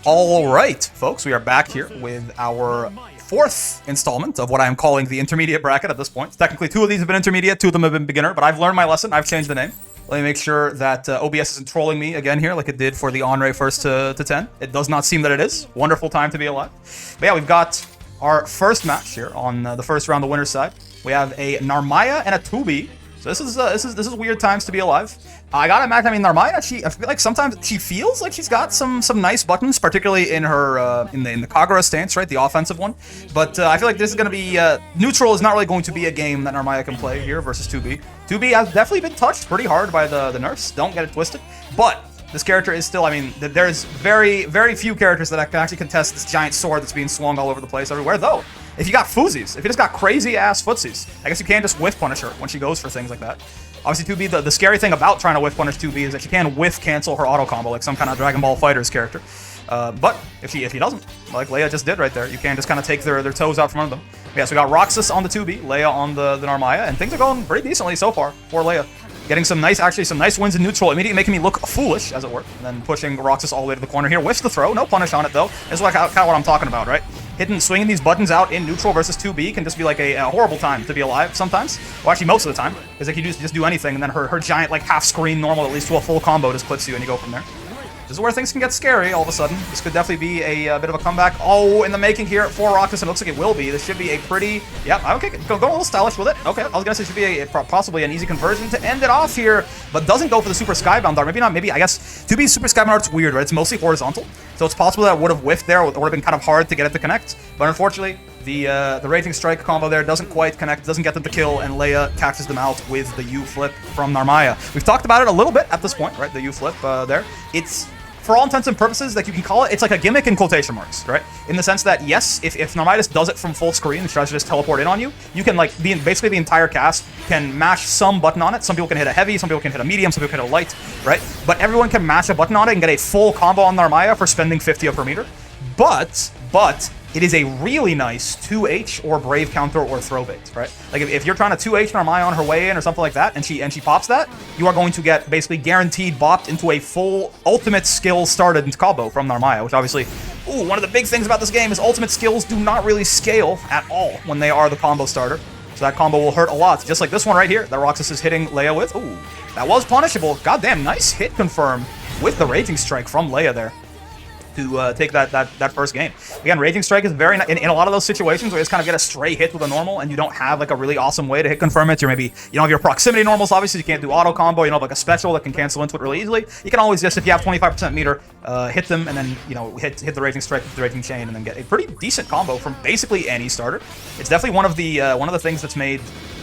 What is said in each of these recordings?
Alright, folks, we are back here with our fourth installment of what I am calling the intermediate bracket at this point. Technically, two of these have been intermediate, two of them have been beginner, but I've learned my lesson. I've changed the name. Let me make sure that OBS isn't trolling me again here like it did for the Onray first to 10. It does not seem that it is. Wonderful time to be alive. But yeah, we've got our first match here on the first round, the winner's side. We have a Narmaya and a 2B. So this is weird times to be alive. I gotta imagine. I mean, Narmaya, I feel like sometimes she feels like she's got some nice buttons, particularly in her in the Kagura stance, right, the offensive one. But I feel like this is gonna be neutral is not really going to be a game that Narmaya can play here versus 2B. 2B has definitely been touched pretty hard by the nerfs. Don't get it twisted. But this character is still. I mean, there's very few characters that can actually contest this giant sword that's being swung all over the place everywhere. Though, if you got foozies, if you just got crazy ass footsies, I guess you can't just whiff punish her when she goes for things like that. Obviously, 2B, the scary thing about trying to whiff punish 2B is that you can whiff cancel her auto combo like some kind of Dragon Ball FighterZ character. But if he doesn't, like Leia just did right there, you can just kind of take their toes out from under them. Yeah, so we got Roxus on the 2B, Leia on the Narmaya, and things are going pretty decently so far for Leia. Getting some nice wins in neutral, immediately making me look foolish, as it were. And then pushing Roxus all the way to the corner here. Whiffs the throw, no punish on it though. This is like kind of what I'm talking about, right? Swinging these buttons out in neutral versus 2B can just be like a horrible time to be alive sometimes. Well, actually most of the time, because like you just do anything, and then her giant like half screen normal that leads to a full combo just clips you, and you go from there. This is where things can get scary all of a sudden. This could definitely be a bit of a comeback. Oh, in the making here for Roxus, and it looks like it will be. This should be a pretty... Yep, okay, go a little stylish with it. Okay, I was going to say it should be possibly an easy conversion to end it off here, but doesn't go for the Super Skybound Dart. Maybe not, maybe, I guess, 2B's Super Skybound Dart's weird, right? It's mostly horizontal, so it's possible that it would have whiffed there, or it would have been kind of hard to get it to connect, but unfortunately, the Raging Strike combo there doesn't quite connect, doesn't get them to kill, and Leia catches them out with the U-flip from Narmaya. We've talked about it a little bit at this point, right? The U-flip there. It's... For all intents and purposes, like you can call it, it's like a gimmick in quotation marks, right? In the sense that, yes, if Narmaya does it from full screen and tries to just teleport in on you, you can, like, basically the entire cast can mash some button on it. Some people can hit a heavy, some people can hit a medium, some people can hit a light, right? But everyone can mash a button on it and get a full combo on Narmaya for spending 50 per meter. But, it is a really nice 2H or Brave counter or throw bait, right? Like if you're trying to 2H Narmaya on her way in or something like that, and she pops that, you are going to get basically guaranteed bopped into a full ultimate skill started into combo from Narmaya, which obviously, ooh, one of the big things about this game is ultimate skills do not really scale at all when they are the combo starter. So that combo will hurt a lot, just like this one right here that Roxus is hitting Leia with. Ooh, that was punishable. Goddamn, nice hit confirm with the Raging Strike from Leia there to take that first game. Again, Raging Strike is very in a lot of those situations where you just kind of get a stray hit with a normal and you don't have like a really awesome way to hit confirm it. You're maybe, you don't have your proximity normals, obviously you can't do auto combo, you don't have like a special that can cancel into it really easily. You can always just, if you have 25% meter, hit them and then, you know, hit the Raging Strike with the Raging Chain and then get a pretty decent combo from basically any starter. It's definitely one of the things that's made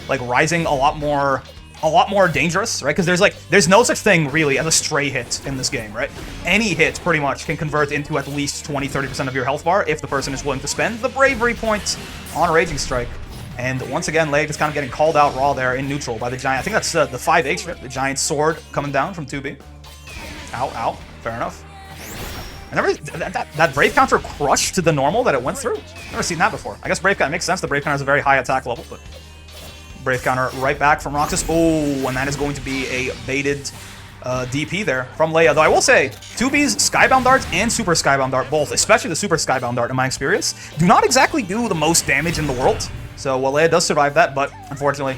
like Rising a lot more dangerous, right? Because there's no such thing really as a stray hit in this game, right? Any hit pretty much can convert into at least 20-30% of your health bar if the person is willing to spend the bravery points on Raging Strike. And once again, Leia is kind of getting called out raw there in neutral by the giant. I think that's the 5H, the giant sword coming down from 2B. Ow, fair enough. I never that Brave counter crushed to the normal that it went through. Never seen that before. I guess Brave counter makes sense. The Brave counter is a very high attack level, but Brave counter right back from Roxus. Oh, and that is going to be a baited DP there from Leia. Though I will say, 2B's Skybound Darts and Super Skybound Dart, both, especially the Super Skybound Dart in my experience, do not exactly do the most damage in the world. So, well, Leia does survive that, but unfortunately,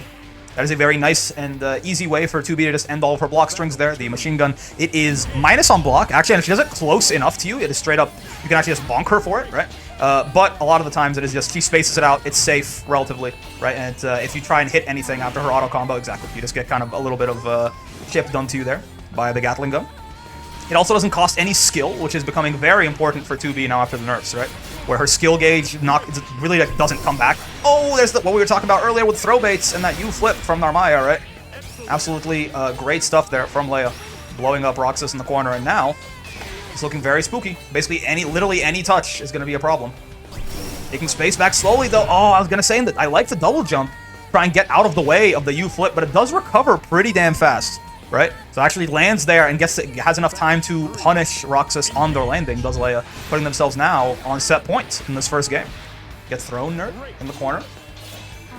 that is a very nice and easy way for 2B to just end all of her block strings there. The machine gun, it is minus on block. Actually, and if she does it close enough to you, it is straight up, you can actually just bonk her for it, right? But a lot of the times it is just, she spaces it out, it's safe, relatively, right? And if you try and hit anything after her auto combo, exactly, you just get kind of a little bit of chip done to you there by the Gatling gun. It also doesn't cost any skill, which is becoming very important for 2B now after the nerfs, right? Where her skill gauge really like, doesn't come back. Oh, there's what we were talking about earlier with throw baits and that U-flip from Narmaya, right? Absolutely great stuff there from Leia, blowing up Roxus in the corner, and now it's looking very spooky. Basically, literally any touch is going to be a problem. Taking space back slowly, though. Oh, I was going to say that I like the double jump, try and get out of the way of the U-flip, but it does recover pretty damn fast, right? So it actually lands there and has enough time to punish Roxus on their landing, does Leia, putting themselves now on set points in this first game. Gets thrown, nerd, in the corner.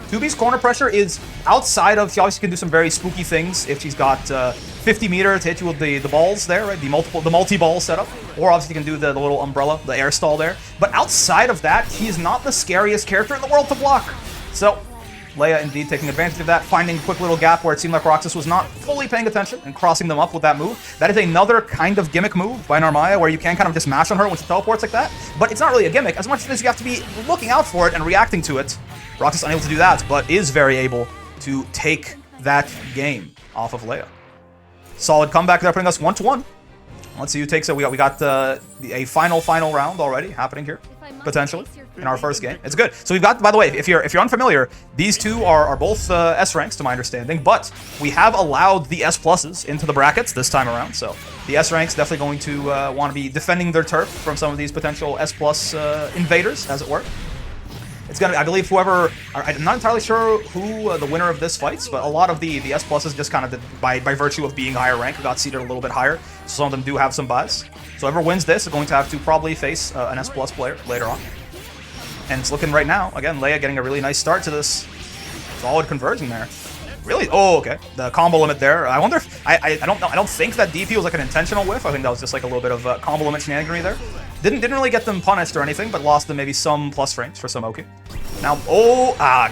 2B's corner pressure is outside of, she obviously can do some very spooky things if she's got 50 meter to hit you with the balls there, right? The multi-ball setup. Or obviously you can do the little umbrella, the air stall there. But outside of that, she's not the scariest character in the world to block. So, Leia indeed taking advantage of that, finding a quick little gap where it seemed like Roxus was not fully paying attention and crossing them up with that move. That is another kind of gimmick move by Narmaya where you can kind of just mash on her when she teleports like that. But it's not really a gimmick, as much as you have to be looking out for it and reacting to it. Roxus unable to do that, but is very able to take that game off of Leia. Solid comeback there, putting us 1-1. Let's see who takes it. We got a final round already happening here, potentially, in our first game. It's good. So we've got, by the way, if you're unfamiliar, these two are both S ranks to my understanding, but we have allowed the S pluses into the brackets this time around. So the S ranks definitely going to want to be defending their turf from some of these potential S plus invaders, as it were. It's gonna, I believe, whoever, I'm not entirely sure who the winner of this fights, but a lot of the S pluses just kind of, by virtue of being higher rank, got seated a little bit higher. So some of them do have some bias. So whoever wins this is going to have to probably face an S plus player later on. And it's looking right now, again, Leia getting a really nice start to this. Solid conversion there. Really? Oh, okay. The combo limit there. I wonder if, I don't know. I don't think that DP was like an intentional whiff. I think that was just like a little bit of combo limit shenaniganry there. Didn't really get them punished or anything, but lost them maybe some plus frames for some Oki. Now,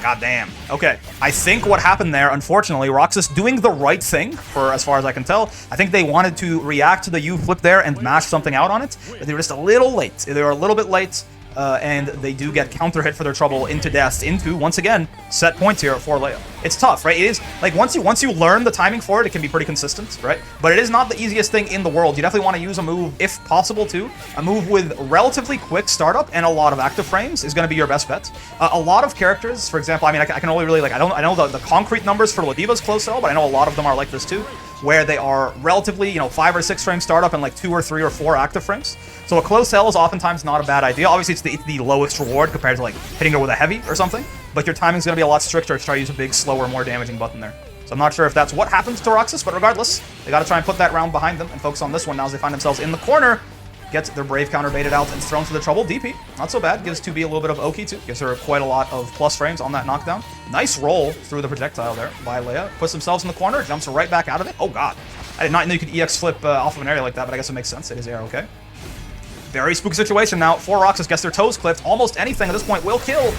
goddamn. Okay, I think what happened there, unfortunately, Roxus doing the right thing, for as far as I can tell. I think they wanted to react to the U flip there and mash something out on it, but they were just a little late. They were a little bit late, and they do get counter hit for their trouble into death, into, once again, set points here for Leia. It's tough, right? It is, like, once you learn the timing for it, it can be pretty consistent, right? But it is not the easiest thing in the world. You definitely want to use a move, if possible, too. A move with relatively quick startup and a lot of active frames is going to be your best bet. A lot of characters, for example, I mean, I can only really, like, I know the concrete numbers for Ladiva's close cell, but I know a lot of them are like this, too, where they are relatively, 5 or 6 frame startup and like 2 or 3 or 4 active frames. So a close cell is oftentimes not a bad idea. Obviously, it's the lowest reward compared to like hitting her with a heavy or something, but your timing's going to be a lot stricter to try to use a big, slower, more damaging button there. So I'm not sure if that's what happens to Roxus, but regardless, they got to try and put that round behind them and focus on this one now as they find themselves in the corner. Gets their Brave counter baited out and thrown to the trouble. DP, not so bad. Gives 2B a little bit of Oki too. Gives her quite a lot of plus frames on that knockdown. Nice roll through the projectile there by Leia. Puts themselves in the corner, jumps right back out of it. Oh god. I did not know you could EX flip off of an area like that, but I guess it makes sense. It is air, okay. Very spooky situation now. 4 Roxus gets their toes clipped. Almost anything at this point will kill.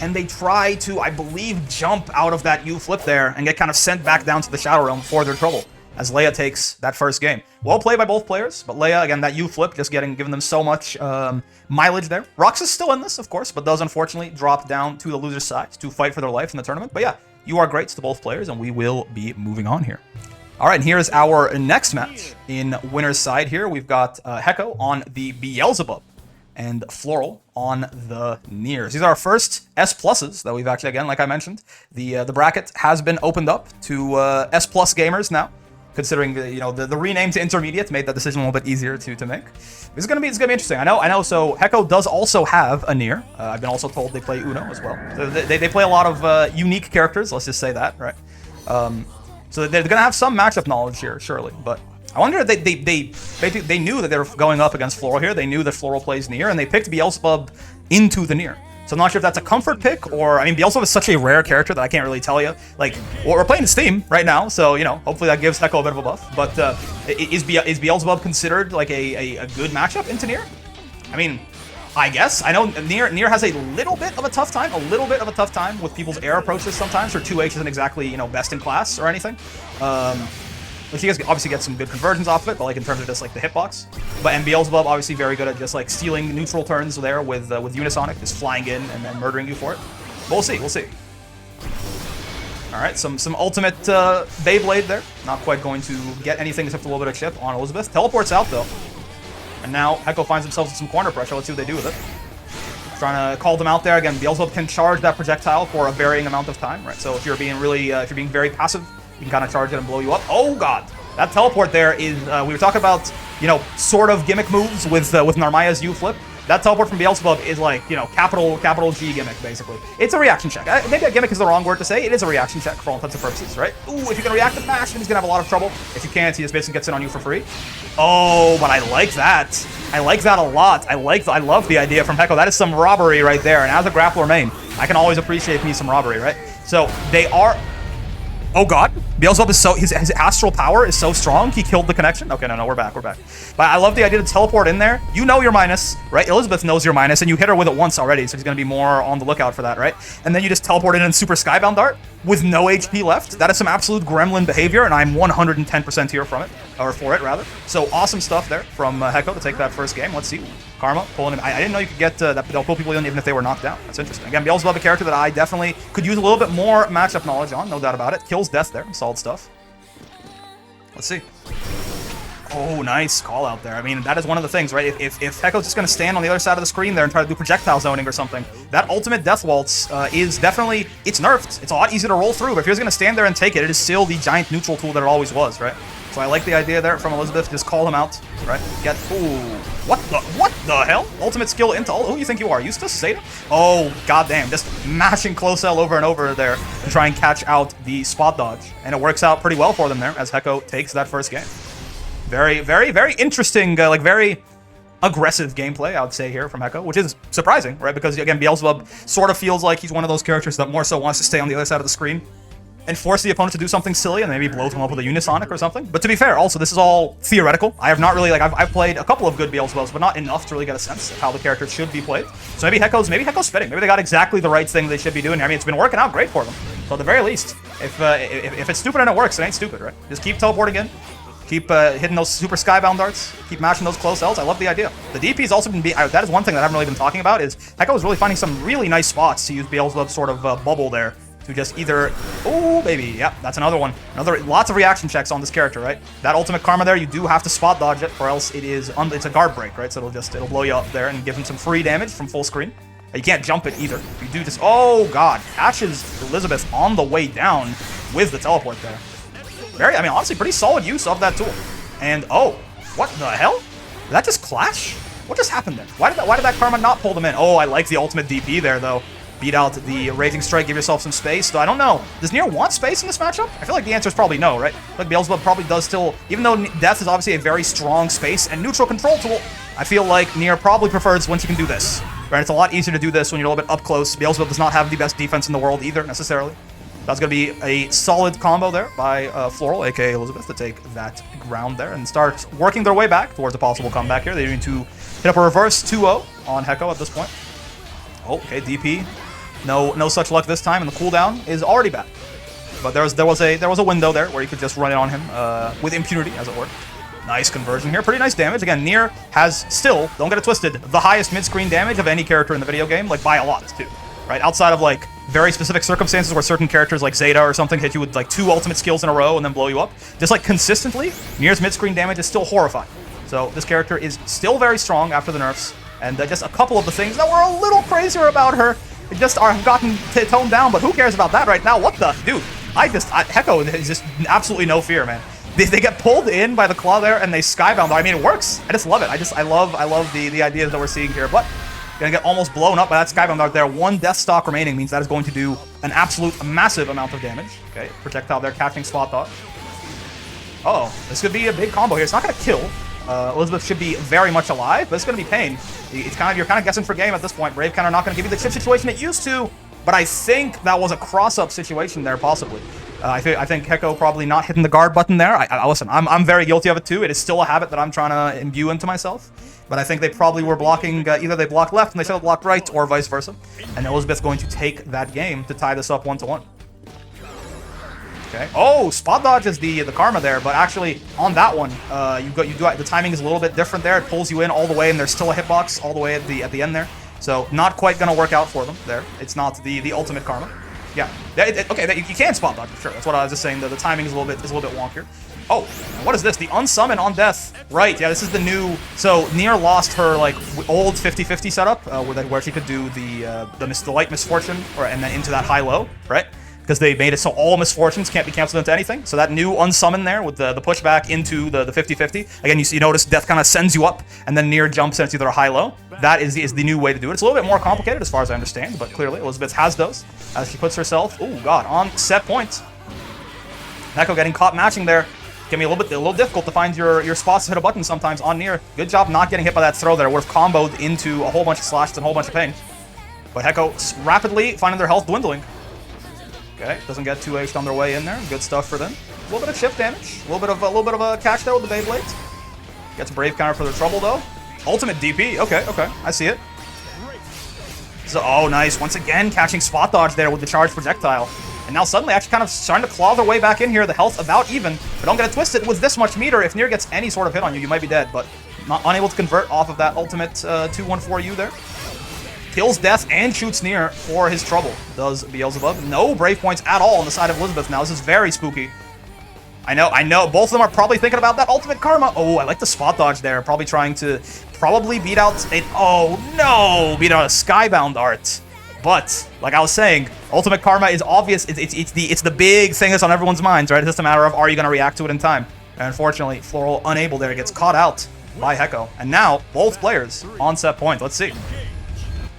And they try to, I believe, jump out of that U flip there and get kind of sent back down to the Shadow Realm for their trouble, as Leia takes that first game. Well played by both players, but Leia, again, that U flip just giving them so much mileage there. Roxus still in this, of course, but does unfortunately drop down to the loser's side to fight for their life in the tournament. But yeah, you are great to both players, and we will be moving on here. All right, and here's our next match. In winner's side here, we've got Hecko on the Beelzebub and Floral on the Nears. These are our first S pluses that we've actually, again, like I mentioned, the bracket has been opened up to S plus gamers now, considering the rename to intermediate made that decision a little bit easier to make. It's gonna be interesting. I know. So Hecko does also have a Near. I've been also told they play Uno as well. So they play a lot of unique characters. Let's just say that, right? So they're gonna have some matchup knowledge here, surely. But I wonder if they knew that they were going up against Floral here. They knew that Floral plays Near, and they picked Beelzebub into the Near. So I'm not sure if that's a comfort pick, or, I mean, Beelzebub is such a rare character that I can't really tell you. Like, well, we're playing Steam right now, so, hopefully that gives Hecko a bit of a buff. But is Beelzebub considered, like, a good matchup into Near? I mean, I guess. I know Near has a little bit of a tough time with people's air approaches sometimes. Her 2H isn't exactly, best in class or anything. But she guys obviously get some good conversions off of it, but like in terms of just like the hitbox. And Beelzebub obviously very good at just like stealing neutral turns there with Unisonic, just flying in and then murdering you for it. But we'll see. All right, some ultimate Beyblade there. Not quite going to get anything except a little bit of chip on Elizabeth. Teleports out though. And now Hecko finds themselves in some corner pressure. Let's see what they do with it. Trying to call them out there. Again, Beelzebub can charge that projectile for a varying amount of time, right? So if you're being very passive, you can kind of charge it and blow you up. Oh god, that teleport there is, we were talking about, sort of gimmick moves with Narmaya's U flip. That teleport from Beelzebub is like, capital G gimmick, basically. It's a reaction check. Maybe a gimmick is the wrong word to say. It is a reaction check for all intents and purposes, right? Ooh, if you can react to mash, then he's gonna have a lot of trouble. If you can't, he just basically gets in on you for free. Oh, but I like that. I like that a lot. I love the idea from Hecko. That is some robbery right there. And as a grappler main, I can always appreciate me some robbery, right? So they are... Oh god, Beelzebub is so, his astral power is so strong, he killed the connection. Okay, no, we're back. But I love the idea to teleport in there. You know your minus, right? Elizabeth knows your minus, and you hit her with it once already, so she's gonna be more on the lookout for that, right? And then you just teleport in and super Skybound Dart with no HP left. That is some absolute gremlin behavior, and I'm 110% here from it, or for it, rather. So awesome stuff there from Hecko to take that first game. Let's see. Karma pulling him. I didn't know you could get that. They'll pull people in even if they were knocked down. That's interesting. Again, Beelzebub, a character that I definitely could use a little bit more matchup knowledge on, no doubt about it. Kills death there. Solid stuff. Let's see. Oh, nice call out there. I mean, that is one of the things, right? If Hecko's just going to stand on the other side of the screen there and try to do projectile zoning or something, that ultimate Death Waltz is definitely, it's nerfed. It's a lot easier to roll through, but if you're going to stand there and take it, it is still the giant neutral tool that it always was, right? So I like the idea there from Elizabeth. Just call him out, right? Get, ooh, what the hell? Ultimate skill into, who you think you are? Eustace? Zeta? Oh, goddamn. Just mashing close L over and over there to try and catch out the spot dodge. And it works out pretty well for them there as Hecko takes that first game. Very, very, very interesting, like very aggressive gameplay, I would say here from Hecko, which is surprising, right? Because again, Beelzebub sort of feels like he's one of those characters that more so wants to stay on the other side of the screen and force the opponent to do something silly and maybe blow them up with a Unisonic or something. But to be fair, also, this is all theoretical. I have not really, like, I've played a couple of good Beelzebubs, but not enough to really get a sense of how the character should be played. So maybe Hecko's fitting. Maybe they got exactly the right thing they should be doing. I mean, it's been working out great for them. So at the very least, if it's stupid and it works, it ain't stupid, right? Just keep teleporting in. Keep hitting those super Skybound darts. Keep mashing those close Ls. I love the idea. The DP has also been... that is one thing that I haven't really been talking about, is Hecko is really finding some really nice spots to use Beelzebub's sort of bubble there. To just either... Oh, baby. Yep, that's another one. Lots of reaction checks on this character, right? That ultimate karma there, you do have to spot dodge it, or else it's a guard break, right? So it'll blow you up there and give him some free damage from full screen. You can't jump it either. You do just... Oh, God. Catches Elizabeth on the way down with the teleport there. I mean, honestly, pretty solid use of that tool. And, oh, what the hell? Did that just clash? What just happened there? Why did that karma not pull them in? Oh, I like the ultimate DP there, though. Beat out the Raging Strike, give yourself some space. So I don't know. Does Nier want space in this matchup? I feel like the answer is probably no, right? Like Beelzebub probably does still, even though Death is obviously a very strong space and neutral control tool, I feel like Nier probably prefers once you can do this. Right? It's a lot easier to do this when you're a little bit up close. Beelzebub does not have the best defense in the world either, necessarily. That's going to be a solid combo there by Floral, aka Elizabeth, to take that ground there and start working their way back towards a possible comeback here. They need to hit up a reverse 2-0 on Hecko at this point. Oh, okay, DP. No such luck this time, and the cooldown is already back. But there was a window there where you could just run it on him with impunity, as it were. Nice conversion here. Pretty nice damage. Again, Nier has still, don't get it twisted, the highest mid-screen damage of any character in the video game, like by a lot, too. Right? Outside of, like, very specific circumstances where certain characters like Zeta or something hit you with, like, 2 ultimate skills in a row and then blow you up. Just, like, consistently, Nier's mid-screen damage is still horrifying. So this character is still very strong after the nerfs. And just a couple of the things that were a little crazier about her just are gotten toned down, but who cares about that right now? What the? Dude, Hecko is just absolutely no fear, man. They get pulled in by the claw there and they skybound. I mean, it works. I just love it. I love the ideas that we're seeing here. But gonna get almost blown up by that Skybound Dart there. 1 death stock remaining means that is going to do an absolute massive amount of damage. Okay, projectile there, catching spot dodge. Uh-oh, this could be a big combo here. It's not gonna kill. Elizabeth should be very much alive, but it's gonna be pain. You're kind of guessing for game at this point. Brave counter not gonna give you the chip situation it used to, but I think that was a cross-up situation there, possibly. I think Hecko probably not hitting the guard button there. Listen, I'm very guilty of it too. It is still a habit that I'm trying to imbue into myself. But I think they probably were blocking, either they blocked left and they should have blocked right, or vice versa. And Elizabeth's going to take that game to tie this up 1-1. Okay. Oh, spot dodge is the karma there, but actually on that one, the timing is a little bit different there. It pulls you in all the way, and there's still a hitbox all the way at the end there. So not quite gonna work out for them there. It's not the ultimate karma. Yeah. Okay. You can spot dodge for sure. That's what I was just saying. The timing is a little bit wonkier. Oh, what is this? The unsummon on death. Right, yeah, this is the new... So, Nier lost her, like, old 50-50 setup, where she could do the light misfortune, and then into that high-low, right? Because they made it so all misfortunes can't be canceled into anything. So that new unsummon there, with the pushback into the 50-50. Again, you notice death kind of sends you up, and then Nier jumps, and it's either a high-low. That is the new way to do it. It's a little bit more complicated, as far as I understand, but clearly Elizabeth has those, as she puts herself, oh god, on set points. Hecko getting caught matching there. Can be a little difficult to find your spots to hit a button sometimes on Nier. Good job not getting hit by that throw there. Would have comboed into a whole bunch of slashes and a whole bunch of pain. But Hecko rapidly finding their health dwindling. Okay, doesn't get 2H'd on their way in there. Good stuff for them. A little bit of chip damage. A little bit of a catch there with the Beyblades. Gets a Brave counter for their trouble though. Ultimate DP. Okay, I see it. So, oh, nice. Once again, catching spot dodge there with the charged projectile. And now suddenly actually kind of starting to claw their way back in here. The health about even. But don't get it twisted. With this much meter, if Nier gets any sort of hit on you, you might be dead. But not unable to convert off of that ultimate 214U there. Kills Death and shoots Nier for his trouble. Does Beelzebub. No Brave points at all on the side of Elizabeth now. This is very spooky. I know. Both of them are probably thinking about that ultimate karma. Oh, I like the spot dodge there. Probably trying to beat out a... Oh, no! Beat out a Skybound art. But, like I was saying, ultimate karma is obvious. It's the big thing that's on everyone's minds, right? It's just a matter of, are you going to react to it in time? And unfortunately, Floral unable there. Gets caught out by Hecko. And now, both players on set point. Let's see.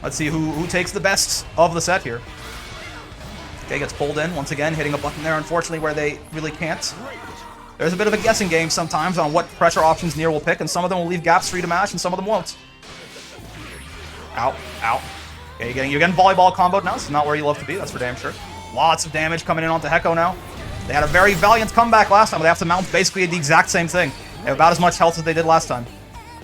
Let's see who takes the best of the set here. Okay, gets pulled in once again, hitting a button there, unfortunately, where they really can't. There's a bit of a guessing game sometimes on what pressure options Nier will pick, and some of them will leave gaps for you to mash, and some of them won't. Ow, ow. Okay, you're getting volleyball comboed now. This is not where you love to be, that's for damn sure. Lots of damage coming in onto Hecko now. They had a very valiant comeback last time, but they have to mount basically the exact same thing. They have about as much health as they did last time.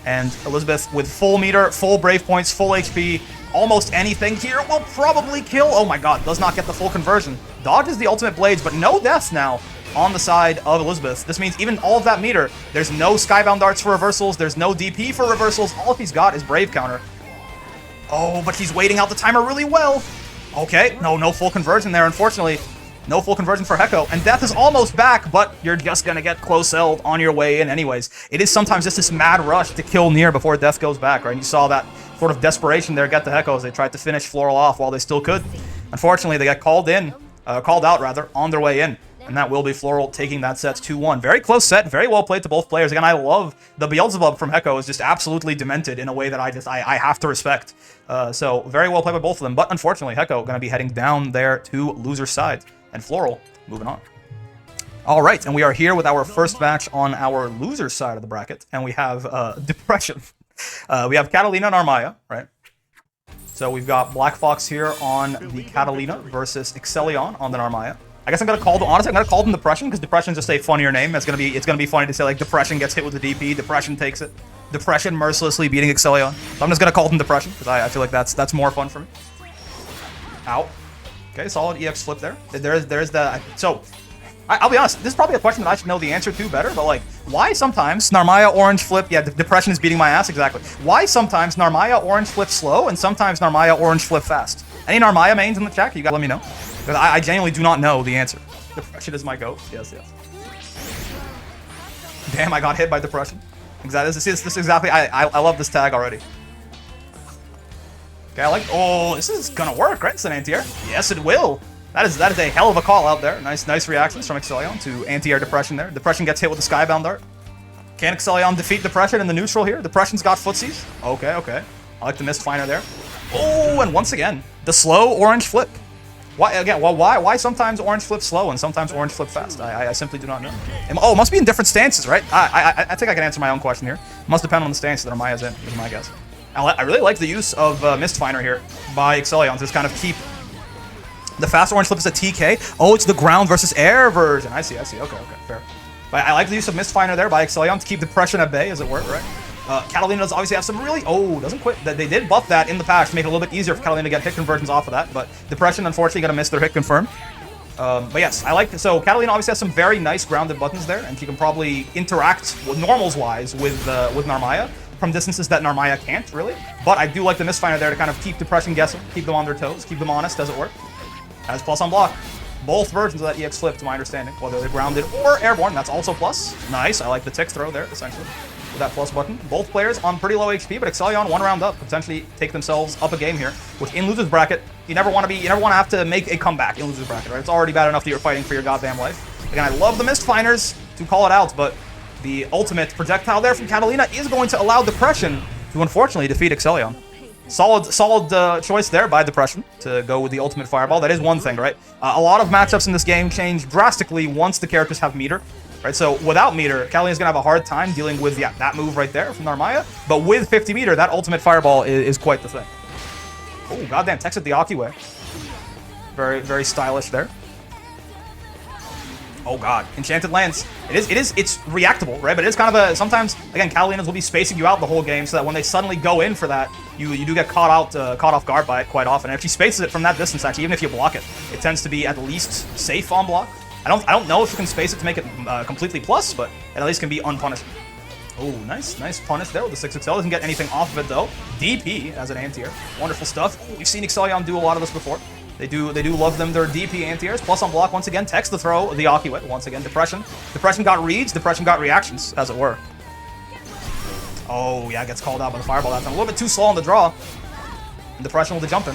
And Elizabeth, with full meter, full Brave points, full HP, almost anything here will probably kill. Oh my god, does not get the full conversion. Dodges the ultimate blades, but no deaths now on the side of Elizabeth. This means even all of that meter, there's no Skybound darts for reversals, there's no DP for reversals. All he's got is Brave counter. Oh, but he's waiting out the timer really well. Okay, no full conversion there, unfortunately. No full conversion for Hecko, and death is almost back, but you're just gonna get close-held on your way in anyways. It is sometimes just this mad rush to kill Nier before death goes back, right? And you saw that sort of desperation there get the Hecko as they tried to finish Floral off while they still could. Unfortunately, they got called out rather, on their way in. And that will be Floral taking that set 2-1. Very close set, very well played to both players. Again, I love the Beelzebub from Hecko is just absolutely demented in a way that I have to respect. So very well played by both of them. But unfortunately, Hecko going to be heading down there to loser's side. And Floral moving on. All right, and we are here with our first match on our loser's side of the bracket. And we have Depression. We have Catalina and Armaya, right? So we've got Blackfox here on the Catalina versus Exelion on the Armaya. I guess I'm gonna call them, honestly, I'm gonna call them Depression because Depression's just a funnier name. It's gonna be funny to say like Depression gets hit with the DP, Depression takes it, Depression mercilessly beating Exelion. So I'm just gonna call them Depression because I feel like that's more fun for me. Ow. Okay, solid EX flip there. There's the so. I'll be honest, this is probably a question that I should know the answer to better, but like, why sometimes Narmaya orange flip, yeah, Depression is beating my ass, exactly. Why sometimes Narmaya orange flip slow and sometimes Narmaya orange flip fast? Any Narmaya mains in the chat? You gotta let me know. Because I genuinely do not know the answer. Depression is my goat. Yes. Damn, I got hit by Depression. Exactly. This is exactly. I love this tag already. Okay, I like. Oh, this is gonna work, right? It's an anti-air. Yes, it will. That is a hell of a call out there. Nice reactions from Exelion to anti-air Depression there. Depression gets hit with the Skybound dart. Can Exelion defeat Depression in the neutral here? Depression's got footsies. Okay. I like the missed finer there. Oh, and once again, the slow orange flip. Why again? Well, why sometimes orange flip slow and sometimes orange flip fast? I simply do not know. Oh, it must be in different stances, right? I think I can answer my own question here. It must depend on the stance that Armaya's in, is my guess. I really like the use of Mist Finer here by Exelion to just kind of keep the fast orange flip is a TK. Oh, it's the ground versus air version. I see. Okay, fair. But I like the use of Mist Finer there by Exelion to keep Depression at bay, as it were, right? Catalina does obviously have some really... Oh, doesn't quit. They did buff that in the patch to make it a little bit easier for Catalina to get hit conversions off of that, but Depression, unfortunately, going to miss their hit confirm. But yes, I like... So, Catalina obviously has some very nice grounded buttons there, and she can probably interact with normals-wise with Narmaya from distances that Narmaya can't, really. But I do like the Mistfinder there to kind of keep Depression guessing, keep them on their toes, keep them honest, as it were. Has plus on block. Both versions of that EX flip, to my understanding, whether they're grounded or airborne, that's also plus. Nice, I like the tick throw there, essentially, with that plus button. Both players on pretty low HP, but Exelion one round up, potentially take themselves up a game here, which in loser's bracket, you never want to have to make a comeback in loser's bracket, right? It's already bad enough that you're fighting for your goddamn life. Again, I love the Mistfiners to call it out, but the ultimate projectile there from Catalina is going to allow Depression to unfortunately defeat Exelion. Solid choice there by Depression to go with the ultimate fireball. That is one thing, right? A lot of matchups in this game change drastically once the characters have meter, right? So without meter, Catalina's gonna have a hard time dealing with that move right there from Narmaya. But with 50 meter, that ultimate fireball is quite the thing. Oh, goddamn, Tex at the Aki way. Very stylish there. Oh god, Enchanted Lands. It's reactable, right? But it is kind of a, sometimes, again, Catalinas will be spacing you out the whole game so that when they suddenly go in for that, you do get caught off guard by it quite often. And if she spaces it from that distance, actually, even if you block it, it tends to be at least safe on block. I don't know if you can space it to make it completely plus, but it at least can be unpunished. Oh, nice punish there with the 6XL. Doesn't get anything off of it though. DP as an anti-air. Wonderful stuff. Ooh, we've seen Exelion do a lot of this before. They do love them their DP anti-airs. Plus on block once again. Text the throw, the Akiway. Once again, Depression. Depression got reads, Depression got reactions, as it were. Oh yeah, gets called out by the fireball that time. A little bit too slow on the draw. And Depression with the jump in.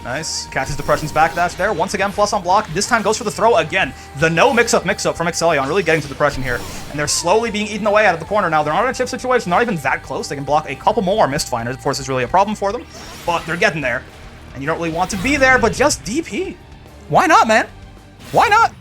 Nice. Catches Depression's backdash there. Once again, plus on block. This time goes for the throw again. The no mix-up from Exelion really getting to Depression here. And they're slowly being eaten away out of the corner. Now, they're not in a chip situation. Not even that close. They can block a couple more Mist Finders. Of course, it's really a problem for them. But they're getting there. And you don't really want to be there, but just DP. Why not, man? Why not?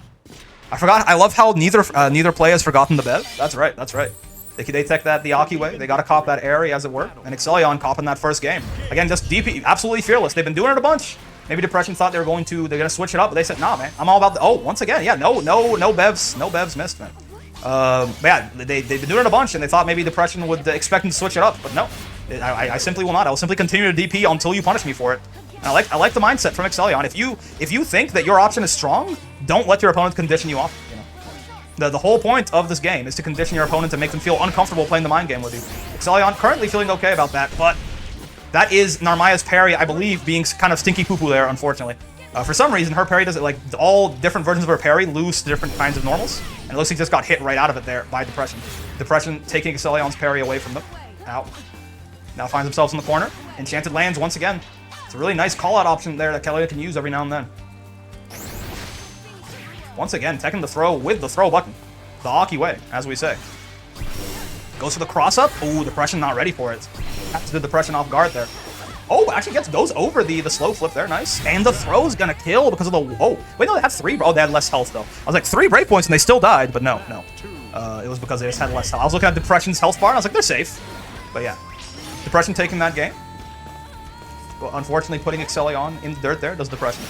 I forgot. I love how neither play has forgotten the Bev. That's right. That's right. They tech that the Akiway. They got to cop that area, as it were. And Exelion copping that first game. Again, just DP, absolutely fearless. They've been doing it a bunch. Maybe Depression thought they're going to switch it up, but they said, nah, man. I'm all about the, oh, once again, yeah, no Bevs missed, man. But yeah, they've been doing it a bunch, and they thought maybe Depression would expect them to switch it up, but no. I simply will not. I will simply continue to DP until you punish me for it. And I like the mindset from Exelion. If you think that your option is strong, don't let your opponent condition you off. The whole point of this game is to condition your opponent and make them feel uncomfortable playing the mind game with you. Exelion currently feeling okay about that, but that is Narmaya's parry, I believe, being kind of stinky poo-poo there, unfortunately. For some reason, her parry does it, like, all different versions of her parry lose to different kinds of normals, and it looks like he just got hit right out of it there by Depression. Depression taking Exelion's parry away from them. Ow. Now finds themselves in the corner. Enchanted Lands once again. It's a really nice call-out option there that Leia can use every now and then. Once again, teching the throw with the throw button. The Akiway, as we say. Goes for the cross-up. Ooh, Depression not ready for it. Has to do Depression off guard there. Oh, actually goes over the slow flip there. Nice. And the throw's gonna kill because of the... Oh, wait, no, they had 3... Oh, they had less health, though. I was like, 3 breakpoints and they still died, but no. It was because they just had less health. I was looking at Depression's health bar and I was like, they're safe. But yeah. Depression taking that game. Well, unfortunately, putting Exelion in the dirt there does Depression.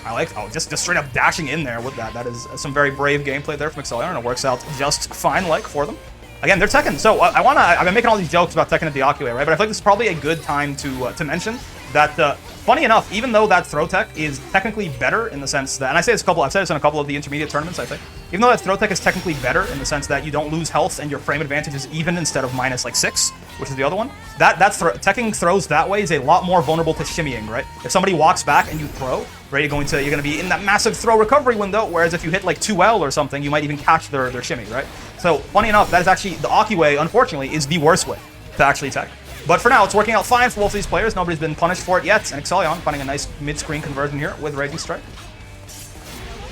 I like, oh, just straight up dashing in there with that. That is some very brave gameplay there from Exelion, and it works out just fine, like, for them. Again, they're teching. So I've been making all these jokes about teching at the Akiway, right? But I feel like this is probably a good time to mention that, funny enough, even though that throw tech is technically better in the sense that, and I've said this in a couple of the intermediate tournaments, I think, even though that throw tech is technically better in the sense that you don't lose health and your frame advantage is even instead of minus like 6, which is the other one, teching throws that way is a lot more vulnerable to shimmying, right? If somebody walks back and you throw, right, you're gonna be in that massive throw recovery window, whereas if you hit like 2L or something, you might even catch their shimmy, right? So, funny enough, that is actually, the Akiway, unfortunately, is the worst way to actually tech. But for now, it's working out fine for both of these players. Nobody's been punished for it yet. And Exelion finding a nice mid-screen conversion here with Raging Strike.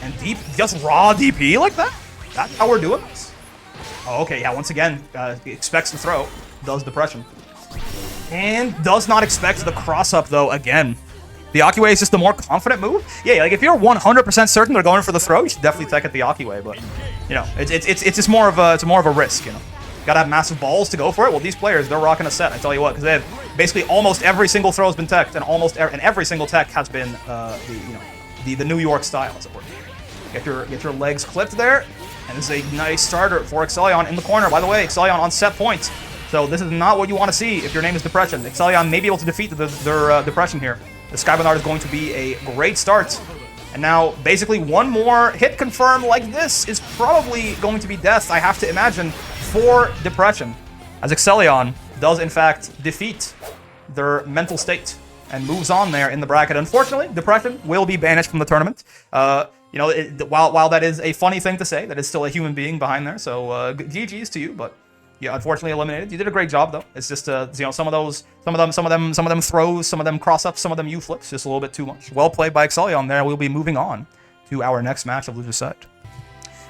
And deep, just raw DP like that? That's how we're doing this? Oh, okay, yeah, once again, expects the throw. Does Depression. And does not expect the cross-up, though, again. The Akiway is just the more confident move. Yeah, like if you're 100% certain they're going for the throw, you should definitely tech at the Akiway. But, you know, it's just more of a risk, you know. Gotta have massive balls to go for it. Well, these players, they're rocking a set, I tell you what, because they have basically almost every single throw has been teched, and and every single tech has been the New York style, as it were. Get your legs clipped there, and this is a nice starter for Exelion in the corner. By the way, Exelion on set points, so this is not what you want to see if your name is Depression. Exelion may be able to defeat their Depression here. The Sky Bernard is going to be a great start. And now, basically, one more hit confirmed like this is probably going to be death, I have to imagine, for Depression. As Exelion does, in fact, defeat their mental state and moves on there in the bracket. Unfortunately, Depression will be banished from the tournament. You know, while that is a funny thing to say, that is still a human being behind there. So, GG's to you, but yeah, unfortunately eliminated. You did a great job though. It's just you know, some of them throws, some of them cross ups, some of them U flips, just a little bit too much. Well played by Exelion there. We'll be moving on to our next match of loser's side.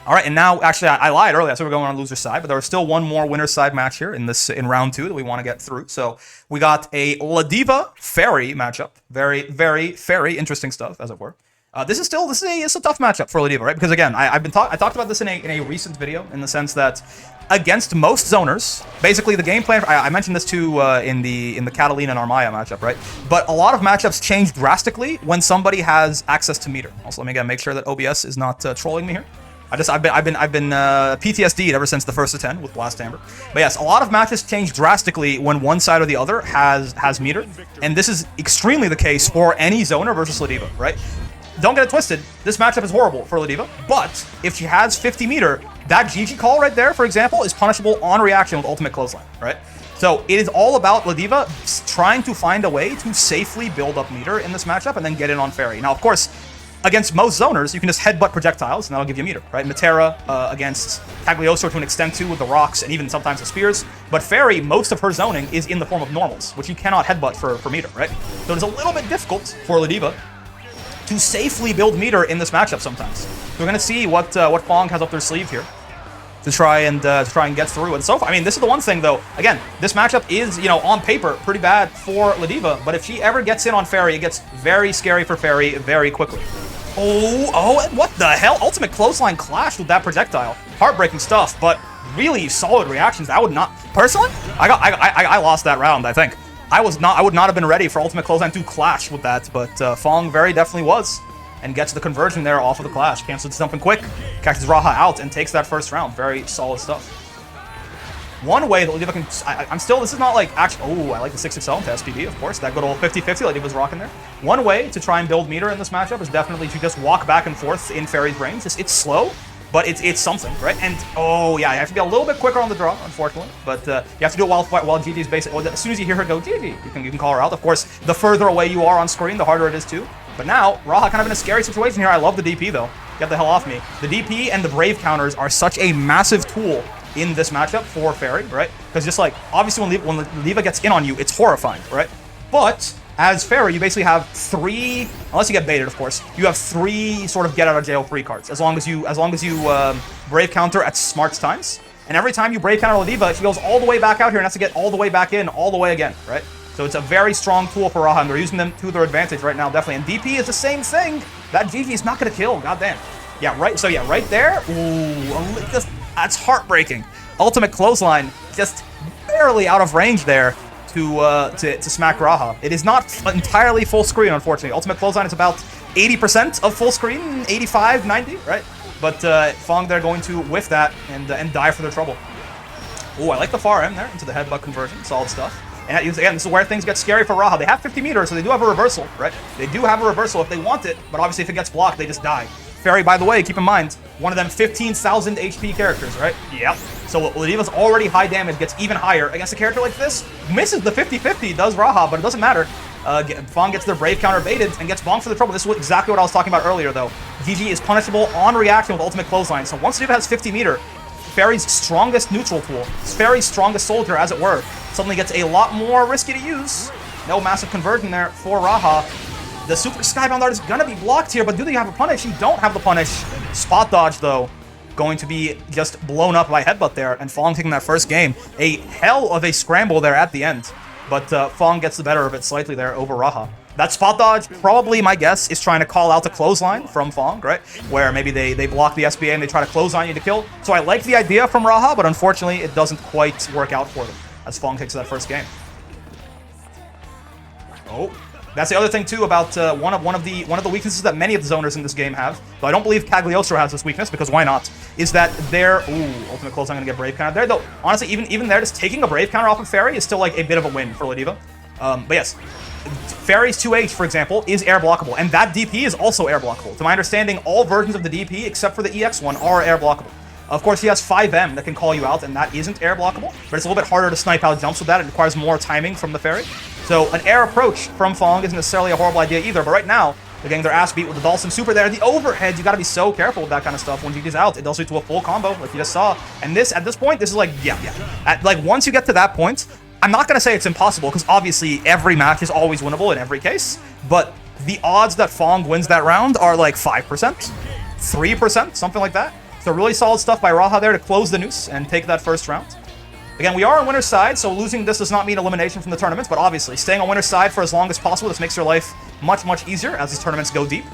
All right, and now actually I lied earlier. I said we're going on loser's side, but there was still one more winner's side match here in round 2 that we want to get through. So we got a La Diva Fairy matchup. Very, very, very interesting stuff, as it were. This is a tough matchup for La Diva, right? Because again, I talked about this in a recent video in the sense that against most zoners, basically the game plan, I mentioned this too in the Catalina and Armaya matchup, right? But a lot of matchups change drastically when somebody has access to meter. Also, let me again make sure that OBS is not trolling me here. I've been PTSD'd ever since the first of 10 with Blast Amber. But yes, a lot of matches change drastically when one side or the other has meter, and this is extremely the case for any zoner versus Lediva, right? Don't get it twisted, this matchup is horrible for Lediva, but if she has 50 meter, that GG call right there, for example, is punishable on reaction with ultimate clothesline, right? So it is all about Lediva trying to find a way to safely build up meter in this matchup and then get in on Fairy. Now, of course, against most zoners, you can just headbutt projectiles and that'll give you meter, right? Matera against Cagliostro to an extent too with the rocks and even sometimes the spears. But Fairy, most of her zoning is in the form of normals, which you cannot headbutt for meter, right? So it's a little bit difficult for Lediva to safely build meter in this matchup sometimes. We're gonna see what Fong has up their sleeve here to try and get through. And so far, I mean, this is the one thing though. Again, this matchup is, you know, on paper pretty bad for Lediva, but if she ever gets in on Fairy, it gets very scary for Fairy very quickly. Oh, what the hell? Ultimate clothesline clashed with that projectile. Heartbreaking stuff, but really solid reactions. I would not personally. I lost that round. I think. I would not have been ready for Ultimate Clothesline to clash with that, but Fong very definitely was, and gets the conversion there off of the clash. Cancels something quick, catches Raha out, and takes that first round. Very solid stuff. One way that Lediva can, I'm still, this is not like, actually, I like the 6 Exelion to SPD, of course, that good old 50-50 Lediva's rocking there. One way to try and build meter in this matchup is definitely to just walk back and forth in Fairy's range. It's slow, but it's something, right? And, oh, yeah, you have to be a little bit quicker on the draw, unfortunately. But you have to do it while Gigi's basically... Well, as soon as you hear her go, Gigi, you can call her out. Of course, the further away you are on screen, the harder it is, too. But now, Raha kind of in a scary situation here. I love the DP, though. Get the hell off me. The DP and the Brave counters are such a massive tool in this matchup for Fairy, right? Because just like, obviously, when Lediva gets in on you, it's horrifying, right? But... as Fairy, you basically have 3, unless you get baited, of course, you have 3 sort of get out of jail free cards. As long as you Brave counter at smart times, and every time you Brave counter Lediva, she goes all the way back out here and has to get all the way back in, all the way again, right? So it's a very strong tool for Raha, and they're using them to their advantage right now, definitely. And DP is the same thing. That GG is not gonna kill, goddamn. Yeah, right. So yeah, right there. Ooh, that's heartbreaking. Ultimate clothesline, just barely out of range there. To smack Raha. It is not entirely full screen, unfortunately. Ultimate clothesline is about 80% of full screen, 85, 90, right? But Fong, they're going to whiff that and die for their trouble. Oh, I like the far end there into the headbutt conversion. Solid stuff. And again, this is where things get scary for Raha. They have 50 meters, so they do have a reversal, right? They do have a reversal if they want it, but obviously if it gets blocked, they just die. Fairy, by the way, keep in mind, one of them 15,000 HP characters, right? Yep. So Lediva's already high damage, gets even higher against a character like this. Misses the 50-50, does Raha, but it doesn't matter. Fong gets their Brave counter baited and gets bonked for the trouble. This is exactly what I was talking about earlier, though. GG is punishable on reaction with Ultimate Clothesline. So once Lediva has 50 meter, Fairy's strongest neutral tool, Fairy's strongest soldier, as it were, suddenly gets a lot more risky to use. No massive conversion there for Raha. The Super Skybound Dart is going to be blocked here, but do they have a punish? You don't have the punish. Spot dodge, though, going to be just blown up by headbutt there, and Fong taking that first game. A hell of a scramble there at the end, but Fong gets the better of it slightly there over Raha. That spot dodge, probably my guess, is trying to call out the clothesline from Fong, right? Where maybe they block the SBA and they try to clothesline you to kill. So I like the idea from Raha, but unfortunately it doesn't quite work out for them as Fong takes that first game. Oh. That's the other thing too about one of the weaknesses that many of the zoners in this game have. Though I don't believe Cagliostro has this weakness, because why not? Is that their ultimate clothesline gonna get Brave counter there. Though honestly, even there, just taking a Brave counter off of Fairy is still like a bit of a win for Lediva. But yes, Fairy's 2H, for example, is air blockable, and that DP is also air blockable. To my understanding, all versions of the DP except for the EX one are air blockable. Of course, he has 5M that can call you out, and that isn't air blockable, but it's a little bit harder to snipe out jumps with that. It requires more timing from the Fairy. So an air approach from Fong isn't necessarily a horrible idea either, but right now, they're getting their ass beat with the Dhalsim Super there. The overhead, you gotta be so careful with that kind of stuff. When GG's out, it does lead to a full combo, like you just saw. And this, at this point, this is like, yeah. Like, once you get to that point, I'm not gonna say it's impossible, because obviously every match is always winnable in every case, but the odds that Fong wins that round are like 5%, 3%, something like that. So really solid stuff by Raha there to close the noose and take that first round. Again, we are on winner's side, so losing this does not mean elimination from the tournaments, but obviously, staying on winner's side for as long as possible, this makes your life much, much easier as these tournaments go deep.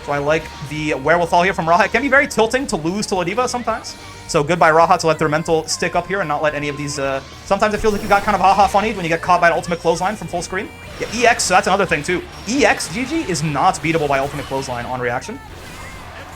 So I like the wherewithal here from Raha. It can be very tilting to lose to Lediva sometimes, So good by Raha to let their mental stick up here and not let any of these... sometimes it feels like you got kind of haha funnied when you get caught by an ultimate clothesline from full screen. Yeah, EX, so that's another thing too. EX GG is not beatable by ultimate clothesline on reaction.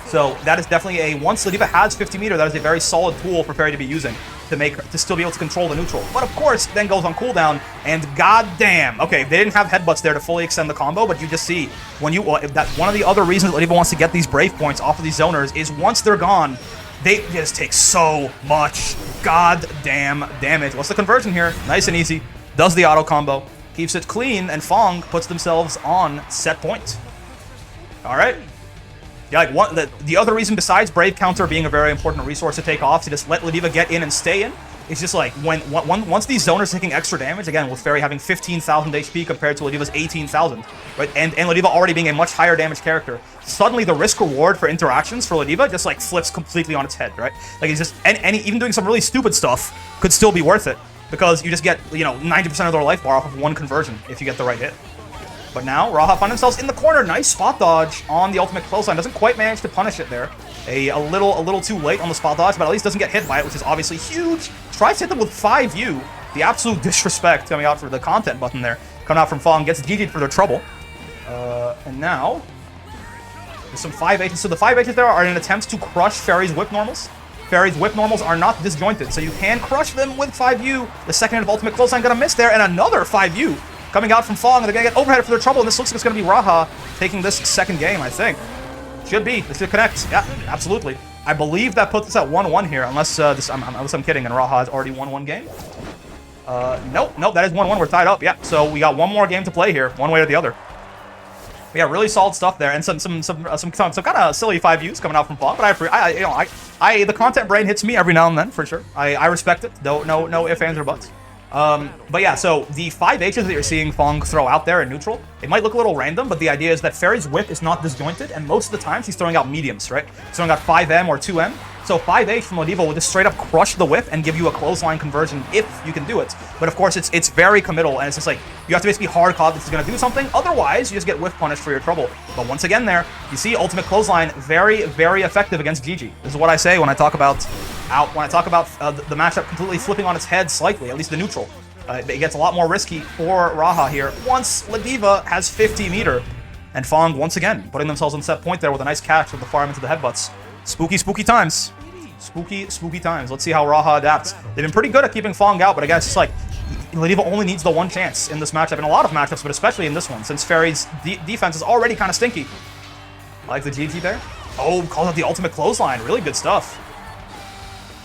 So that is definitely a... Once Lediva has 50 meter, that is a very solid tool for Fairy to be using to still be able to control the neutral. But of course, then goes on cooldown, and goddamn, okay, they didn't have headbutts there to fully extend the combo, but you just see when you that one of the other reasons that Lediva wants to get these Brave points off of these zoners is once they're gone, they just take so much goddamn damage. What's the conversion here? Nice and easy. Does the auto combo, keeps it clean, and Fong puts themselves on set point. All right. Yeah, like the other reason besides Brave Counter being a very important resource to take off to just let Lediva get in and stay in, it's just like once these zoners are taking extra damage, again, with Fairy having 15,000 HP compared to Lediva's 18,000, right? And Lediva already being a much higher damage character, suddenly the risk reward for interactions for Lediva just like flips completely on its head, right? Like it's just even doing some really stupid stuff could still be worth it because you just get, you know, 90% of their life bar off of one conversion if you get the right hit. But now, Raha find themselves in the corner. Nice spot dodge on the ultimate clothesline. Doesn't quite manage to punish it there. A little too late on the spot dodge, but at least doesn't get hit by it, which is obviously huge. Tries to hit them with 5U. The absolute disrespect coming out for the content button there. Coming out from Fong, gets GG'd for their trouble. And now, there's some 5Hs. So the 5Hs there are an attempt to crush Fairy's whip normals. Fairy's whip normals are not disjointed, so you can crush them with 5U. The second hit of ultimate clothesline gonna miss there, and another 5U. Coming out from Fong, and they're going to get overheaded for their trouble, and this looks like it's going to be Raha taking this second game, I think. Should be. This should connect. Yeah, absolutely. I believe that puts us at 1-1 here, unless I'm kidding, and Raha has already won one game. Nope, that is 1-1. We're tied up, yeah. So we got one more game to play here, one way or the other. But yeah, really solid stuff there, and some kind of silly 5Us coming out from Fong, but the content brain hits me every now and then, for sure. I respect it, no ifs, ands, or buts. But yeah, so the 5Hs that you're seeing Fong throw out there in neutral, it might look a little random, but the idea is that Fairy's whip is not disjointed, and most of the time he's throwing out mediums, right? He's throwing out 5M or 2M. So 5H from Lediva will just straight up crush the whip and give you a clothesline conversion if you can do it. But of course, it's very committal, and it's just like, you have to basically hard call this is going to do something, otherwise you just get whiff punished for your trouble. But once again there, you see ultimate clothesline, very, very effective against GG. This is what I say when I talk about the matchup completely flipping on its head slightly, at least the neutral. It gets a lot more risky for Raha here once Lediva has 50 meter. And Fong, once again, putting themselves on set point there with a nice catch with the farm into the headbutts. Spooky, spooky times. Spooky, spooky times. Let's see how Raha adapts. They've been pretty good at keeping Fong out, but I guess it's like Lediva only needs the one chance in this matchup, in a lot of matchups, but especially in this one, since Fairy's defense is already kind of stinky. I like the GG there. Oh, calls out the ultimate clothesline. Really good stuff.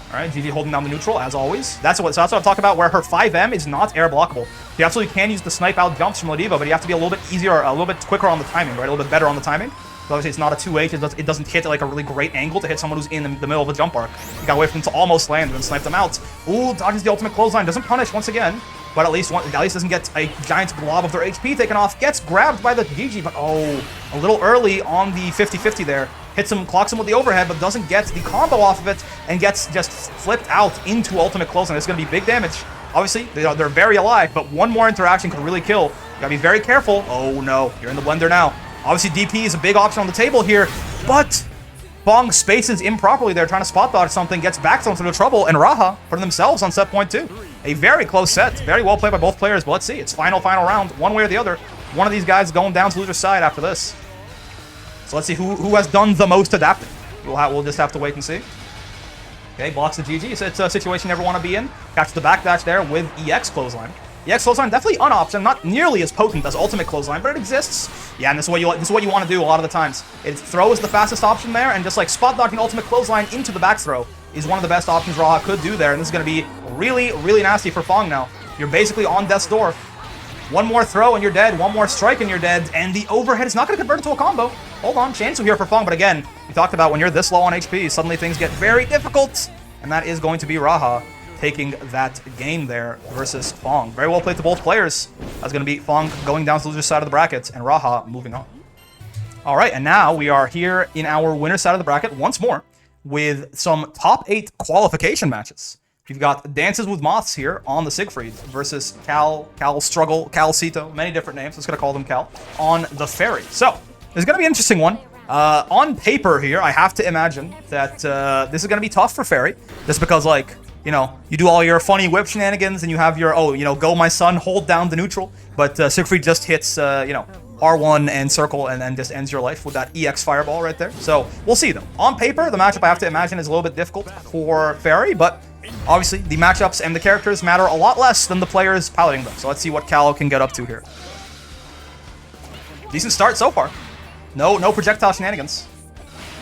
All right, GG holding down the neutral, as always. That's what I'm talking about, where her 5M is not air blockable. You absolutely can use the snipe out jumps from Lediva, but you have to be a little bit easier, a little bit quicker on the timing, right? A little bit better on the timing. So obviously, it's not a 2H. It doesn't hit at like a really great angle to hit someone who's in the middle of a jump arc. You gotta wait for them to almost land and then snipe them out. Ooh, dodges the ultimate clothesline. Doesn't punish once again, but at least doesn't get a giant blob of their HP taken off. Gets grabbed by the GG, but oh, a little early on the 50-50 there. Hits him, clocks him with the overhead, but doesn't get the combo off of it, and gets just flipped out into ultimate clothesline. It's going to be big damage. Obviously, they're very alive, but one more interaction could really kill. You gotta be very careful. Oh no, you're in the blender now. Obviously, DP is a big option on the table here, but Fong spaces improperly there, trying to spot dodge something, gets back to the trouble, and Raha putting themselves on set point too. A very close set, very well played by both players, but let's see. It's final round, one way or the other. One of these guys going down to loser's side after this. So let's see who has done the most adapting. We'll just have to wait and see. Okay, blocks the GG. It's a situation you never want to be in. Catches the backdash there with EX clothesline. EX clothesline definitely an option, not nearly as potent as ultimate clothesline, but it exists. Yeah, and this is what you want to do a lot of the times. It throws the fastest option there, and just like spot dodging ultimate clothesline into the back throw is one of the best options Raha could do there, and this is going to be really, really nasty for Fong now. You're basically on death's door. One more throw and you're dead, one more strike and you're dead, and the overhead is not going to convert into a combo. Hold on, chance here for Fong, but again, we talked about when you're this low on HP, suddenly things get very difficult, and that is going to be Raha taking that game there versus Fong. Very well played to both players. That's going to be Fong going down to the loser's side of the bracket, and Raha moving on. All right, and now we are here in our winner's side of the bracket once more with some top 8 qualification matches. You've got Dances with Moths here on the Siegfried versus Cal Struggle, Calcito, many different names. Let's gonna call them Cal, on the Ferry. So, it's gonna be an interesting one. On paper here, I have to imagine that this is going to be tough for Fairy. Just because, like, you know, you do all your funny whip shenanigans and you have your, oh, you know, go my son, hold down the neutral. But Siegfried just hits, you know, R1 and circle and then just ends your life with that EX fireball right there. So we'll see though. On paper, the matchup I have to imagine is a little bit difficult for Fairy, but obviously the matchups and the characters matter a lot less than the players piloting them. So let's see what Cal can get up to here. Decent start so far. No projectile shenanigans.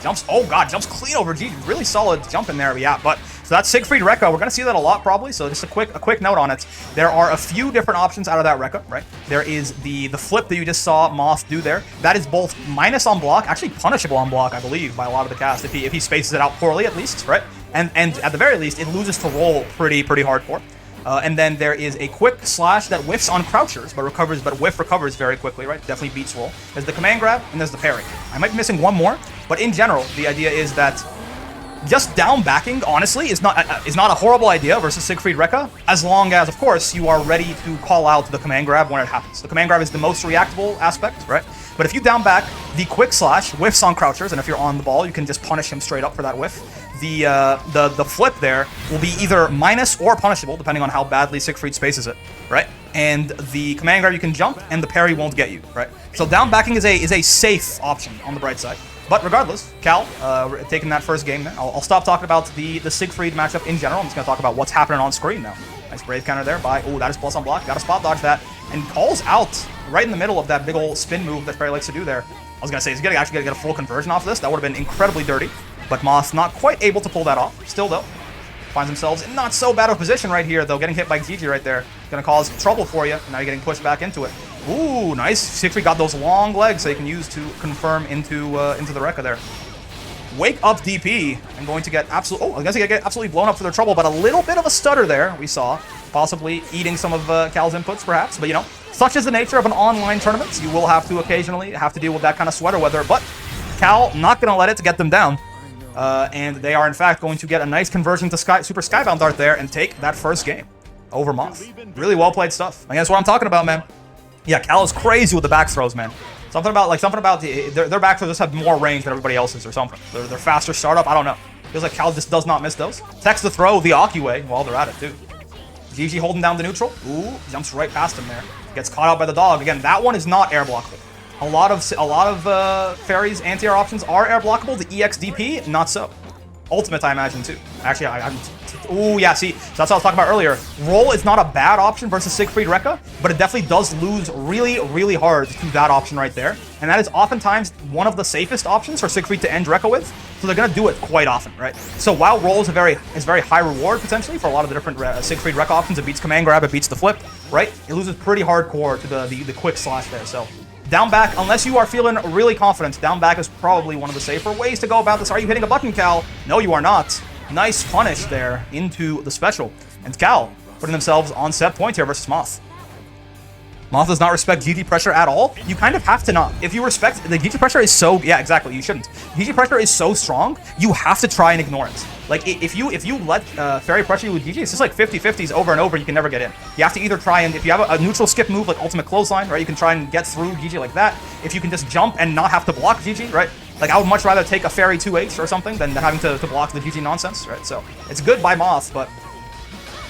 Jumps, oh god, jumps clean over G. Really solid jump in there, yeah. But so that's Siegfried Rekka. We're gonna see that a lot probably. So just a quick note on it. There are a few different options out of that Rekka, right? There is the flip that you just saw Moths do there. That is both minus on block, actually punishable on block, I believe, by a lot of the cast if he spaces it out poorly at least, right? And at the very least, it loses to roll pretty hardcore. And then there is a quick slash that whiffs on crouchers, but whiff recovers very quickly, right? Definitely beats roll. There's the command grab, and there's the parry. I might be missing one more, but in general, the idea is that just down backing, honestly, is not a horrible idea versus Siegfried Rekka, as long as, of course, you are ready to call out the command grab when it happens. The command grab is the most reactable aspect, right? But if you down back, the quick slash whiffs on crouchers, and if you're on the ball, you can just punish him straight up for that whiff. The flip there will be either minus or punishable, depending on how badly Siegfried spaces it, right? And the command grab you can jump, and the parry won't get you, right? So down backing is a safe option on the bright side. But regardless, Cal taking that first game there. I'll stop talking about the Siegfried matchup in general. I'm just going to talk about what's happening on screen now. Nice brave counter there by, oh, that is plus on block. Got to spot dodge that. And calls out right in the middle of that big old spin move that Fairy likes to do there. I was going to say, he's actually going to get a full conversion off of this. That would have been incredibly dirty. But Moths not quite able to pull that off. Still, though, finds themselves in not so bad of a position right here, though. Getting hit by Gigi right there. Going to cause trouble for you. And now you're getting pushed back into it. Ooh, nice. Siegfried got those long legs that you can use to confirm into the Rekka there. Wake up DP. I'm going to get absolutely... Oh, I guess I get absolutely blown up for their trouble, but a little bit of a stutter there, we saw. Possibly eating some of Cal's inputs, perhaps. But, you know, such is the nature of an online tournament. You will have to occasionally have to deal with that kind of sweater weather. But Cal not going to let it get them down. And they are, in fact, going to get a nice conversion to Super Skybound Dart there and take that first game over Moths. Really well-played stuff. I mean, that's what I'm talking about, man. Yeah, Cal is crazy with the back throws, man. Something about their back throws just have more range than everybody else's or something. They're faster startup. I don't know. Feels like Cal just does not miss those. Text the throw the Aki way while they're at it, too. GG holding down the neutral. Ooh, jumps right past him there. Gets caught out by the dog. Again, that one is not air blockable. A lot of Fairy's anti-air options are air blockable. The EXDP, not so. Ultimate, I imagine, too. Actually, ooh, yeah, see, so that's what I was talking about earlier. Roll is not a bad option versus Siegfried Rekka, but it definitely does lose really hard to that option right there. And that is oftentimes one of the safest options for Siegfried to end Rekka with, so they're going to do it quite often, right? So while roll is very high reward, potentially, for a lot of the different Siegfried Rekka options, it beats command grab, it beats the flip, right? It loses pretty hardcore to the quick slash there, so... Down back, unless you are feeling really confident, down back is probably one of the safer ways to go about this. Are you hitting a button, Cal? No, you are not. Nice punish there into the special. And Cal putting themselves on set point here versus Moth. Moth does not respect GG pressure at all. You kind of have to not. If you respect, the GG pressure is so, yeah, exactly, you shouldn't. GG pressure is so strong, you have to try and ignore it. Like, if you let Fairy pressure you with GG, it's just like 50-50s over and over, you can never get in. You have to either try and, if you have a neutral skip move like ultimate clothesline, right, you can try and get through GG like that. If you can just jump and not have to block GG, right? Like, I would much rather take a Fairy 2H or something than having to block the GG nonsense, right? So, it's good by Moth, but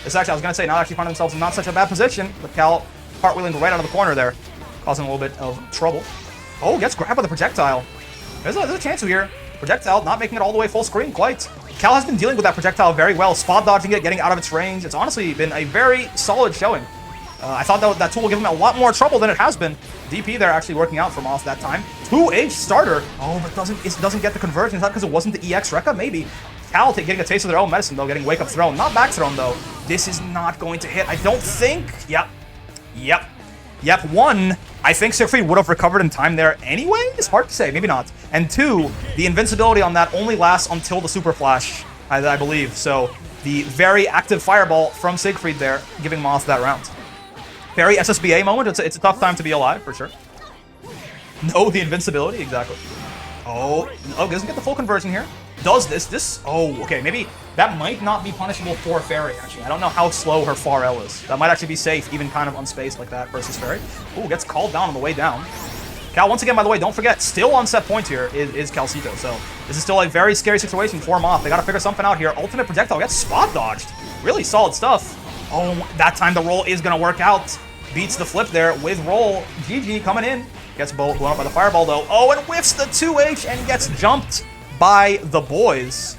it's actually, I was going to say, not actually finding themselves in not such a bad position, but Cal cartwheeling right out of the corner there, causing a little bit of trouble. Oh, gets grabbed by the projectile. There's a chance here. Projectile not making it all the way full screen, quite. Cal has been dealing with that projectile very well, spot dodging it, getting out of its range. It's honestly been a very solid showing. I thought that tool would give him a lot more trouble than it has been. DP there actually working out for Moth that time. 2H starter. Oh, but it doesn't get the conversion. Is that because it wasn't the EX Rekka? Maybe. Cal getting a taste of their own medicine, though, getting wake up thrown. Not back thrown, though. This is not going to hit, I don't think. Yep, one, I think Siegfried would have recovered in time there anyway? It's hard to say, maybe not. And two, the invincibility on that only lasts until the super flash, I believe. So the very active fireball from Siegfried there, giving Moth that round. Very SSBA moment, it's a tough time to be alive, for sure. No, the invincibility, exactly. Oh, doesn't get the full conversion here. Does this? Oh, okay, maybe that might not be punishable for Fairy, actually. I don't know how slow her far L is. That might actually be safe, even kind of unspaced like that versus Fairy. Ooh, gets called down on the way down. Cal, once again, by the way, don't forget, still on set point here is Calcito. So this is still a very scary situation for Moth. They got to figure something out here. Ultimate projectile gets spot dodged. Really solid stuff. Oh, that time the roll is going to work out. Beats the flip there with roll. GG coming in. Gets blown up by the fireball, though. Oh, and whiffs the 2H and gets jumped by the boys.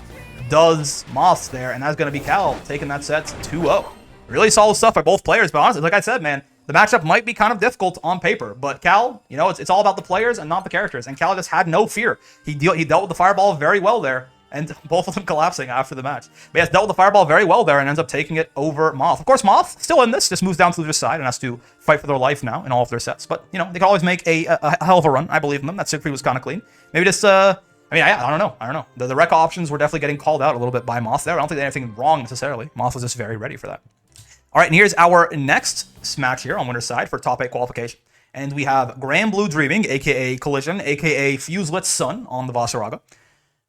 Does Moths there, and that's going to be Cal taking that set 2-0. Really solid stuff by both players, but honestly, like I said, man, the matchup might be kind of difficult on paper, but Cal, you know, it's all about the players and not the characters, and Cal just had no fear. He dealt with the fireball very well there, and both of them collapsing after the match. But yes, dealt with the fireball very well there and ends up taking it over Moth. Of course, Moth, still in this, just moves down to the other side and has to fight for their life now in all of their sets. But, you know, they can always make a hell of a run. I believe in them. That Siegfried was kind of clean. Maybe just, I don't know. The Rekka options were definitely getting called out a little bit by Moth there. I don't think they did anything wrong necessarily. Moth was just very ready for that. All right, and here's our next match here on winner's side for top 8 qualification. And we have Granblue Dreaming, a.k.a. Collision, a.k.a. Fuselet's son on the Vasaraga,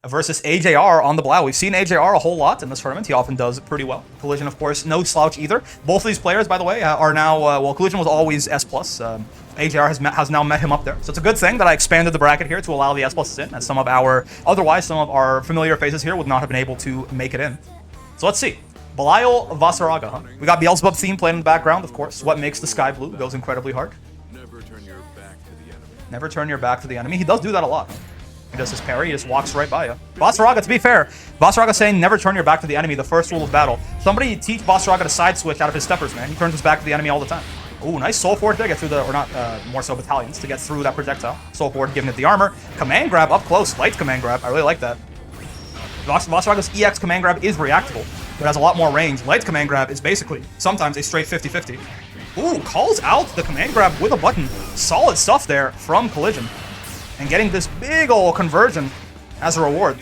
versus AJR on the Blau. We've seen AJR a whole lot in this tournament. He often does pretty well. Collision, of course, no slouch either. Both of these players, by the way, are now, well, Collision was always S+. AJR has now met him up there. So it's a good thing that I expanded the bracket here to allow the S+ in, as some of our familiar faces here would not have been able to make it in. So let's see. Belial Vasaraga, huh? We got Beelzebub theme playing in the background, of course. What makes the sky blue goes incredibly hard. Never turn your back to the enemy. Never turn your back to the enemy. He does do that a lot. He does his parry, he just walks right by you. Vasaraga, to be fair, Vasaraga saying never turn your back to the enemy, the first rule of battle. Somebody teach Vasaraga to side switch out of his steppers, man. He turns his back to the enemy all the time. Ooh, nice soul forward there, get through the, or not, more so battalions, to get through that projectile. Soul forward giving it the armor. Command grab up close, light command grab, I really like that. Vasaraga's EX command grab is reactable, but has a lot more range. Light command grab is basically, sometimes, a straight 50-50. Ooh, calls out the command grab with a button. Solid stuff there from Collision. And getting this big ol' conversion as a reward.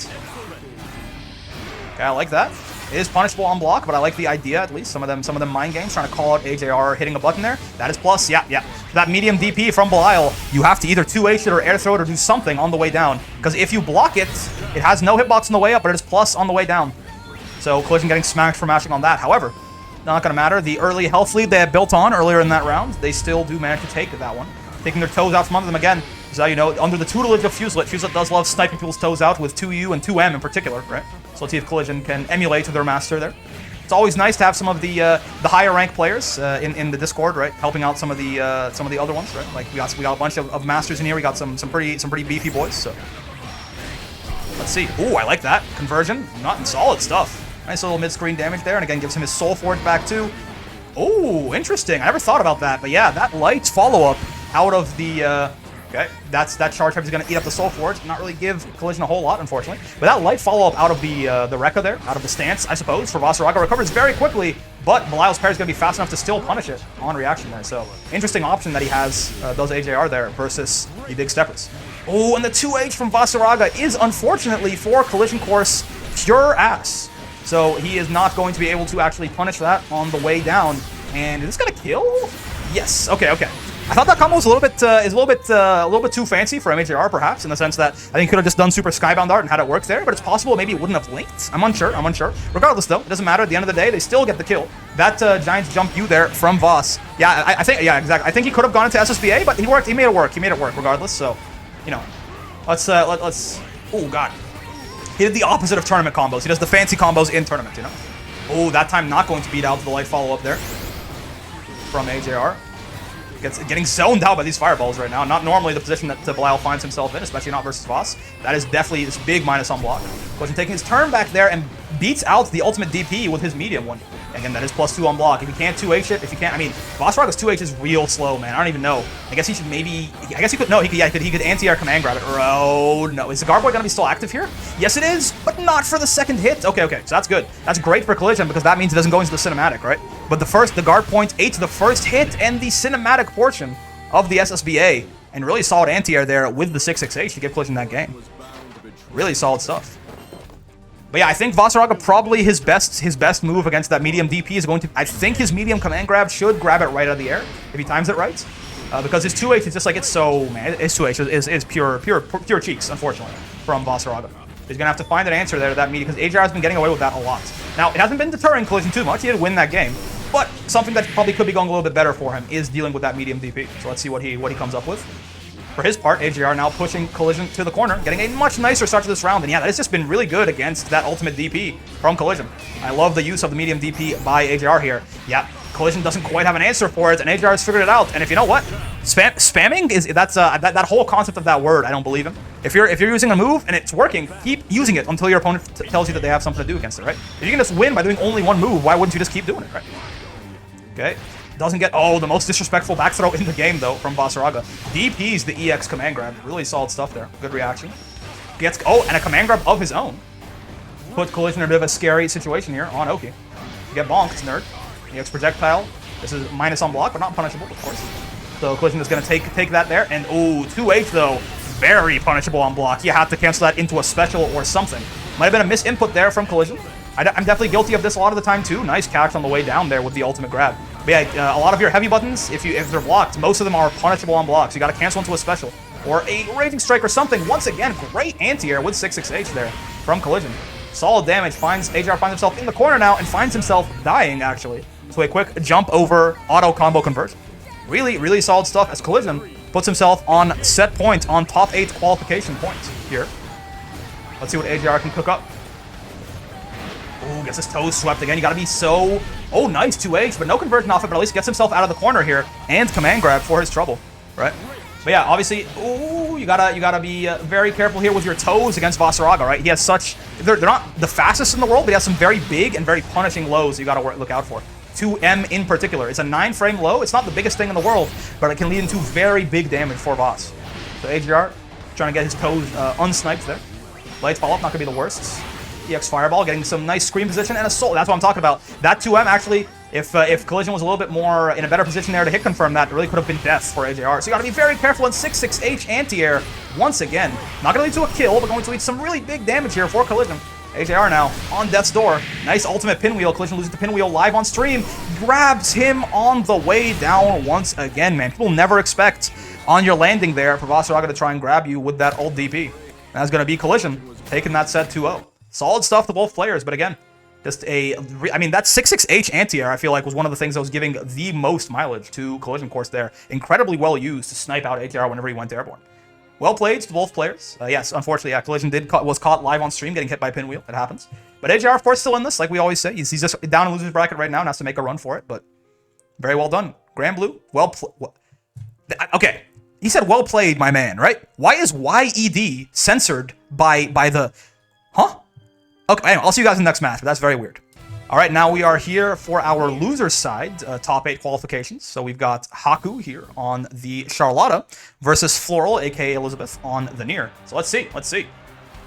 Okay, I like that. It is punishable on block, but I like the idea, at least. Some of them mind games, trying to call out AJR hitting a button there. That is plus, yeah. That medium DP from Belial, you have to either 2H it or air throw it or do something on the way down. Because if you block it, it has no hitbox on the way up, but it is plus on the way down. So Collision getting smacked for mashing on that. However, not going to matter. The early health lead they had built on earlier in that round, they still do manage to take that one. Taking their toes out from under them again. So, you know, under the tutelage of Fuselet, Fuselet does love sniping people's toes out with 2U and 2M in particular, right? So let's see if Collision can emulate their master there. It's always nice to have some of the higher rank players in the Discord, right? Helping out some of the other ones, right? Like we got a bunch of masters in here. We got some pretty beefy boys. So let's see. Ooh, I like that conversion. Not solid stuff. Nice little mid-screen damage there, and again gives him his soul forward back too. Oh, interesting. I never thought about that, but yeah, that light follow-up out of the. Okay, that charge type is going to eat up the soul forge. Not really give Collision a whole lot, unfortunately. But that light follow-up out of the Rekka there, out of the stance, I suppose, for Vasaraga. Recovers very quickly, but Belial's parry is going to be fast enough to still punish it on reaction there. So, interesting option that he has, those AJR there, versus the big steppers. Oh, and the 2H from Vasaraga is, unfortunately, for Collision Course, pure ass. So, he is not going to be able to actually punish that on the way down. And is this going to kill? Yes. Okay. I thought that combo was a little bit too fancy for MHR, perhaps, in the sense that I think he could have just done super Skybound Art and had it work there, but it's possible maybe it wouldn't have linked. I'm unsure. Regardless, though, it doesn't matter. At the end of the day, they still get the kill. That Giants jump you there from Voss. Yeah, I think, yeah, exactly. I think he could have gone into SSBA, but he worked. He made it work. Regardless. So, you know, let's. Oh God, he did the opposite of tournament combos. He does the fancy combos in tournament. You know. Oh, that time not going to beat out the light follow up there from AJR. Getting zoned out by these fireballs right now. Not normally the position that Belial finds himself in, especially not versus Voss. That is definitely this big minus on block. Collision taking his turn back there and beats out the ultimate DP with his medium one. Again, that is +2 on block. If you can't 2H it, if you can't, I mean, Vasaraga's 2H is real slow, man. I don't even know. I guess he should maybe, I guess he could, no, he could anti-air command grab it. Oh, no. Is the Garboy going to be still active here? Yes, it is, but not for the second hit. Okay, so that's good. That's great for Collision because that means it doesn't go into the cinematic, right? But the guard point ate the first hit and the cinematic portion of the SSBA, and really solid anti-air there with the 668 to give Collision that game. Really solid stuff. But yeah, I think Vasaraga probably his best move against that medium DP is going to, I think his medium command grab should grab it right out of the air if he times it right. Because his 2H is just like, it's so, man, his 2H is pure cheeks, unfortunately, from Vasaraga. He's going to have to find an answer there to that medium, because AJR has been getting away with that a lot. Now, it hasn't been deterring Collision too much. He did win that game. But something that probably could be going a little bit better for him is dealing with that medium DP. So let's see what he comes up with. For his part, AJR now pushing Collision to the corner, getting a much nicer start to this round. And yeah, that has just been really good against that ultimate DP from Collision. I love the use of the medium DP by AJR here. Yeah, Collision doesn't quite have an answer for it, and AJR has figured it out. And if you know what, spamming is that whole concept of that word. I don't believe him. If you're using a move and it's working, keep using it until your opponent tells you that they have something to do against it, right? If you can just win by doing only one move, why wouldn't you just keep doing it, right? Okay. Doesn't get, oh, the most disrespectful back throw in the game, though, from Basaraga. DP's the EX command grab. Really solid stuff there. Good reaction. Gets, oh, and a command grab of his own. Put Collision in a bit of a scary situation here on Oki. Get bonked, nerd. EX projectile. This is minus on block, but not punishable, of course. So Collision is going to take that there. And, ooh, 2H, though. Very punishable on block. You have to cancel that into a special or something. Might have been a misinput there from Collision. I'm definitely guilty of this a lot of the time, too. Nice catch on the way down there with the ultimate grab. But yeah, a lot of your heavy buttons, if they're blocked, most of them are punishable on blocks. You got to cancel into a special or a Raging Strike or something. Once again, great anti-air with 6-6H there from Collision. Solid damage. AJR finds himself in the corner now and finds himself dying, actually. So a quick jump over auto combo conversion. Really, really solid stuff as Collision puts himself on set point on top 8 qualification points here. Let's see what AJR can cook up. Ooh, gets his toes swept again. You gotta be so... Oh, nice 2H, but no conversion off it, but at least gets himself out of the corner here. And command grab for his trouble, right? But yeah, obviously, ooh, you gotta be very careful here with your toes against Basaraga, right? He has such... They're not the fastest in the world, but he has some very big and very punishing lows you gotta look out for. 2M in particular. It's a 9-frame low. It's not the biggest thing in the world, but it can lead into very big damage for Boss. So AJR trying to get his toes unsniped there. Lights follow-up, not gonna be the worst. EX Fireball, getting some nice screen position and a soul. That's what I'm talking about. That 2M actually, if Collision was a little bit more in a better position there to hit confirm that, it really could have been death for AJR. So you got to be very careful in 6-6H anti-air once again. Not going to lead to a kill, but going to lead some really big damage here for Collision. AJR now on death's door. Nice ultimate pinwheel. Collision loses the pinwheel live on stream. Grabs him on the way down once again, man. People never expect on your landing there for Basaraga to try and grab you with that old DP. And that's going to be Collision taking that set 2-0. Solid stuff to both players, but again, just I mean, that 6-6H anti-air, I feel like, was one of the things that was giving the most mileage to Collision Course there. Incredibly well used to snipe out ATR whenever he went airborne. Well played to both players. Yes, unfortunately, yeah, Collision was caught live on stream getting hit by pinwheel. It happens. But AJR, of course, still in this, like we always say. He's just down in loser's bracket right now and has to make a run for it, but very well done. Granblue, okay, he said well played, my man, right? Why is YED censored by the... Huh? Okay, anyway, I'll see you guys in the next match, but that's very weird. All right, now we are here for our loser side, top 8 qualifications. So we've got Haku here on the Charlotta versus Floral, aka Elizabeth, on the Nier. So let's see.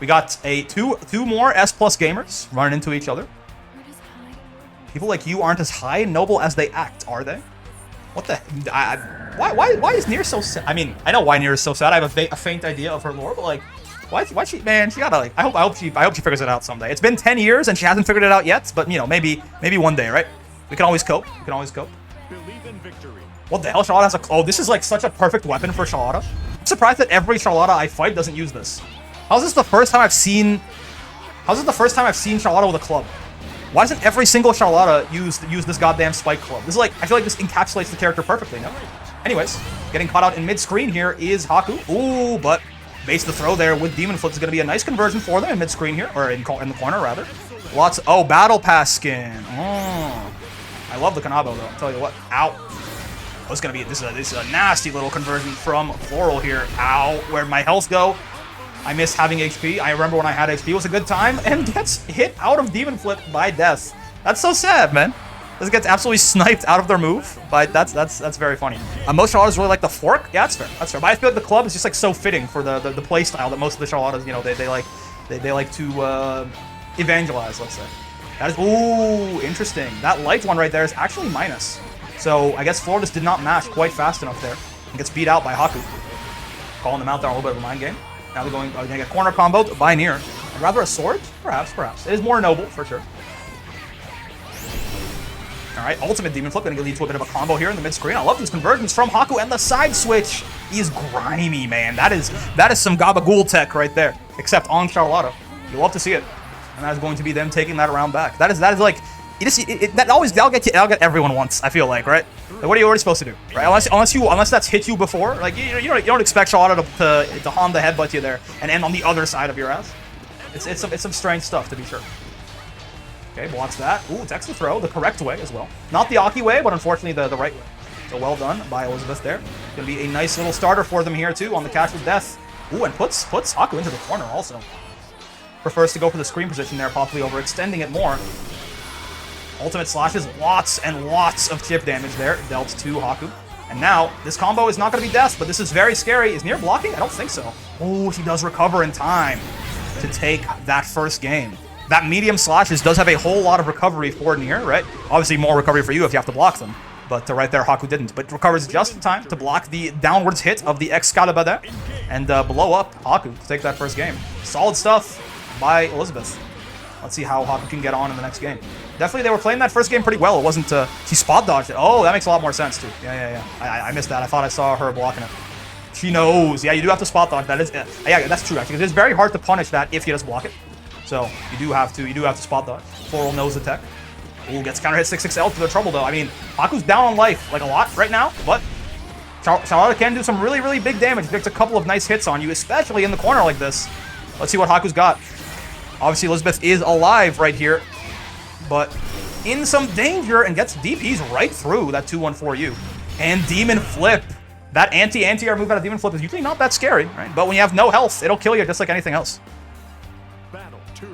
We got two more S+ gamers running into each other. People like you aren't as high and noble as they act, are they? What the? Why is Nier so sad? I mean, I know why Nier is so sad. I have a faint idea of her lore, but like. Why she, man, she gotta, like, I hope she figures it out someday. It's been 10 years and she hasn't figured it out yet, but, you know, maybe one day, right? We can always cope. Believe in victory. What the hell, Charlotta has a, oh, this is, like, such a perfect weapon for Charlotta. I'm surprised that every Charlotta I fight doesn't use this. How's this the first time I've seen Charlotta with a club? Why doesn't every single Charlotta use this goddamn spike club? This is like, I feel like this encapsulates the character perfectly, no? Anyways, getting caught out in mid-screen here is Haku. Ooh, but... base the throw there with Demon Flip is going to be a nice conversion for them in mid-screen here, or in the corner, rather. Lots, oh, Battle Pass skin. Oh, I love the Kanabo, though, I'll tell you what. Ow. Oh, it's going to be, this is a nasty little conversion from Floral here. Ow, where'd my health go? I miss having HP. I remember when I had HP, it was a good time, and gets hit out of Demon Flip by death. That's so sad, man. This gets absolutely sniped out of their move, but that's very funny. Most Charlottas really like the fork. Yeah, that's fair. But I feel like the club is just like so fitting for the play style that most of the Charlottas, you know, they like to evangelize. Let's say. That is, ooh, interesting. That light one right there is actually minus. So I guess Floral just did not mash quite fast enough there and gets beat out by Haku. Calling them out there on a little bit of a mind game. Now they're going to get corner comboed by Nier. I'd rather a sword, perhaps. It is more noble for sure. Alright, ultimate Demon Flip, going to lead to a bit of a combo here in the mid-screen. I love these conversions from Haku, and the side switch is grimy, man. That is some gabagool tech right there, except on Charlotta. You love to see it. And that is going to be them taking that round back. That is like, that'll get everyone once, I feel like, right? Like, what are you already supposed to do, right? Unless that's hit you before, like you don't expect Charlotte to Honda headbutt you there and end on the other side of your ass. It's some strange stuff, to be sure. Okay, blocks that. Ooh, takes the throw the correct way as well. Not the Aki way, but unfortunately the right way. So well done by Elizabeth there. Gonna be a nice little starter for them here too on the catch with death. Ooh, and puts Haku into the corner also. Prefers to go for the screen position there, possibly overextending it more. Ultimate slashes, lots and lots of chip damage there, dealt to Haku. And now, this combo is not going to be death, but this is very scary. Is Nier blocking? I don't think so. Oh, she does recover in time to take that first game. That medium slashes does have a whole lot of recovery for Nier, right? Obviously more recovery for you if you have to block them. But right there, Haku didn't. But recovers just in time to block the downwards hit of the Excalibur there. And blow up Haku to take that first game. Solid stuff by Elizabeth. Let's see how Haku can get on in the next game. Definitely, they were playing that first game pretty well. It wasn't, she spot dodged it. Oh, that makes a lot more sense, too. Yeah. I missed that. I thought I saw her blocking it. She knows. Yeah, you do have to spot dodge. That is, yeah, that's true, actually. It's very hard to punish that if you just block it. So, you do have to spot dodge. Floral knows the tech. Ooh, gets counter hit 6-6L to the trouble, though. I mean, Haku's down on life, like, a lot right now, but Charlotte can do some really, really big damage. Gets a couple of nice hits on you, especially in the corner like this. Let's see what Haku's got. Obviously, Elizabeth is alive right here, but in some danger and gets DPs right through that 2-1-4U. And Demon Flip. That anti-air move out of Demon Flip is usually not that scary, right? But when you have no health, it'll kill you just like anything else. Battle 2.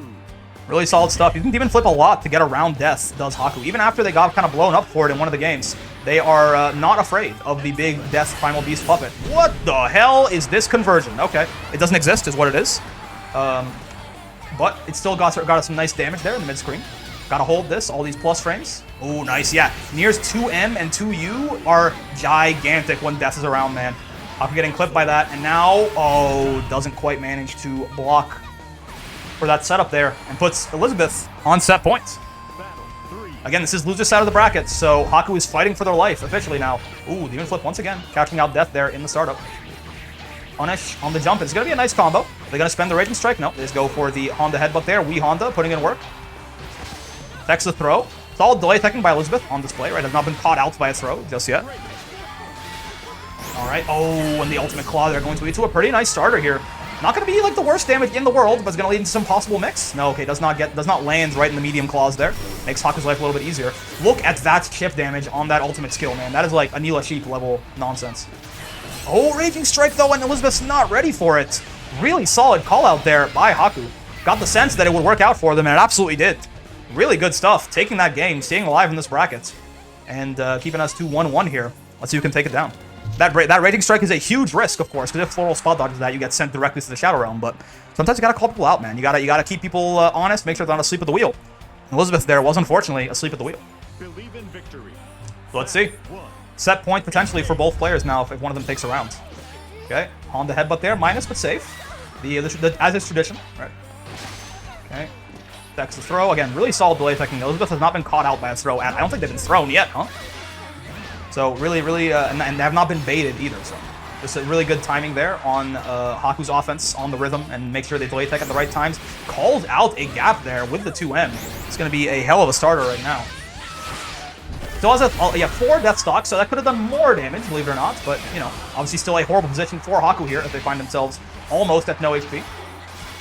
Really solid stuff. You can Demon Flip a lot to get around death, does Haku. Even after they got kind of blown up for it in one of the games, they are not afraid of the big Death Primal Beast puppet. What the hell is this conversion? Okay, it doesn't exist is what it is. But it still got us some nice damage there in the mid-screen. Gotta hold this, all these plus frames. Oh, nice, yeah. Nier's 2M and 2U are gigantic when Death is around, man. Haku getting clipped by that, and now, oh, doesn't quite manage to block for that setup there, and puts Elizabeth on set points. Again, this is loser's side of the bracket, so Haku is fighting for their life officially now. Ooh, Demon Flip once again, catching out Death there in the startup. Punish on the jump. It's going to be a nice combo. They're going to spend the Raging Strike? No, they just go for the Honda headbutt there. Honda putting in work. Techs the throw. Solid delay teching by Elizabeth on display, right? Has not been caught out by a throw just yet. All right. Oh, and the ultimate claw there going to lead to a pretty nice starter here. Not going to be like the worst damage in the world, but it's going to lead into some possible mix. No, okay, does not land right in the medium claws there. Makes Haku's life a little bit easier. Look at that chip damage on that ultimate skill, man. That is like Anila Sheep level nonsense. Oh, Raging Strike, though, and Elizabeth's not ready for it. Really solid call out there by Haku. Got the sense that it would work out for them, and it absolutely did. Really good stuff. Taking that game, staying alive in this bracket, and keeping us 2-1-1 here. Let's see who can take it down. That Raging Strike is a huge risk, of course, because if Floral spot dodges that, you get sent directly to the Shadow Realm, but sometimes you gotta call people out, man. You gotta keep people honest, make sure they're not asleep at the wheel. Elizabeth there was unfortunately asleep at the wheel. Believe in victory. So let's see. Set point potentially for both players now if one of them takes a round. Okay, on the headbutt there, minus but safe. As is tradition, right? Okay, that's the throw. Again, really solid delay teching. Elizabeth has not been caught out by a throw. I don't think they've been thrown yet, huh? So really, and they have not been baited either. So just a really good timing there on Haku's offense on the rhythm and make sure they delay tech at the right times. Calls out a gap there with the 2M. It's going to be a hell of a starter right now. Still has 4 death stocks, so that could have done more damage, believe it or not. But, you know, obviously still a horrible position for Haku here if they find themselves almost at no HP.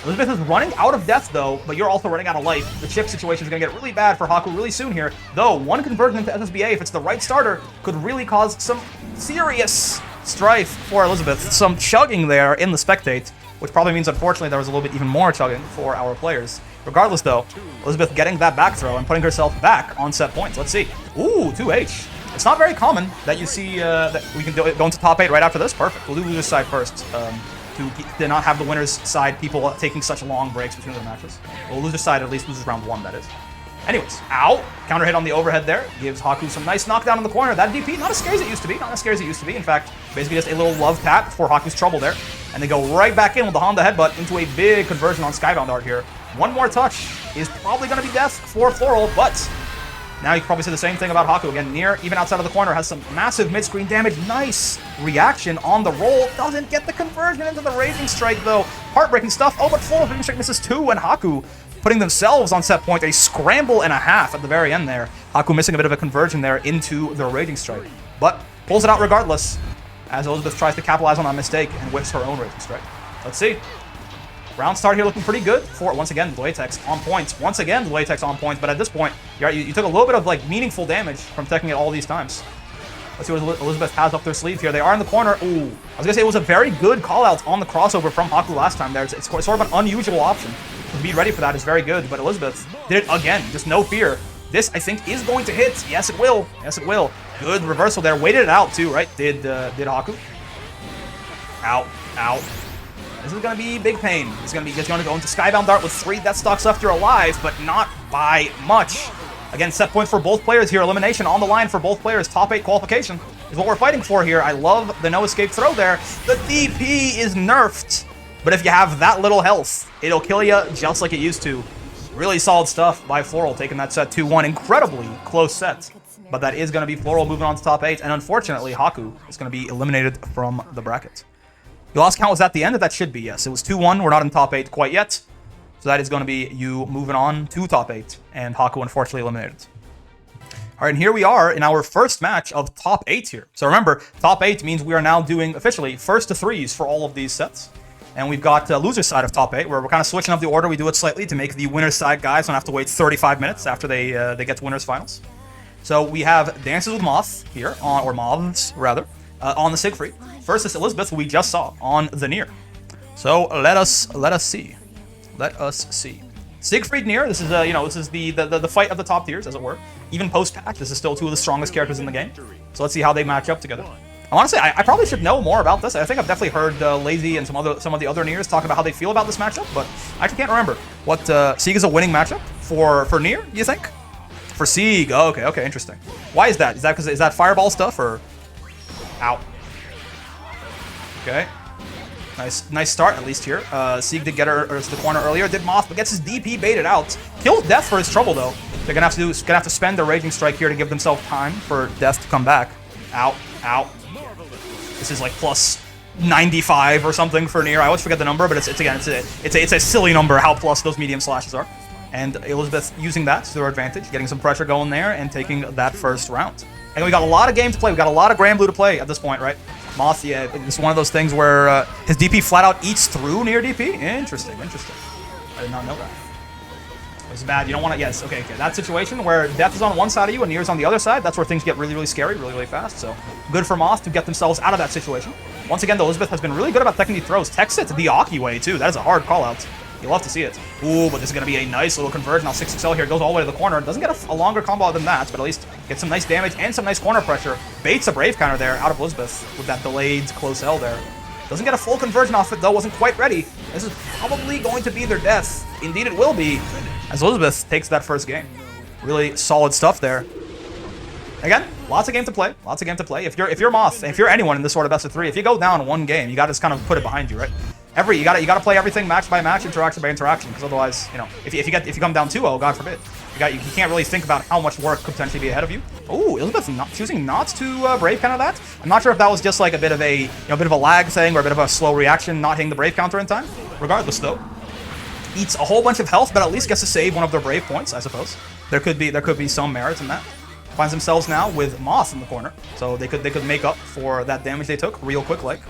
Elizabeth is running out of death, though, but you're also running out of life. The chip situation is going to get really bad for Haku really soon here. Though, one conversion into SSBA, if it's the right starter, could really cause some serious strife for Elizabeth. Some chugging there in the spectate, which probably means, unfortunately, there was a little bit even more chugging for our players. Regardless, though, Elizabeth getting that back throw and putting herself back on set points. Let's see. Ooh, 2H. It's not very common that you see that we can go into top 8 right after this. Perfect. We'll do loser's side first to not have the winner's side people taking such long breaks between the matches. Well, loser's side at least loses round 1, that is. Anyways, ow. Counter hit on the overhead there. Gives Haku some nice knockdown in the corner. That DP, not as scary as it used to be. Not as scary as it used to be. In fact, basically just a little love tap for Haku's trouble there. And they go right back in with the Honda headbutt into a big conversion on Skybound Art here. One more touch is probably going to be death for Floral, but now you can probably say the same thing about Haku. Again, Nier, even outside of the corner, has some massive mid-screen damage. Nice reaction on the roll. Doesn't get the conversion into the Raging Strike, though. Heartbreaking stuff. Oh, but Floral Raging Strike misses 2, and Haku putting themselves on set point. A scramble and a half at the very end there. Haku missing a bit of a conversion there into the Raging Strike. but pulls it out regardless, as Elizabeth tries to capitalize on that mistake and whips her own raging strike. Let's see. Round start here looking pretty good for, once again, the latex on points. Once again, the latex on points, but at this point, you took a little bit of like meaningful damage from taking it all these times. Let's see what Elizabeth has up their sleeve here. They are in the corner. Ooh, I was going to say it was a very good call-out on the crossover from Haku last time there. It's sort of an unusual option. To be ready for that is very good, but Elizabeth did it again. Just no fear. This, I think, is going to hit. Yes, it will. Yes, it will. Good reversal there. Waited it out, too, right? Did Haku. Ow. Ow. This is going to be big pain. It's going to go into Skybound Dart with 3 death stocks left. You're alive, but not by much. Again, set point for both players here. Elimination on the line for both players. Top 8 qualification is what we're fighting for here. I love the no escape throw there. The DP is nerfed, but if you have that little health, it'll kill you just like it used to. Really solid stuff by Floral, taking that set 2-1. Incredibly close set, but that is going to be Floral moving on to top 8, and unfortunately, Haku is going to be eliminated from the bracket. Your last count was at the end? That should be, yes. It was 2-1. We're not in top 8 quite yet. So that is going to be you moving on to top 8. And Haku unfortunately eliminated. All right, and here we are in our first match of top 8 here. So remember, top 8 means we are now doing officially first to 3s for all of these sets. And we've got loser's side of top 8, where we're kind of switching up the order. We do it slightly to make the winner's side guys don't have to wait 35 minutes after they get to winner's finals. So we have Dances with Moths here, or Moths rather, on the Siegfried. Versus Elizabeth, who we just saw on the Nier. So let us see. Let us see. Siegfried Nier. This is this is the fight of the top tiers, as it were. Even post patch, this is still 2 of the strongest characters in the game. So let's see how they match up together. I want to say I probably should know more about this. I think I've definitely heard Lazy and some of the other Niers talk about how they feel about this matchup, but I actually can't remember. What Sieg is a winning matchup for Nier? You think? For Sieg. Oh, okay, interesting. Why is that? Is that fireball stuff or? Ow. Okay. Nice start, at least here. Sieg did get her to the corner earlier. Did Moth, but gets his DP baited out. Kills Death for his trouble, though. They're gonna have to spend their Raging Strike here to give themselves time for Death to come back. Ow. Ow. This is like plus 95 or something for Nier. I always forget the number, but it's a silly number how plus those medium slashes are. And Elizabeth using that to their advantage, getting some pressure going there and taking that first round. And we got a lot of game to play. We got a lot of Granblue to play at this point, right? Moth, yeah, it's one of those things where his DP flat out eats through Nier DP. Interesting. I did not know that. It's bad. You don't want to. Yes, okay. That situation where Death is on one side of you and Nier's on the other side, that's where things get really scary, really fast. So good for Moth to get themselves out of that situation. Once again, though, Elizabeth has been really good about taking these throws. Techs it the Aki way, too. That is a hard call-out. You love to see it. Ooh, but this is going to be a nice little conversion. Now 6XL here goes all the way to the corner. Doesn't get a longer combo than that, but at least gets some nice damage and some nice corner pressure. Baits a Brave counter there out of Elizabeth with that delayed close L there. Doesn't get a full conversion off it, though. Wasn't quite ready. This is probably going to be their death. Indeed, it will be, as Elizabeth takes that first game. Really solid stuff there. Again, lots of game to play. If you're Moth, if you're anyone in this sort of best of 3, if you go down one game, you got to just kind of put it behind you, right? You got to play everything match by match, interaction by interaction, because otherwise, if you come down 2-0, God forbid, you can't really think about how much work could potentially be ahead of you. Ooh, Elizabeth choosing not to Brave counter that. I'm not sure if that was just like a bit of a lag thing or a bit of a slow reaction, not hitting the Brave counter in time. Regardless, though, eats a whole bunch of health, but at least gets to save one of their Brave points, I suppose. There could be some merit in that. Finds themselves now with Moth in the corner, so they could make up for that damage they took real quick, like.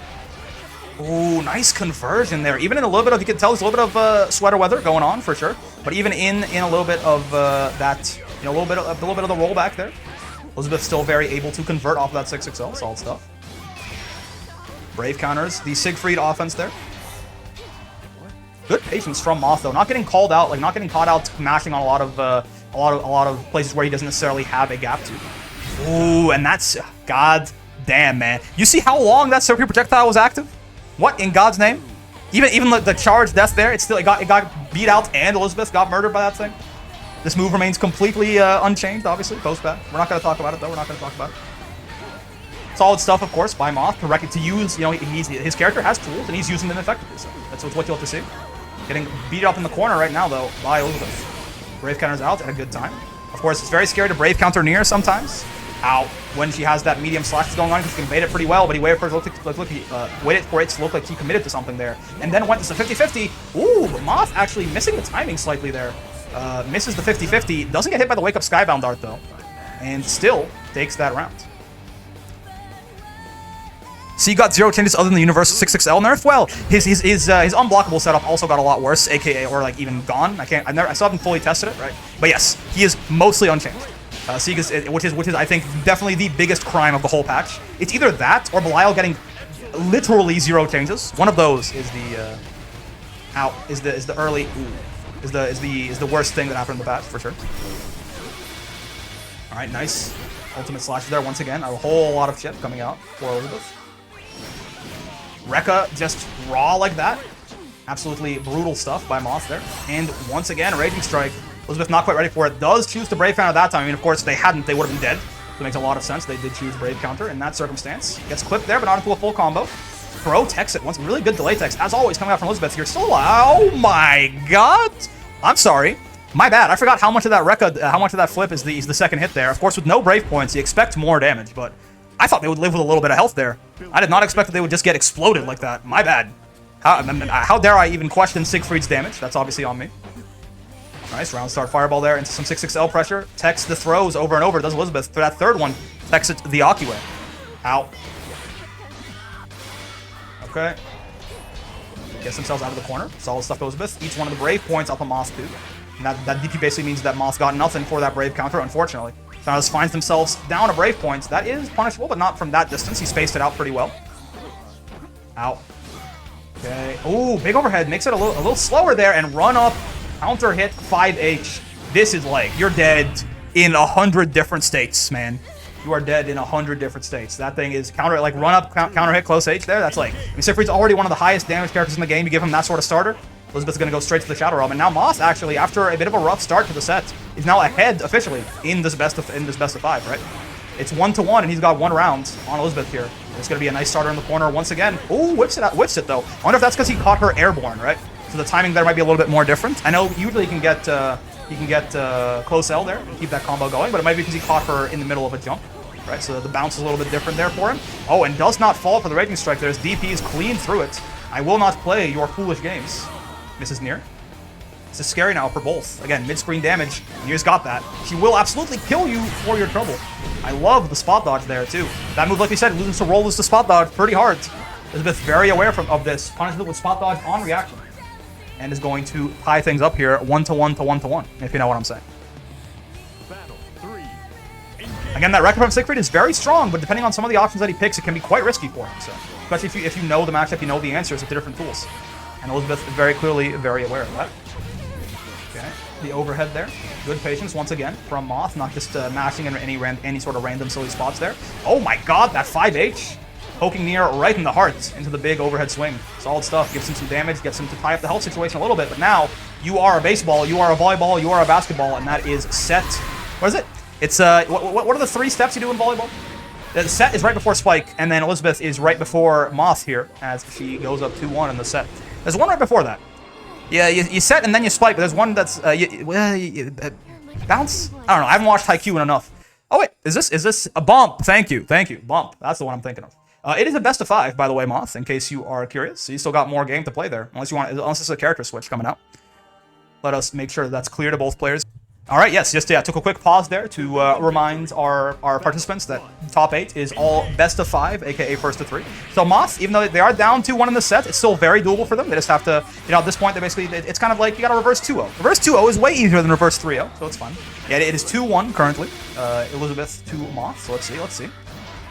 Ooh, nice conversion there. Even in a little bit of, you can tell there's a little bit of sweater weather going on for sure. But even in a little bit of that, a little bit of the rollback there, Elizabeth still very able to convert off of that 6XL. Solid stuff. Brave counters the Siegfried offense there. Good patience from Moth though, not getting called out, like not getting caught out mashing on a lot of places where he doesn't necessarily have a gap to. Ooh, and that's god damn, man. You see how long that circuit projectile was active? What in God's name? Even the charge death there, it got beat out and Elizabeth got murdered by that thing. This move remains completely unchanged, obviously, post-bat. We're not going to talk about it, though. We're not going to talk about it. Solid stuff, of course, by Moth to use. His character has tools, and he's using them effectively. So that's what you'll have to see. Getting beat up in the corner right now, though, by Elizabeth. Brave counter's out at a good time. Of course, it's very scary to Brave counter Nier sometimes. Ow. When she has that medium slash going on, because she can bait it pretty well, but he waited for it to look like he committed to something there. And then went to the 50-50. Ooh, but Moth actually missing the timing slightly there. Misses the 50-50. Doesn't get hit by the wake-up Skybound Dart, though. And still takes that round. So you got 0 changes other than the universal 6XL nerf. Well, his unblockable setup also got a lot worse, aka or like even gone. I still haven't fully tested it, right? But yes, he is mostly unchanged. Which is I think definitely the biggest crime of the whole patch. It's either that or Belial getting literally 0 changes. One of those is the is the worst thing that happened in the patch for sure. All right, nice ultimate slash there once again. A whole lot of chip coming out for Elizabeth. Rekka just raw like that. Absolutely brutal stuff by Moths there. And once again, Raging Strike. Elizabeth not quite ready for it. Does choose to Brave Counter that time. I mean, of course, if they hadn't, they would have been dead. So it makes a lot of sense. They did choose Brave Counter in that circumstance. Gets clipped there, but not into a full combo. Protects it. Once really good delay text, as always, coming out from Elizabeth here. Still alive. Oh my god. I'm sorry. My bad. I forgot how much of that Rekka, how much of that flip is the second hit there. Of course, with no Brave points, you expect more damage, but I thought they would live with a little bit of health there. I did not expect that they would just get exploded like that. My bad. How dare I even question Siegfried's damage? That's obviously on me. Nice round start fireball there into some 6XL pressure. Techs the throws over and over. Does Elizabeth. For that third one, techs it the Aki way. Ow. Okay. Gets themselves out of the corner. Solid stuff to Elizabeth. Each one of the Brave points up on Moths too. And that DP basically means that Moths got nothing for that Brave counter, unfortunately. So now just finds themselves down a Brave points. That is punishable, but not from that distance. He spaced it out pretty well. Ow. Okay. Ooh, big overhead. Makes it a little slower there, and run up. Counter hit 5H. This is like, you're dead in 100 different states, man. You are dead in 100 different states. That thing is counter, like run up, counter hit, close H there. That's like, I mean, Siegfried's already one of the highest damage characters in the game. You give him that sort of starter, Elizabeth's going to go straight to the Shadow Realm. And now Moths, actually, after a bit of a rough start to the set, is now ahead officially in this best of 5, right? It's 1-1, and he's got 1 round on Elizabeth here. It's going to be a nice starter in the corner once again. Ooh, whips it though. I wonder if that's because he caught her airborne, right? So the timing there might be a little bit more different. I know usually you can get close L there and keep that combo going, but it might be because he caught her in the middle of a jump, right? So the bounce is a little bit different there for him. Oh, and does not fall for the Raging Strike. There's DPs clean through it. I will not play your foolish games, Mrs. Near. This is scary now for both. Again, mid-screen damage. Near's got that. She will absolutely kill you for your trouble. I love the spot dodge there too. That move, like we said, loses to roll is the spot dodge pretty hard. Elizabeth very aware of this. Punishes it with spot dodge on reaction. And is going to tie things up here 1-1 to 1-1, if you know what I'm saying. Again, that Rekka from Siegfried is very strong, but depending on some of the options that he picks, it can be quite risky for him. So, especially if you know the matchup, you know the answers with the different tools. And Elizabeth is very clearly very aware of that. Okay, the overhead there. Good patience once again from Moth, not just mashing in any sort of random silly spots there. Oh my god, that 5H! Poking Near right in the heart into the big overhead swing. Solid stuff. Gives him some damage, gets him to tie up the health situation a little bit, but now you are a baseball, you are a volleyball, you are a basketball, and that is set. What is it? It's, what are the 3 steps you do in volleyball? The set is right before Spike, and then Elizabeth is right before Moth here, as she goes up 2-1 in the set. There's one right before that. Yeah, you set and then you spike, but there's one that's, bounce? I don't know, I haven't watched Haikyuu enough. Oh wait, is this a bump? Thank you, bump. That's the one I'm thinking of. It is a best of 5, by the way, Moth, in case you are curious. So you still got more game to play there, unless it's a character switch coming out. Let us make sure that's clear to both players. All right, yes, took a quick pause there to remind our participants that top 8 is all best of 5, aka first to 3. So Moths, even though they are down 2-1 in the set, it's still very doable for them. They just have to, at this point, it's kind of like you got to reverse 2-0. Reverse 2-0 is way easier than reverse 3-0, so it's fun. Yeah, it is 2-1 currently. Elizabeth to Moths. So let's see.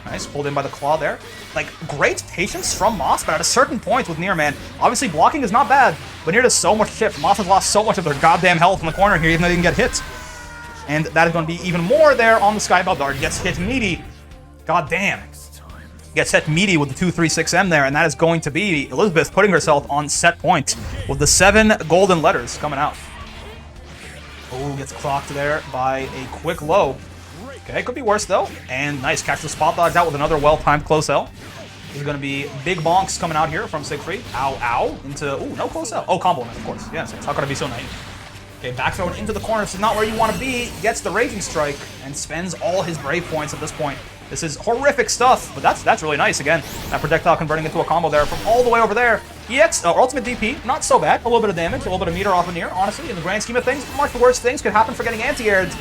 Nice, pulled in by the claw there. Like, great patience from Moths, but at a certain point with Near, man, obviously blocking is not bad, but Near does so much chip. Moths has lost so much of their goddamn health in the corner here, even though they didn't get hit. And that is going to be even more there on the Skybell Dart. Gets hit meaty. God damn. Gets hit meaty with the 2-3-6M there, and that is going to be Elizabeth putting herself on set point with the 7 golden letters coming out. Oh, gets clocked there by a quick low. Okay, could be worse though. And nice, catch the spot dodge out with another well-timed close L. This is going to be big bonks coming out here from Siegfried. Ow, ow. Into, ooh, no close L. Oh, combo, of course. Yes, how could I be so naive? Okay, back thrown into the corner. This is not where you want to be. Gets the Raging Strike and spends all his Brave points at this point. This is horrific stuff, but that's really nice. Again, that projectile converting into a combo there from all the way over there. EX, ultimate DP, not so bad. A little bit of damage, a little bit of meter off of Near. Honestly, in the grand scheme of things, much the worst things could happen for getting anti-aired.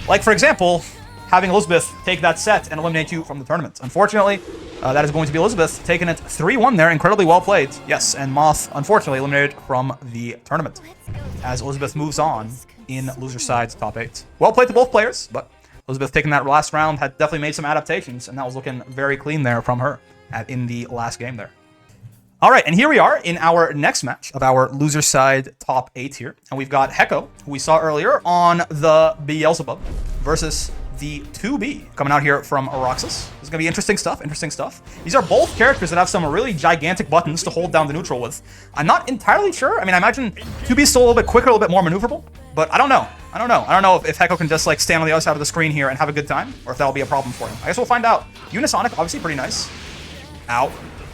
Like, for example, having Elizabeth take that set and eliminate you from the tournament. Unfortunately, That is going to be Elizabeth taking it 3-1 there. Incredibly well played. Yes, and Moth, unfortunately, eliminated from the tournament as Elizabeth moves on in loser side's top 8. Well played to both players, but Elizabeth taking that last round had definitely made some adaptations, and that was looking very clean there from her in the last game there. All right, and here we are in our next match of our loser side top 8 here. And we've got Hecko, who we saw earlier on the Beelzebub, versus the 2B coming out here from Roxus. This is going to be interesting stuff, interesting stuff. These are both characters that have some really gigantic buttons to hold down the neutral with. I'm not entirely sure. I mean, I imagine 2B is still a little bit quicker, a little bit more maneuverable, but I don't know. I don't know if Hecko can just like stand on the other side of the screen here and have a good time, or if that'll be a problem for him. I guess we'll find out. Unisonic, obviously pretty nice. Ow.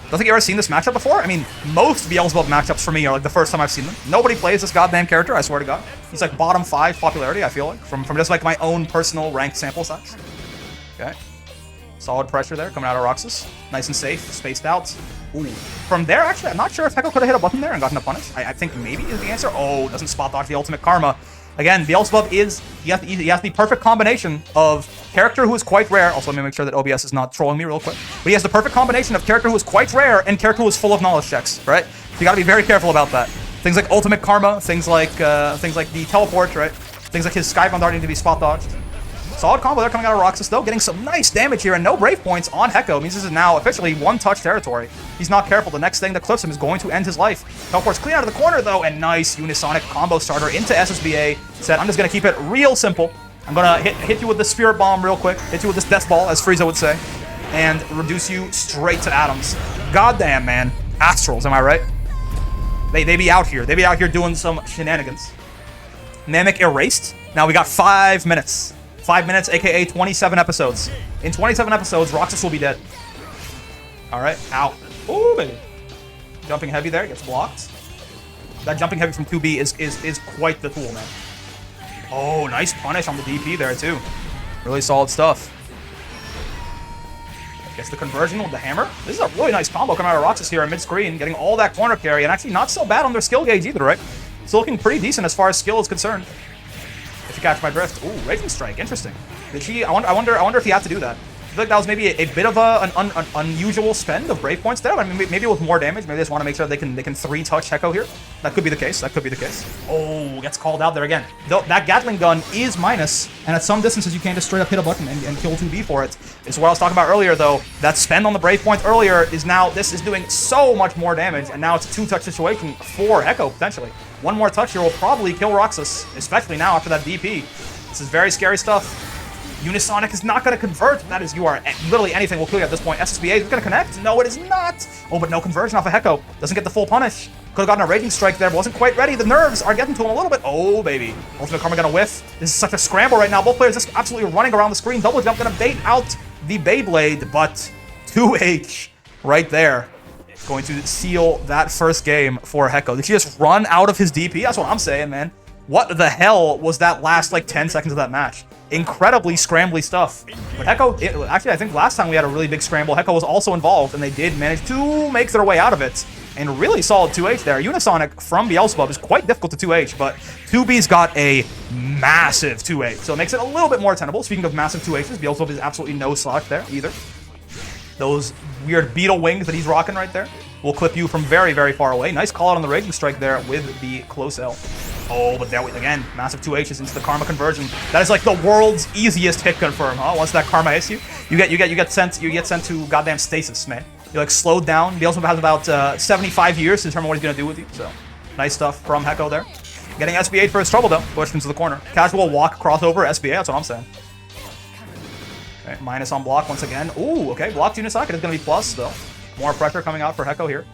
Don't think you've ever seen this matchup before? I mean, most Beelzebub matchups for me are like the first time I've seen them. Nobody plays this goddamn character, I swear to God. He's like bottom 5 popularity, I feel like, from just like my own personal ranked sample size. Okay. Solid pressure there coming out of Roxus. Nice and safe, spaced out. Ooh. From there, actually, I'm not sure if Hecko could have hit a button there and gotten a punish. I think maybe is the answer. Oh, doesn't spot dodge the ultimate karma. Again, Beelzebub is, he has the perfect combination of character who is quite rare. Also, let me make sure that OBS is not trolling me real quick. But he has the perfect combination of character who is quite rare and character who is full of knowledge checks, right? So you gotta be very careful about that. Things like ultimate karma, things like the teleport, right? Things like his Skybound Dart need to be spot dodged. Solid combo there coming out of Roxus, though, getting some nice damage here and no brave points on Hecko. Means this is now officially one-touch territory. He's not careful. The next thing that clips him is going to end his life. Teleport's clean out of the corner, though, and nice Unisonic combo starter into SSBA. Said, I'm just going to keep it real simple. I'm going to hit you with the Spirit Bomb real quick, hit you with this Death Ball, as Frieza would say, and reduce you straight to atoms. Goddamn, man. Astrals, am I right? They be out here. They be out here doing some shenanigans. Namek erased. Now we got 5 minutes. 5 minutes, aka 27 episodes. In 27 episodes, Roxus will be dead. Alright, ow. Ooh, baby. Jumping heavy there, gets blocked. That jumping heavy from 2B is quite the tool, man. Oh, nice punish on the DP there, too. Really solid stuff. Gets the conversion with the hammer. This is a really nice combo coming out of Roxus here in mid-screen, getting all that corner carry, and actually not so bad on their skill gauge either, right? Still looking pretty decent as far as skill is concerned. If you catch my drift. Ooh, Raging Strike. Interesting. Did she? I wonder if he had to do that. I feel like that was maybe a bit of an unusual spend of brave points there. I mean, maybe with more damage. Maybe they just want to make sure they can 3-touch Hecko here. That could be the case. That could be the case. Oh, gets called out there again. Though that Gatling gun is minus, and at some distances you can't just straight up hit a button and kill 2B for it. It's what I was talking about earlier, though. That spend on the brave point earlier is now, this is doing so much more damage, and now it's a 2-touch situation for Hecko potentially. One more touch here will probably kill Roxus, especially now after that DP. This is very scary stuff. Unisonic is not going to convert. That is, you are literally anything will kill you at this point. SSBA is going to connect. No, it is not. Oh, but no conversion off of Hecko. Doesn't get the full punish. Could have gotten a Raging Strike there, but wasn't quite ready. The nerves are getting to him a little bit. Oh, baby. Ultimate Karma going to whiff. This is such a scramble right now. Both players just absolutely running around the screen. Double jump going to bait out the Beyblade, but 2H right there. Going to seal that first game for Hecko. Did she just run out of his DP? That's what I'm saying, man. What the hell was that last, like, 10 seconds of that match? Incredibly scrambly stuff. But Hecko, actually, I think last time we had a really big scramble, Hecko was also involved, and they did manage to make their way out of it. And really solid 2H there. Unisonic from Beelzebub is quite difficult to 2H, but 2B's got a massive 2H, so it makes it a little bit more tenable. Speaking of massive 2Hs, Beelzebub is absolutely no slouch there either. Those weird beetle wings that he's rocking right there will clip you from very, very far away. Nice call out on the Raging Strike there with the close L. Oh, but there, again, massive 2Hs into the Karma conversion. That is like the world's easiest hit confirm, huh? Once that Karma hits you, you get sent to goddamn stasis, man. You're like slowed down. Beelzebub has about 75 years to determine what he's gonna do with you. So, nice stuff from Hecko there. Getting SBA'd for his trouble though. Pushed into the corner. Casual walk crossover SBA. That's what I'm saying. Okay, minus on block once again. Ooh, okay, blocked Unisocket is gonna be plus though. More pressure coming out for Hecko here.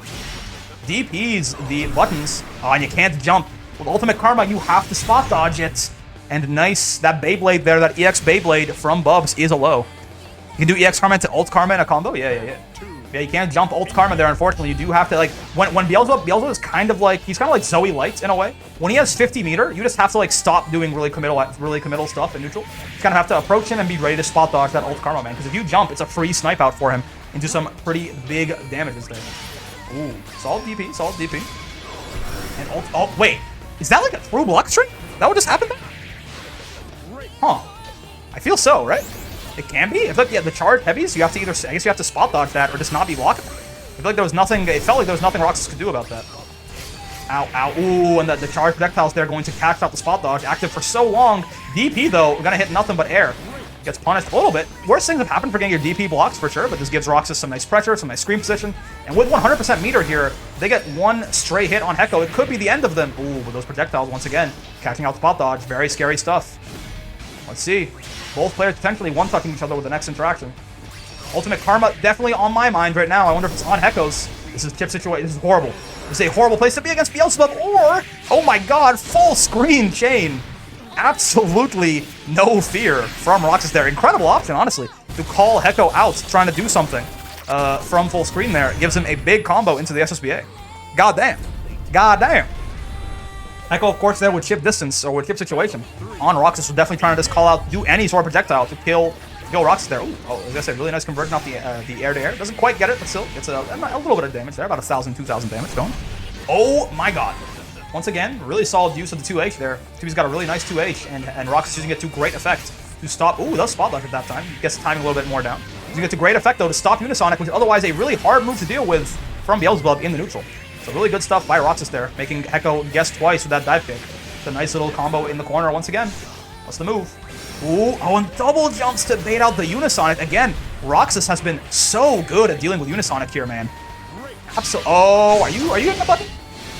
DPs the buttons. Oh, and you can't jump. With Ultimate Karma, you have to spot dodge it. And nice, that Beyblade there, that EX Beyblade from Bubs is a low. You can do EX Karma into Ult Karma in a combo? Yeah, you can't jump Ult Karma there, unfortunately. You do have to, like, when Beelzebub is kind of like, he's kind of like Zoe Light in a way. When he has 50 meter, you just have to, like, stop doing really committal stuff in neutral. You kind of have to approach him and be ready to spot dodge that Ult Karma, man. Because if you jump, it's a free snipe out for him into some pretty big damages there. Ooh, solid DP, solid DP. And Ult, oh, wait. Is that like a true block string? That what just happened there? Huh. I feel so, right? It can be. I feel like yeah, the charge heavies, you have to either, I guess you have to spot dodge that or just not be blocking them. I feel like there was nothing, it felt like there was nothing Roxus could do about that. Ow, ow, ooh, and the charge projectiles there going to catch out the spot dodge. Active for so long. DP, though, gonna hit nothing but air. Gets punished a little bit. Worst things have happened for getting your DP blocks, for sure, but this gives Roxus some nice pressure, some nice screen position. And with 100% meter here, they get one stray hit on Hecko. It could be the end of them. Ooh, with those projectiles, once again, catching out the spot dodge. Very scary stuff. Let's see. Both players potentially one-touching each other with the next interaction. Ultimate Karma definitely on my mind right now. I wonder if it's on Hecko's. This is chip situation. This is horrible. This is a horrible place to be against Beelzebub, or, oh my god, full screen chain. Absolutely no fear from Roxus there. Incredible option, honestly, to call Hecko out trying to do something from full screen there. It gives him a big combo into the SSBA. God damn. God damn. Hecko, of course, there with chip distance, or with chip situation on Roxus, was definitely trying to just call out, do any sort of projectile to kill Roxus there. Ooh, oh, as I said, really nice conversion off the air-to-air. Doesn't quite get it, but still gets a little bit of damage there, about 1,000, 2,000 damage going. Oh my god. Once again, really solid use of the 2H there. He's got a really nice 2H, and Roxus using it to great effect to stop. Ooh, that spot dodge at that time. Gets the timing a little bit more down. Using it to great effect, though, to stop Unisonic, which is otherwise a really hard move to deal with from Beelzebub in the neutral. So really good stuff by Roxus there, making Hecko guess twice with that dive kick. It's a nice little combo in the corner once again. What's the move? Ooh, oh, and double jumps to bait out the Unisonic. Again, Roxus has been so good at dealing with Unisonic here, man. Oh, are you hitting the button?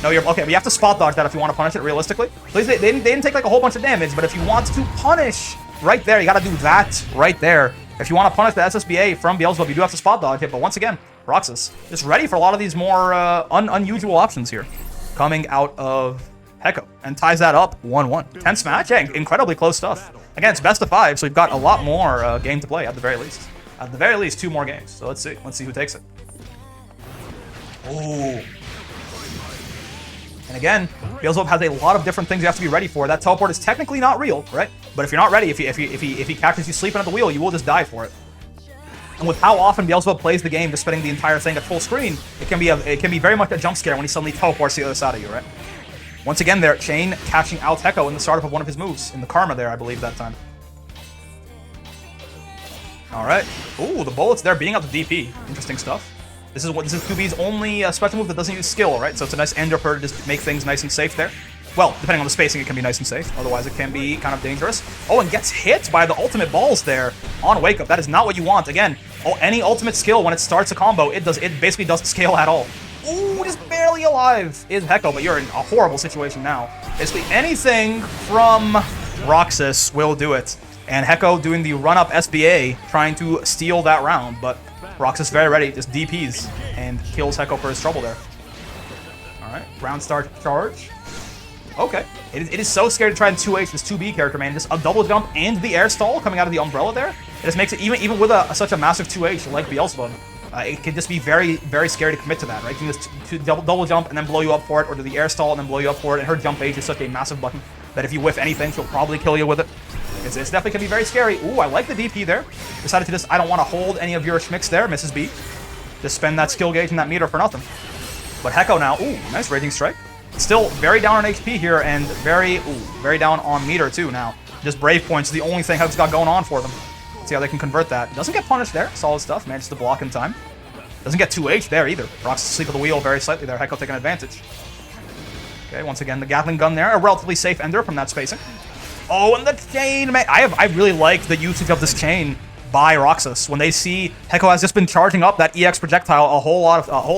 No, you're okay, but you have to spot dodge that if you want to punish it realistically. Please, they didn't take like a whole bunch of damage, but if you want to punish right there, you got to do that right there. If you want to punish the SSBA from Beelzebub, you do have to spot dodge it, but once again, Roxus is ready for a lot of these more unusual options here coming out of Hecko, and ties that up 1-1. Tense match, yeah, incredibly close stuff. Again, it's best of 5, so we've got a lot more game to play at the very least. At the very least, 2 more games. So let's see who takes it. Ooh. And again, Beelzebub has a lot of different things you have to be ready for. That teleport is technically not real, right? But if you're not ready, if he catches you sleeping at the wheel, you will just die for it. And with how often Beelzebub plays the game, just spinning the entire thing at full screen, it can be very much a jump scare when he suddenly teleports to the other side of you, right? Once again there, Chain catching out Hecko in the startup of one of his moves, in the Karma there, I believe, that time. Alright. Ooh, the bullets there beating out the DP. Interesting stuff. This is 2B's only special move that doesn't use skill, right? So it's a nice ender to just make things nice and safe there. Well, depending on the spacing, it can be nice and safe. Otherwise, it can be kind of dangerous. Oh, and gets hit by the ultimate balls there on Wake Up. That is not what you want. Again, any ultimate skill, when it starts a combo, it basically doesn't scale at all. Ooh, just barely alive is Hecko, but you're in a horrible situation now. Basically, anything from Roxus will do it. And Hecko doing the run-up SBA, trying to steal that round, but Roxus very ready, just DPs, and kills Hecko for his trouble there. Alright, round start charge. Okay. It is so scary to try and 2H this 2B character, man. Just a double jump and the air stall coming out of the umbrella there. It just makes it, even with such a massive 2H like Beelzebub, it can just be very, very scary to commit to that, right? You can just double jump and then blow you up for it, or do the air stall and then blow you up for it, and her jump age is such a massive button that if you whiff anything, she'll probably kill you with it. It's definitely can be very scary. Ooh, I like the DP there. Decided to just, I don't want to hold any of your schmicks there, Mrs. B. Just spend that skill gauge and that meter for nothing. But Hecko now, ooh, nice Raging Strike. Still very down on HP here, and very down on meter too now. Just Brave Points is the only thing Hecko's got going on for them. See how they can convert that. Doesn't get punished there. Solid stuff. Manages to block in time. Doesn't get 2H there either. Roxus asleep at the wheel very slightly there. Hecko taking advantage. Okay, once again, the Gatling gun there. A relatively safe ender from that spacing. Oh, and the chain, man. I really like the usage of this chain by Roxus. When they see Hecko has just been charging up that EX projectile a whole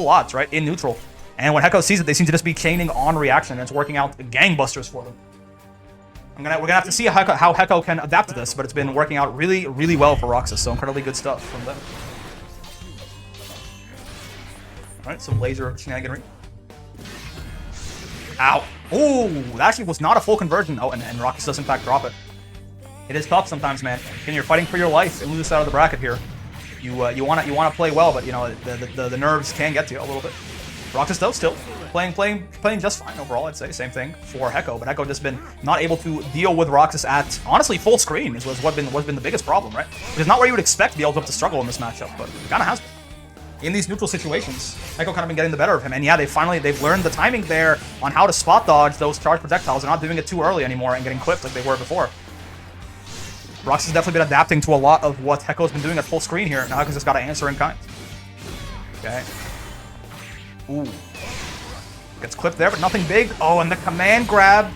lot, right, in neutral. And when Hecko sees it, they seem to just be chaining on reaction, and it's working out gangbusters for them. We're gonna have to see how Hecko can adapt to this, but it's been working out really, really well for Roxus. So incredibly good stuff from them. All right, some laser shenaniganry. Ow. Ooh, that actually was not a full conversion. Oh, and Roxus does in fact drop it. It is tough sometimes, man. When you're fighting for your life and lose out of the bracket here, you wanna play well, but you know the nerves can get to you a little bit. Roxus though still playing just fine overall, I'd say. Same thing for Hecko, but Hecko just been not able to deal with Roxus at honestly full screen was what's been the biggest problem, right? Which is not where you would expect Beelzebub to struggle in this matchup, but it kinda has been. In these neutral situations, Hecko kind of been getting the better of him, and yeah, they've learned the timing there on how to spot dodge those charged projectiles. They're not doing it too early anymore and getting clipped like they were before. Roxus has definitely been adapting to a lot of what Hecko's been doing at full screen here. Now Hecko's just got to answer in kind. Okay. Ooh. Gets clipped there, but nothing big. Oh, and the command grab.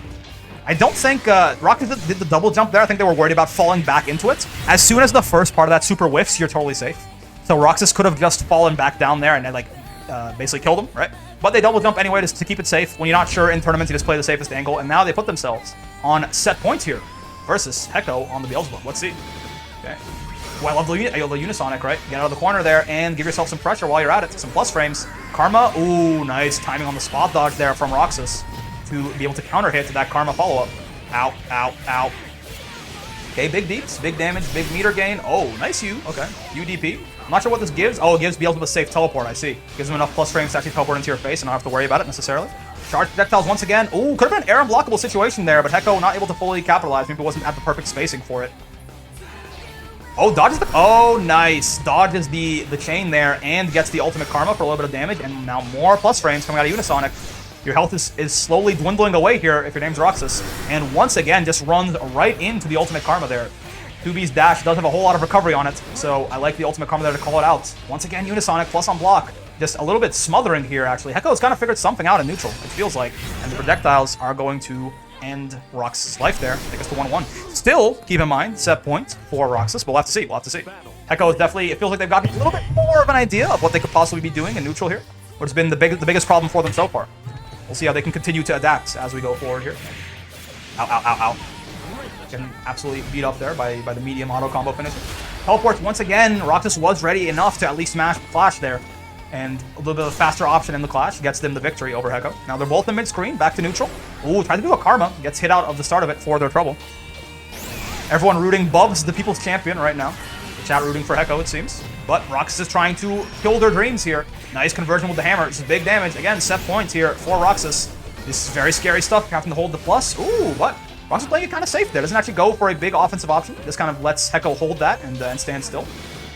I don't think Roxus did the double jump there. I think they were worried about falling back into it. As soon as the first part of that super whiffs, you're totally safe. So Roxus could have just fallen back down there and then, like, basically killed him, right? But they double jump anyway to keep it safe. When you're not sure in tournaments, you just play the safest angle. And now they put themselves on set points here versus Hecko on the Beelzebub. Let's see. Okay. Well, I love the Unisonic, right? Get out of the corner there and give yourself some pressure while you're at it. Some plus frames. Karma. Ooh, nice timing on the spot dodge there from Roxus to be able to counter hit to that Karma follow-up. Ow, ow, ow. Okay, big deeps, big damage, big meter gain. Oh, nice U. Okay, UDP. I'm not sure what this gives. Oh, it gives Beelzebub a safe teleport, I see. Gives him enough plus frames to actually teleport into your face and not have to worry about it necessarily. Charge projectiles once again. Ooh, could have been an air unblockable situation there, but Hecko not able to fully capitalize. Maybe it wasn't at the perfect spacing for it. Oh, dodges the... Oh, nice. Dodges the chain there and gets the ultimate Karma for a little bit of damage. And now more plus frames coming out of Unisonic. Your health is slowly dwindling away here if your name's Roxus. And once again, just runs right into the ultimate Karma there. 2B's dash does have a whole lot of recovery on it, so I like the ultimate Karma there to call it out. Once again, Unisonic plus on block. Just a little bit smothering here, actually. Hecko's kind of figured something out in neutral, it feels like. And the projectiles are going to end Roxus' life there. Take us to 1-1. Still, keep in mind, set point for Roxus, but we'll have to see. We'll have to see. Hecko is definitely, it feels like they've gotten a little bit more of an idea of what they could possibly be doing in neutral here, which has been the biggest problem for them so far. We'll see how they can continue to adapt as we go forward here. Ow, ow, ow, ow. Getting absolutely beat up there by the medium auto combo finisher. Teleports once again. Roxus was ready enough to at least smash the Clash there. And a little bit of a faster option in the Clash gets them the victory over Hecko. Now they're both in mid-screen, back to neutral. Ooh, trying to do a Karma. Gets hit out of the start of it for their trouble. Everyone rooting Bubs, the people's champion right now. The chat rooting for Hecko, it seems. But Roxus is trying to kill their dreams here. Nice conversion with the hammer. This is big damage. Again, set points here for Roxus. This is very scary stuff. Having to hold the plus. Ooh, but Roxus playing it kind of safe there. Doesn't actually go for a big offensive option. Just kind of lets Hecko hold that and stand still.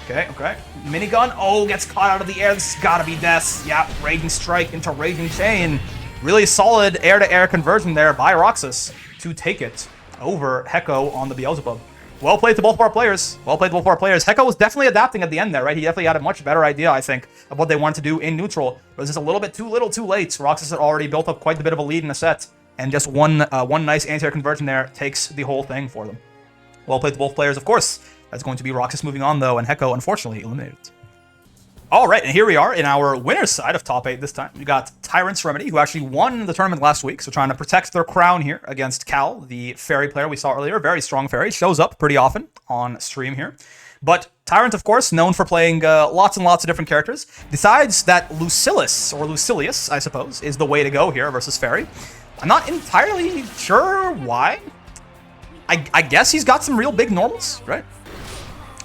Okay, okay. Minigun. Oh, gets caught out of the air. This has got to be death. Yeah, Raging Strike into Raging Chain. Really solid air-to-air conversion there by Roxus to take it over Hecko on the Beelzebub. Well played to both of our players. Well played to both of our players. Hecko was definitely adapting at the end there, right? He definitely had a much better idea, I think, of what they wanted to do in neutral. It was just a little bit too little too late. Roxus had already built up quite a bit of a lead in the set. And just one nice anti-air conversion there takes the whole thing for them. Well played to both players, of course. That's going to be Roxus moving on, though, and Hecko, unfortunately, eliminated. All right, and here we are in our winner's side of top 8 this time. We got Tyrant's Remedy, who actually won the tournament last week, so trying to protect their crown here against Cal, the Fairy player we saw earlier. Very strong Fairy. Shows up pretty often on stream here. But Tyrant, of course, known for playing lots and lots of different characters. Decides that Lucilius, or Lucilius, I suppose, is the way to go here versus Fairy. I'm not entirely sure why. I guess he's got some real big normals, right?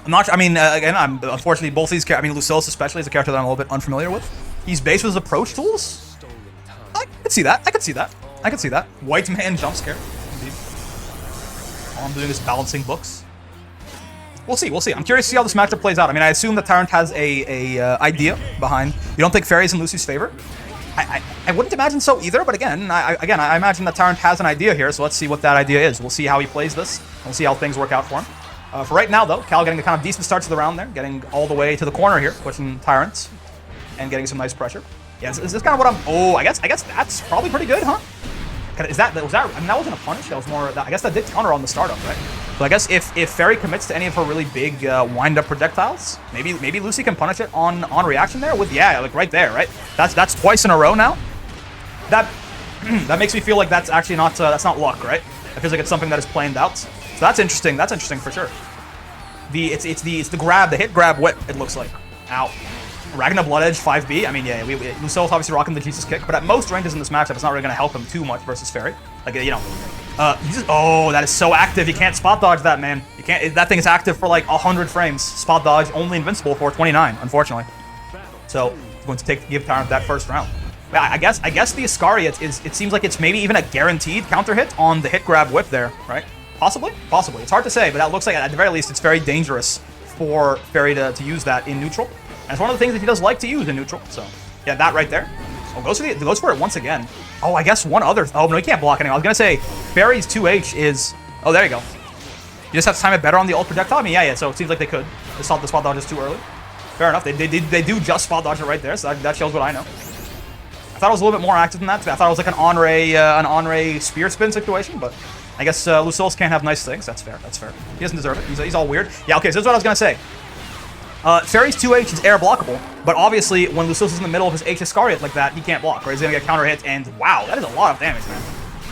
I'm not. I mean, again, I'm unfortunately both these. I mean, Lucilius especially is a character that I'm a little bit unfamiliar with. He's based with his approach tools. I could see that. I could see that. I could see that. White man jump scare. Indeed. All I'm doing is balancing books. We'll see. We'll see. I'm curious to see how this matchup plays out. I mean, I assume that Tyrant has a idea behind. You don't think Fairy's in Lucy's favor? I wouldn't imagine so either. But again, I imagine that Tyrant has an idea here. So let's see what that idea is. We'll see how he plays this. We'll see how things work out for him. For right now, though, Cal getting a kind of decent start to the round there, getting all the way to the corner here, pushing Tyrant, and getting some nice pressure. Yeah, is this kind of what I'm... Oh, I guess that's probably pretty good, huh? Was that? I mean, that wasn't a punish. That was more... I guess that did counter on the startup, right? So I guess if Fairy commits to any of her really big wind-up projectiles, maybe Lucy can punish it on reaction there with... Yeah, like right there, right? That's twice in a row now. That makes me feel like that's actually not... that's not luck, right? It feels like it's something that is planned out. So that's interesting. That's interesting for sure. It's the grab, the hit grab whip. It looks like. Ow. Ragnar Blood Edge 5B. I mean, yeah, Lucille's obviously rocking the Jesus kick, but at most ranges in this matchup, it's not really going to help him too much versus Fairy. Like, you know, oh, that is so active. You can't spot dodge that, man. You can't. That thing is active for like 100 frames. Spot dodge only invincible for 29, unfortunately. So it's going to give Tyrant that first round. Yeah, I guess the Iscariot is. It seems like it's maybe even a guaranteed counter hit on the hit grab whip there, right? Possibly. It's hard to say, but that looks like, at the very least, it's very dangerous for Fairy to use that in neutral. And it's one of the things that he does like to use in neutral. So, yeah, that right there. Oh, goes for it once again. Oh, I guess one other... Oh, no, he can't block anything. I was going to say, Fairy's 2H is... Oh, there you go. You just have to time it better on the ult projectile? I mean, yeah, so it seems like they could. They saw the spot dodge is too early. Fair enough. They do just spot dodge it right there, so that shows what I know. I thought it was a little bit more active than that. I thought it was like an on-ray spear spin situation, but I guess Lucillus can't have nice things. That's fair. That's fair. He doesn't deserve it. He's all weird. Yeah, okay, so this is what I was going to say. Fairy's 2H is air blockable, but obviously when Lucillus is in the middle of his H Iscariot like that, he can't block, right? He's going to get counter hit, and wow, that is a lot of damage, man.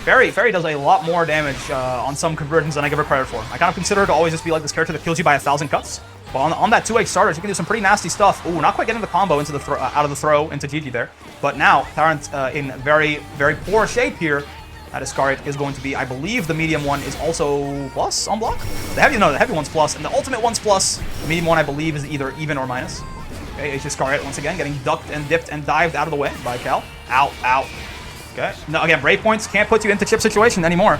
Fairy does a lot more damage on some conversions than I give her credit for. I kind of consider her to always just be like this character that kills you by 1,000 cuts. But on that 2H starter, she can do some pretty nasty stuff. Ooh, not quite getting the combo into the out of the throw into GG there. But now, Tyrant in very, very poor shape here. That Iscariot is going to be, I believe, the medium one is also plus on block? The heavy one's plus, and the ultimate one's plus. The medium one, I believe, is either even or minus. Okay, H Iscariot once again getting ducked and dipped and dived out of the way by Cal. Ow, ow. Okay. No, again, breakpoints can't put you into chip situation anymore.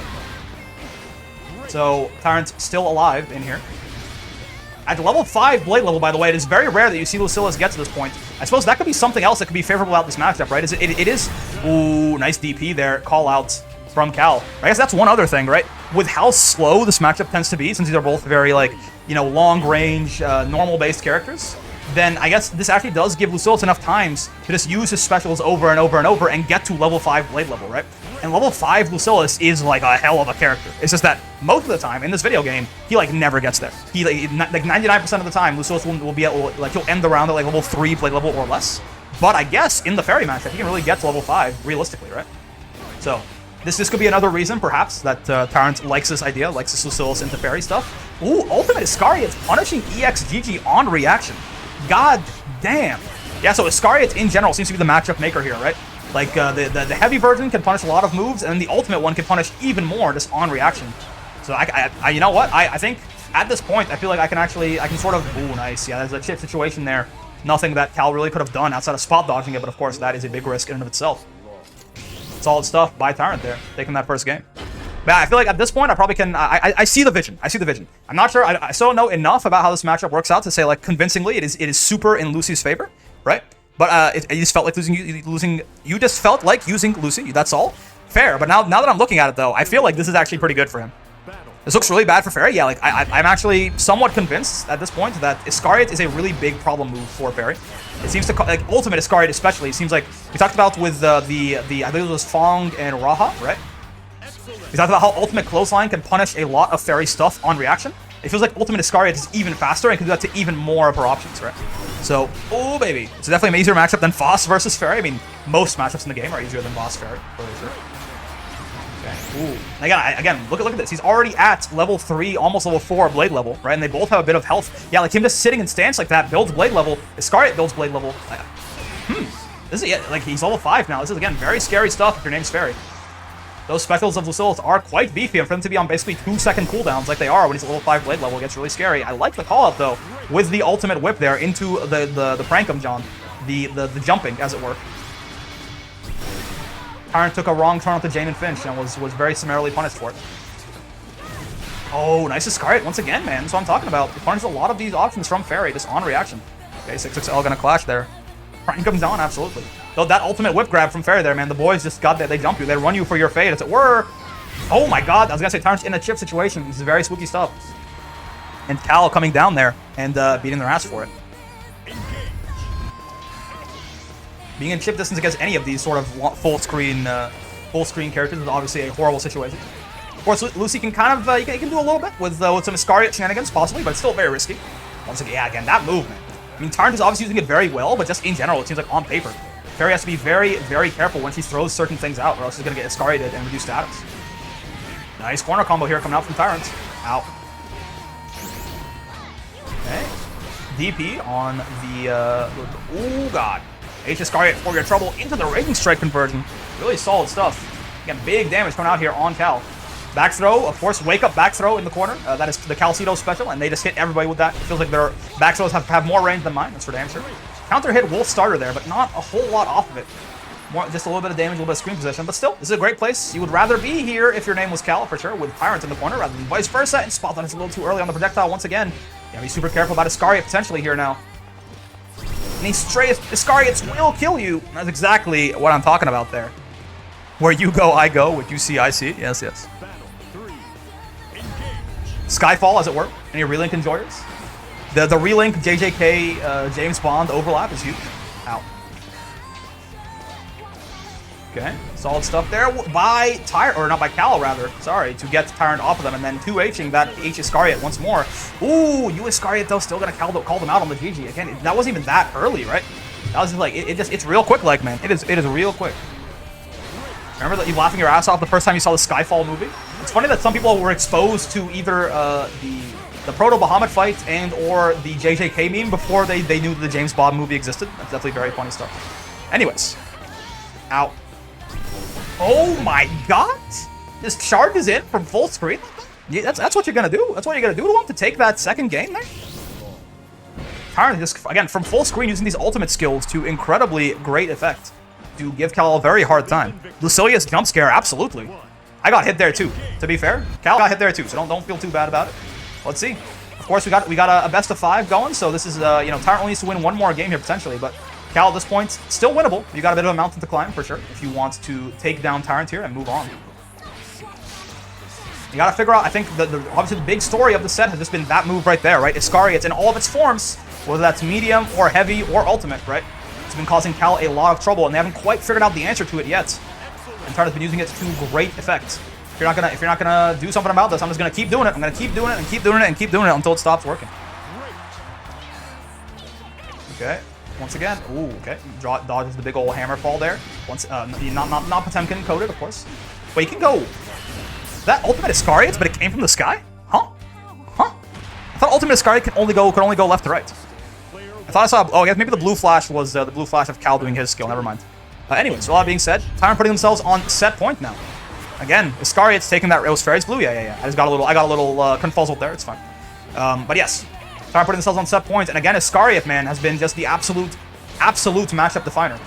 So, Tyrant's still alive in here. At level 5 blade level, by the way, it is very rare that you see Lucillus get to this point. I suppose that could be something else that could be favorable about this matchup, right? It is... Ooh, nice DP there. Call out from Cal. I guess that's one other thing, right? With how slow this matchup tends to be, since these are both very, like, you know, long-range, normal-based characters, then I guess this actually does give Lucillus enough times to just use his specials over and over and over and get to level 5 blade level, right? And level 5 Lucillus is like a hell of a character. It's just that most of the time in this video game, he like never gets there. He like 99% of the time, Lucillus will be at, like, he'll end the round at like level 3 blade level or less. But I guess in the Fairy matchup, he can really get to level 5 realistically, right? So this could be another reason, perhaps, that Tyrant likes this idea, likes this Lucillus into Fairy stuff. Ooh, Ultimate Iscariot's punishing EXGG on reaction. God damn. Yeah, so Iscariot in general seems to be the matchup maker here, right? Like, the heavy version can punish a lot of moves, and then the ultimate one can punish even more just on reaction. So, I you know what? I think at this point, I feel like I can sort of... Ooh, nice. Yeah, there's a chip situation there. Nothing that Cal really could have done outside of spot dodging it, but of course, that is a big risk in and of itself. Solid stuff by Tyrant there, taking that first game. But I feel like at this point, I probably can... I see the vision. I see the vision. I'm not sure... I still don't know enough about how this matchup works out to say, like, convincingly, it is super in Lucy's favor, right? But it just felt like losing... You just felt like using Lucy. That's all. Fair. But now that I'm looking at it, though, I feel like this is actually pretty good for him. This looks really bad for Fairy. Yeah, like, I'm actually somewhat convinced at this point that Iscariot is a really big problem move for Fairy. It seems to... Like, Ultimate Iscariot especially, it seems like... We talked about with the I believe it was Fong and Raha, right? We talked about how Ultimate Clothesline can punish a lot of Fairy stuff on reaction. It feels like Ultimate Iscariot is even faster and can do that to even more of her options, right? So, oh baby. It's definitely an easier matchup than Voss versus Fairy. I mean, most matchups in the game are easier than Voss Fairy, for sure. Okay. Ooh. Again, look at this. He's already at level 3, almost level 4 blade level, right? And they both have a bit of health. Yeah, like him just sitting in stance like that builds blade level. Iscariot builds blade level. This is, like, he's level 5 now. This is, again, very scary stuff if your name's Fairy. Those specials of Lucillus are quite beefy, and for them to be on basically 2-second cooldowns like they are when he's at level 5 blade level, it gets really scary. I like the call-out, though, with the ultimate whip there into the Prankum John. The jumping, as it were. Tyrant took a wrong turn onto Jane and Finch and was very summarily punished for it. Oh, nice Iscariot once again, man. That's what I'm talking about. He punished a lot of these options from Fairy, just on reaction. Okay, 6-6L gonna clash there. Prankum John, absolutely. Though that ultimate whip grab from Fairy there, man, the boys just got that. They jump you. They run you for your fate, as it were. Oh my god, I was gonna say Tyrant's in a chip situation. This is very spooky stuff. And Cal coming down there and beating their ass for it. Being in chip distance against any of these sort of full screen characters is obviously a horrible situation. Of course, Lucy can kind of you can do a little bit with some Iscariot shenanigans, possibly, but it's still very risky. Once again, yeah, again, that movement. I mean, Tyrant is obviously using it very well, but just in general, it seems like on paper, Fairy has to be very, very careful when she throws certain things out, or else she's going to get Iscarioted and reduce status. Nice corner combo here coming out from Tyrant. Ow. Okay. DP on the... oh, God. H Iscariot for your trouble into the Raging Strike conversion. Really solid stuff. Again, big damage coming out here on Cal. Back throw, of course, wake up back throw in the corner. That is the Calcedo special, and they just hit everybody with that. It feels like their back throws have more range than mine, that's for damn sure. Counter hit Wolf starter there, but not a whole lot off of it. Just a little bit of damage, a little bit of screen position, but still, this is a great place. You would rather be here if your name was Cal, for sure, with Tyrant in the corner, rather than vice versa, and spot that is a little too early on the projectile once again. You gotta be super careful about Iscariot potentially here now. And these stray Iscariots will kill you. That's exactly what I'm talking about there. Where you go, I go. What you see, I see. Yes, yes. Skyfall, as it were. Any relink enjoyers? The relink JJK James Bond overlap is huge. Ow. Okay, solid stuff there by Tyrant, or not by Cal rather, sorry, to get Tyrant off of them, and then 2Hing that H Iscariot once more. Ooh, you Iscariot though still gonna call them out on the GG. Again, that wasn't even that early, right? That was just like, it's real quick, like, man. It is real quick. Remember that you laughing your ass off the first time you saw the Skyfall movie? It's funny that some people were exposed to either the Proto-Bahamut fight and or the JJK meme before they knew that the James Bond movie existed. That's definitely very funny stuff. Anyways. Ow. Oh my god! Just charges in from full screen? Yeah, that's what you're gonna do. That's what you're gonna do to him to take that second game there? Tyrant just, again, from full screen using these ultimate skills to incredibly great effect. To give Cal a very hard time. Lucilia's jump scare, absolutely. I got hit there too, to be fair. Cal got hit there too, so don't feel too bad about it. Let's see. Of course, we got a best of 5 going, so this is, you know, Tyrant only needs to win one more game here potentially, but Cal at this point, still winnable. You got a bit of a mountain to climb for sure, if you want to take down Tyrant here and move on. You gotta figure out, I think, obviously the big story of the set has just been that move right there, right? Iscariot in all of its forms, whether that's medium or heavy or ultimate, right? It's been causing Cal a lot of trouble, and they haven't quite figured out the answer to it yet. And Tyrant's been using it to great effect. If you're not gonna do something about this, I'm just gonna keep doing it. I'm gonna keep doing it and keep doing it and keep doing it until it stops working. Okay. Once again, ooh, okay. Dodges the big old hammer fall there. Once, not Potemkin coded, of course. But you can go. That ultimate Iscariot, but it came from the sky? Huh? Huh? I thought ultimate Iscariot could only go left to right. I thought I saw. Oh, yeah, maybe the blue flash was the blue flash of Cal doing his skill. Never mind. Anyways, so all that being said, Tyrant putting themselves on set point now. Again, Iscariot's taking that. It was Fairy's blue. Yeah. I got a little confuzzled there. It's fine. But yes. Tyrant putting themselves on set point, and again, Iscariot, man, has been just the absolute matchup definer.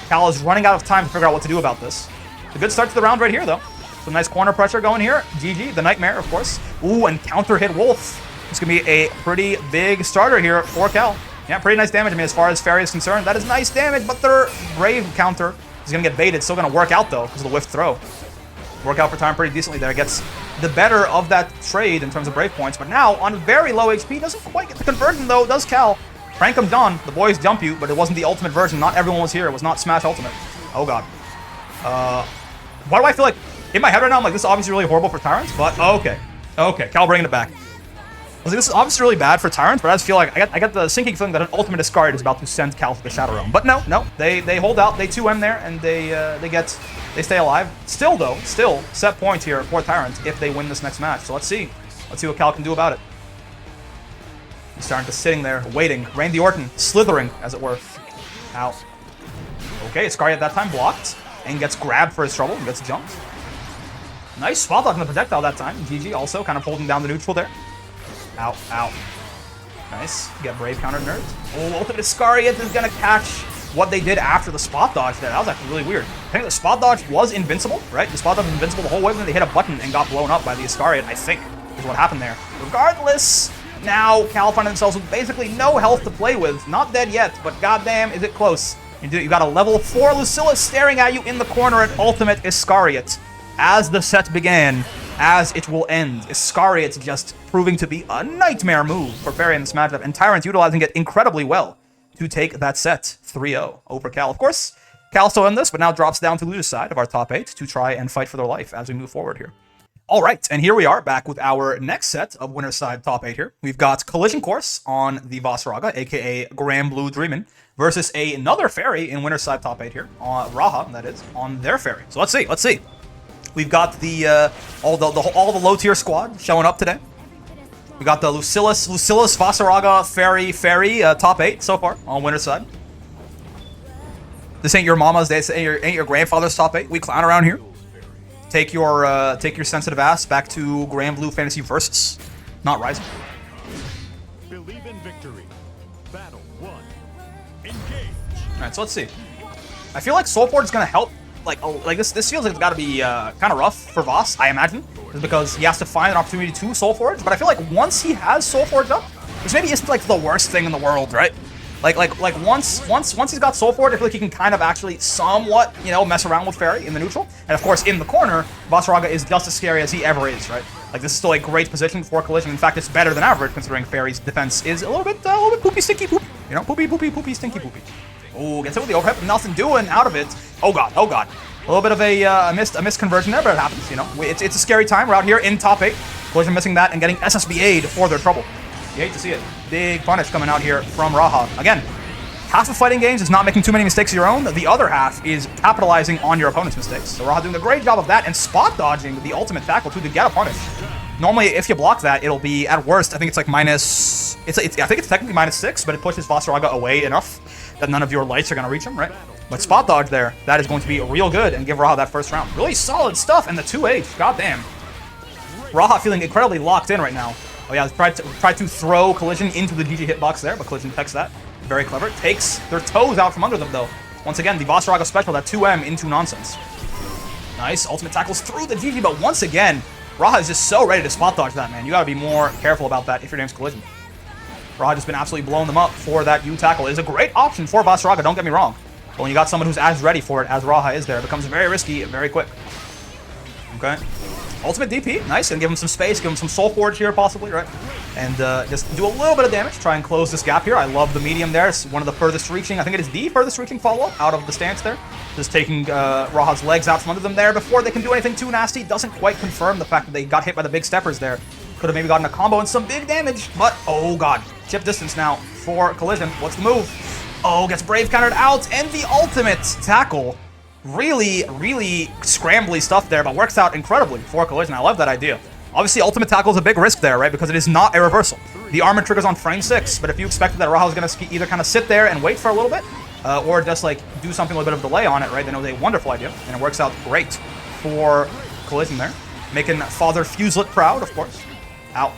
Cal is running out of time to figure out what to do about this. A good start to the round right here, though. Some nice corner pressure going here. GG, the Nightmare, of course. Ooh, and counter hit Wolf. It's going to be a pretty big starter here for Cal. Yeah, pretty nice damage. I mean, as far as Fairy is concerned, that is nice damage, but their Brave counter is going to get baited. Still going to work out, though, because of the whiff throw. Work out for Tyrant pretty decently there. Gets the better of that trade in terms of Brave points, but now on very low HP, doesn't quite get the conversion though, does Cal. Prank him done. The boys jump you, but it wasn't the ultimate version. Not everyone was here. It was not Smash Ultimate. Oh god. Why do I feel like, in my head right now, I'm like, this is obviously really horrible for Tyrant, but okay. Okay, Cal bringing it back. I was like, this is obviously really bad for Tyrant, but I just feel like I got the sinking feeling that an ultimate Iscariot is about to send Cal to the Shadow Realm. But no, they hold out, they 2M there, and they stay alive. Still though, set point here for Tyrant if they win this next match. So let's see what Cal can do about it. He's starting to sitting there, waiting. Randy Orton, slithering, as it were. Ow. Okay, Iscariot that time blocked, and gets grabbed for his trouble, and gets jumped. Nice spot dodge on the projectile that time. GG also kind of holding down the neutral there. Ow, ow. Nice. Get Brave countered nerd. Oh, ultimate Iscariot is gonna catch what they did after the spot dodge there. That was actually really weird. I think the spot dodge was invincible, right? The spot dodge was invincible the whole way, then they hit a button and got blown up by the Iscariot, I think, is what happened there. Regardless, now Cal find themselves with basically no health to play with. Not dead yet, but goddamn, is it close. You got a level 4 Lucilla staring at you in the corner at ultimate Iscariot. As the set began, as it will end, Iscariot's just proving to be a nightmare move for Fairy in this matchup, and Tyrant utilizing it incredibly well to take that set 3-0 over Cal. Of course, Cal still in this, but now drops down to loser's side of our top 8 to try and fight for their life as we move forward here. All right, and here we are back with our next set of winner's side top 8 here. We've got Collision Course on the Vasaraga, aka Granblue Dreamin', versus another Fairy in winner's side top 8 here, on Raha, that is, on their Fairy. So let's see. We've got the all the low tier squad showing up today. We got the Lucillus, Vasaraga, Fairy top 8 so far on winner's side. This ain't your mama's, ain't your grandfather's top 8. We clown around here. Take your sensitive ass back to Granblue Fantasy Versus, not Rising. Believe in victory. Battle 1. Engage. All right, so let's see. I feel like Soulforge is gonna help. Like this feels like it's got to be kind of rough for Voss, I imagine, just because he has to find an opportunity to Soulforge. But I feel like once he has Soulforge up, which maybe isn't like the worst thing in the world, right? Like once he's got Soulforge, I feel like he can kind of actually somewhat, mess around with Fairy in the neutral. And of course, in the corner, Vasaraga is just as scary as he ever is, right? Like, this is still a great position for collision. In fact, it's better than average, considering Fairy's defense is a little bit poopy, stinky, poopy. You know, poopy, stinky, poopy. Ooh, gets hit with the overhead, nothing doing out of it. Oh god. A little bit of a missed conversion there, but it happens, you know. It's a scary time. We're out here in top 8. Collision missing that and getting SSBA'd for their trouble. You hate to see it. Big punish coming out here from Raha. Again, half of fighting games is not making too many mistakes of your own. The other half is capitalizing on your opponent's mistakes. So Raha doing a great job of that and spot dodging the ultimate tackle too to get a punish. Normally, if you block that, it'll be, at worst, I think it's like minus... I think it's technically -6, but it pushes Vasaraga away enough that none of your lights are going to reach him, right? But spot dodge there, that is going to be real good and give Raha that first round. Really solid stuff, and the 2H, goddamn. Raha feeling incredibly locked in right now. Oh yeah, tried to throw Collision into the GG hitbox there, but Collision detects that. Very clever. Takes their toes out from under them, though. Once again, the Vasaraga special, that 2M into nonsense. Nice, ultimate tackles through the GG, but once again, Raha is just so ready to spot dodge that, man. You gotta be more careful about that if your name's Collision. Raha just been absolutely blowing them up for that U tackle. It is a great option for Vasaraga, don't get me wrong. But when you got someone who's as ready for it as Raha is there, it becomes very risky very quick. Okay. Ultimate DP, nice, and give him some space, give him some Soul Forge here possibly, right? And just do a little bit of damage, try and close this gap here. I love the medium there. It's one of the furthest reaching, I think it is the furthest reaching follow-up out of the stance there. Just taking Raha's legs out from under them there before they can do anything too nasty. Doesn't quite confirm the fact that they got hit by the big steppers there. Could have maybe gotten a combo and some big damage, but oh god. Chip distance now for Collision. What's the move? Oh, gets Brave countered out, and the ultimate tackle. Really scrambly stuff there, but works out incredibly for Collision. I love that idea. Obviously, ultimate tackle is a big risk there, right? Because it is not a reversal. The armor triggers on frame 6, but if you expected that Raha was going to either kind of sit there and wait for a little bit, or just like do something with a bit of delay on it, right? Then it was a wonderful idea, and it works out great for Collision there. Making Father Fuselet proud, of course. Ow.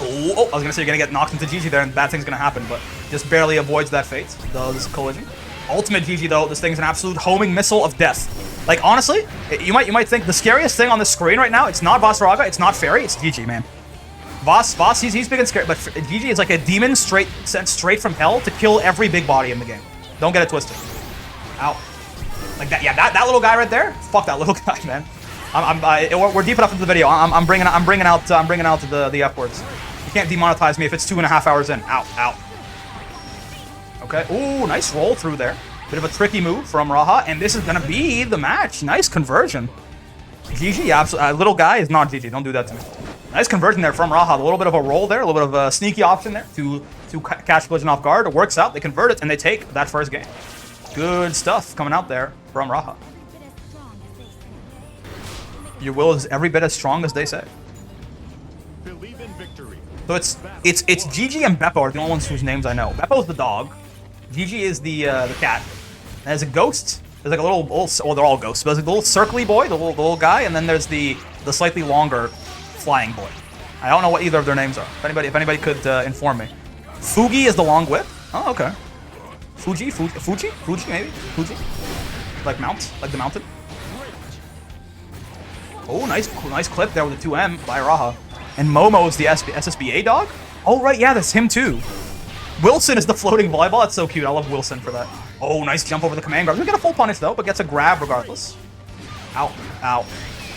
Oh, I was going to say you're going to get knocked into GG there, and bad thing's going to happen, but just barely avoids that fate. Does Collision. Ultimate GG though, this thing's an absolute homing missile of death. Like honestly, you might think the scariest thing on the screen right now, it's not Vasaraga, it's not Fairy, it's GG, man. Voss, he's big and scary, but GG is like a demon sent straight from hell to kill every big body in the game. Don't get it twisted. Ow. Like that, yeah, that little guy right there. Fuck that little guy, man. We're deep enough into the video. I'm bringing out the F words. You can't demonetize me if it's 2.5 hours in. Ow. Okay. Ooh, nice roll through there. Bit of a tricky move from Raha, and this is gonna be the match. Nice conversion. GG, absolutely. Little guy is not GG. Don't do that to me. Nice conversion there from Raha. A little bit of a roll there, a little bit of a sneaky option there to catch Collision off guard. It works out. They convert it, and they take that first game. Good stuff coming out there from Raha. Your will is every bit as strong as they say. Believe in victory. So it's GG and Beppo are the only ones whose names I know. Beppo's the dog. GG is the cat. And there's a ghost. There's like a little well, they're all ghosts. But there's a little circly boy, the little guy, and then there's the slightly longer flying boy. I don't know what either of their names are. If anybody could inform me. Fugi is the long whip. Oh, okay. Fuji maybe. Fuji. Like the mountain. Oh, nice clip there with the 2M by Raha. And Momo is the SSBA dog. Oh right, yeah, that's him too. Wilson is the floating volleyball. That's so cute. I love Wilson for that. Oh, nice jump over the command guard. Doesn't get a full punish, though, but gets a grab regardless. Ow.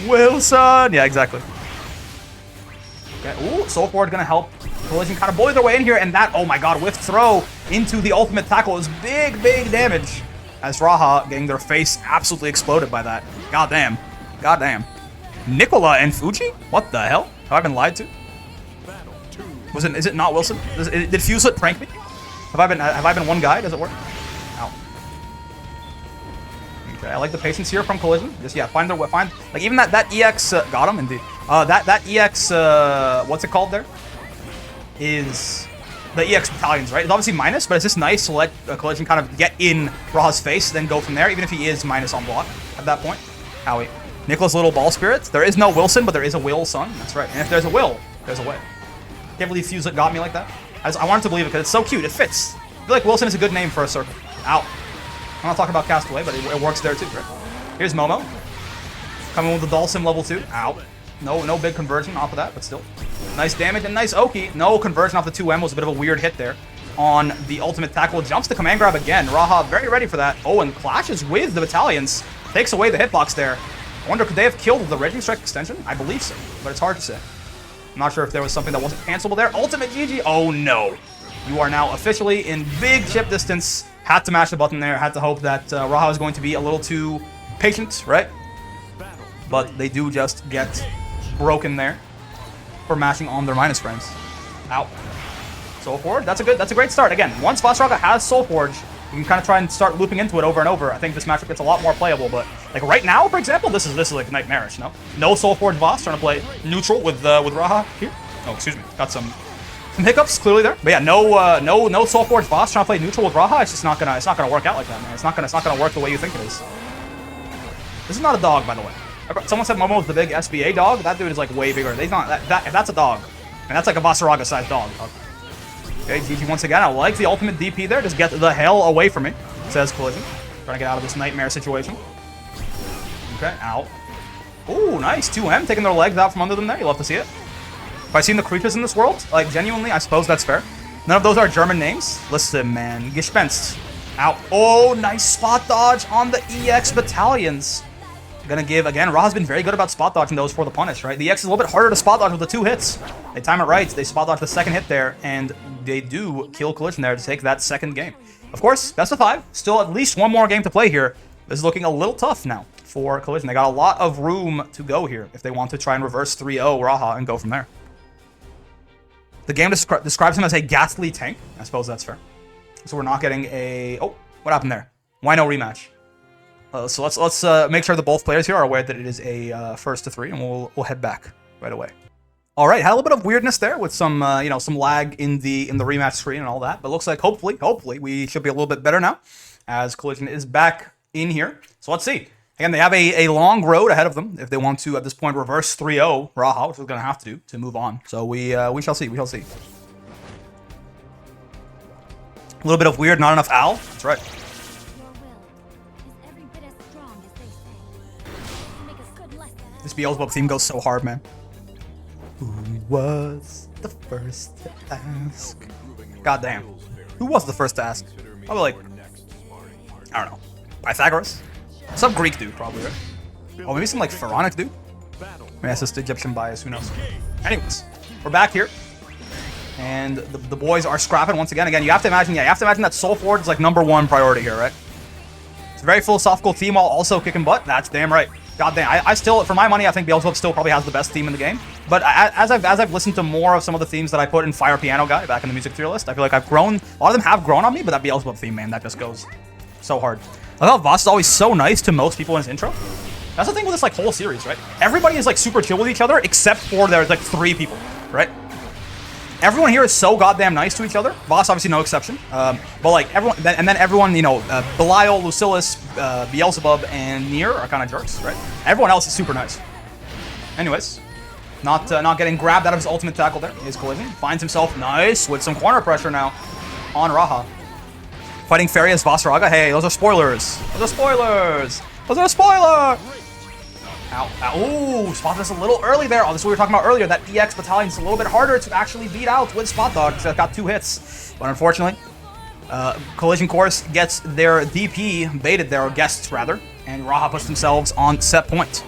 Wilson! Yeah, exactly. Okay. Ooh, Soul Forge gonna help Collision kind of bully their way in here, and that, oh my god, whiff throw into the ultimate tackle is big damage. As Raha getting their face absolutely exploded by that. Goddamn. Nicola and Fuji? What the hell? Have I been lied to? Is it not Wilson? Did Fuselet prank me? Have I been one guy? Does it work? Ow. Okay, I like the patience here from Collision. Just find like even that EX got him indeed. That EX what's it called there? Is the EX battalions, right? It's obviously minus, but it's just nice to let Collision kind of get in Raha's face, then go from there, even if he is minus on block at that point. Howie. Nicholas Little Ball Spirit. There is no Wilson, but there is a Will Son. That's right. And if there's a Will, there's a way. Can't believe Fuselet got me like that. I wanted to believe it because it's so cute. It fits. I feel like Wilson is a good name for a circle. Ow. I'm not talking about Castaway, but it works there too, right? Here's Momo. Coming with the Dulcim level 2. Ow. No big conversion off of that, but still. Nice damage and nice Oki. No conversion off the 2M was a bit of a weird hit there on the ultimate tackle. Jumps to command grab again. Raha very ready for that. Oh, and clashes with the battalions. Takes away the hitbox there. I wonder, could they have killed the Raging Strike extension? I believe so, but it's hard to say. I'm not sure if there was something that wasn't cancelable there. Ultimate GG. Oh, no. You are now officially in big chip distance. Had to mash the button there. Had to hope that Raha was going to be a little too patient, right? But they do just get broken there for mashing on their minus frames. Ow. Soul Forge. That's a great start. Again, once Vasraga has Soul Forge, you can kind of try and start looping into it over and over. I think this matchup gets a lot more playable, but like right now, for example, this is like nightmarish. No Soul Forge Voss trying to play neutral with Raha here. Oh, excuse me, got some hiccups clearly there. But yeah, no Soul Forge Voss trying to play neutral with Raha. It's just not gonna work out like that, man. It's not gonna work the way you think it is. This is not a dog, by the way. Someone said Momo is the big SBA dog. That dude is like way bigger. He's not if that's a dog, and that's like a Vasaraga sized dog. Okay, GG once again. I like the ultimate DP there. Just get the hell away from me, says Collision. Trying to get out of this nightmare situation. Okay, out. Ooh, nice. 2M taking their legs out from under them there. You love to see it. Have I seen the creatures in this world? Like, genuinely, I suppose that's fair. None of those are German names. Listen, man. Gespenst. Out. Oh, nice spot dodge on the EX battalions. Gonna give, again, Raha's been very good about spot dodging those for the punish, right? The EX is a little bit harder to spot dodge with the 2 hits. They time it right, they spot dodge the second hit there, and they do kill Collision there to take that second game. Of course, best of 5. Still at least one more game to play here. This is looking a little tough now for Collision. They got a lot of room to go here if they want to try and reverse 3-0 Raha and go from there. The game describes him as a ghastly tank. I suppose that's fair. So we're not getting a... Oh, what happened there? Why no rematch? So let's make sure that both players here are aware that it is a first to 3, and we'll head back right away. All right, had a little bit of weirdness there with some some lag in the rematch screen and all that, but looks like hopefully we should be a little bit better now, as Collision is back in here. So let's see. Again, they have a long road ahead of them if they want to at this point reverse 3-0 Raha, which we're gonna have to do to move on. So we shall see. We shall see. A little bit of weird, not enough Al. That's right. This Beelzebub theme goes so hard, man. Who was the first to ask? God damn. Who was the first to ask? Probably like, I don't know, Pythagoras? Some Greek dude, probably, right? Oh, maybe some like pharaonic dude? Maybe that's just Egyptian bias, who knows? Anyways, we're back here. And the boys are scrapping once again. Again, you have to imagine, that Soul Forge is like #1 priority here, right? It's a very philosophical theme while also kicking butt. That's damn right. God damn, I still, for my money, I think Beelzebub still probably has the best theme in the game. But as I've listened to more of some of the themes that I put in Fire Piano Guy back in the music tier list, I feel like I've grown. A lot of them have grown on me, but that Beelzebub theme, man, that just goes so hard. I thought Voss is always so nice to most people in his intro. That's the thing with this like whole series, right? Everybody is like super chill with each other, except for there's like 3 people, right? Everyone here is so goddamn nice to each other. Voss, obviously, no exception. But like everyone, and then everyone, you know, Belial, Lucillus, Beelzebub, and Nier are kind of jerks, right? Everyone else is super nice. Anyways, not getting grabbed out of his ultimate tackle there. Is Collision finds himself nice with some corner pressure now on Raha. Fighting Fairy as Vasaraga. Hey, those are spoilers. Those are spoilers. Those are spoilers. Ow, ow. Ooh, spot this a little early there. Oh, this is what we were talking about earlier. That EX battalion is a little bit harder to actually beat out with spot dodge because it's got 2 hits. But unfortunately, Collision Course gets their DP baited there, or guests rather, and Raha puts themselves on set point.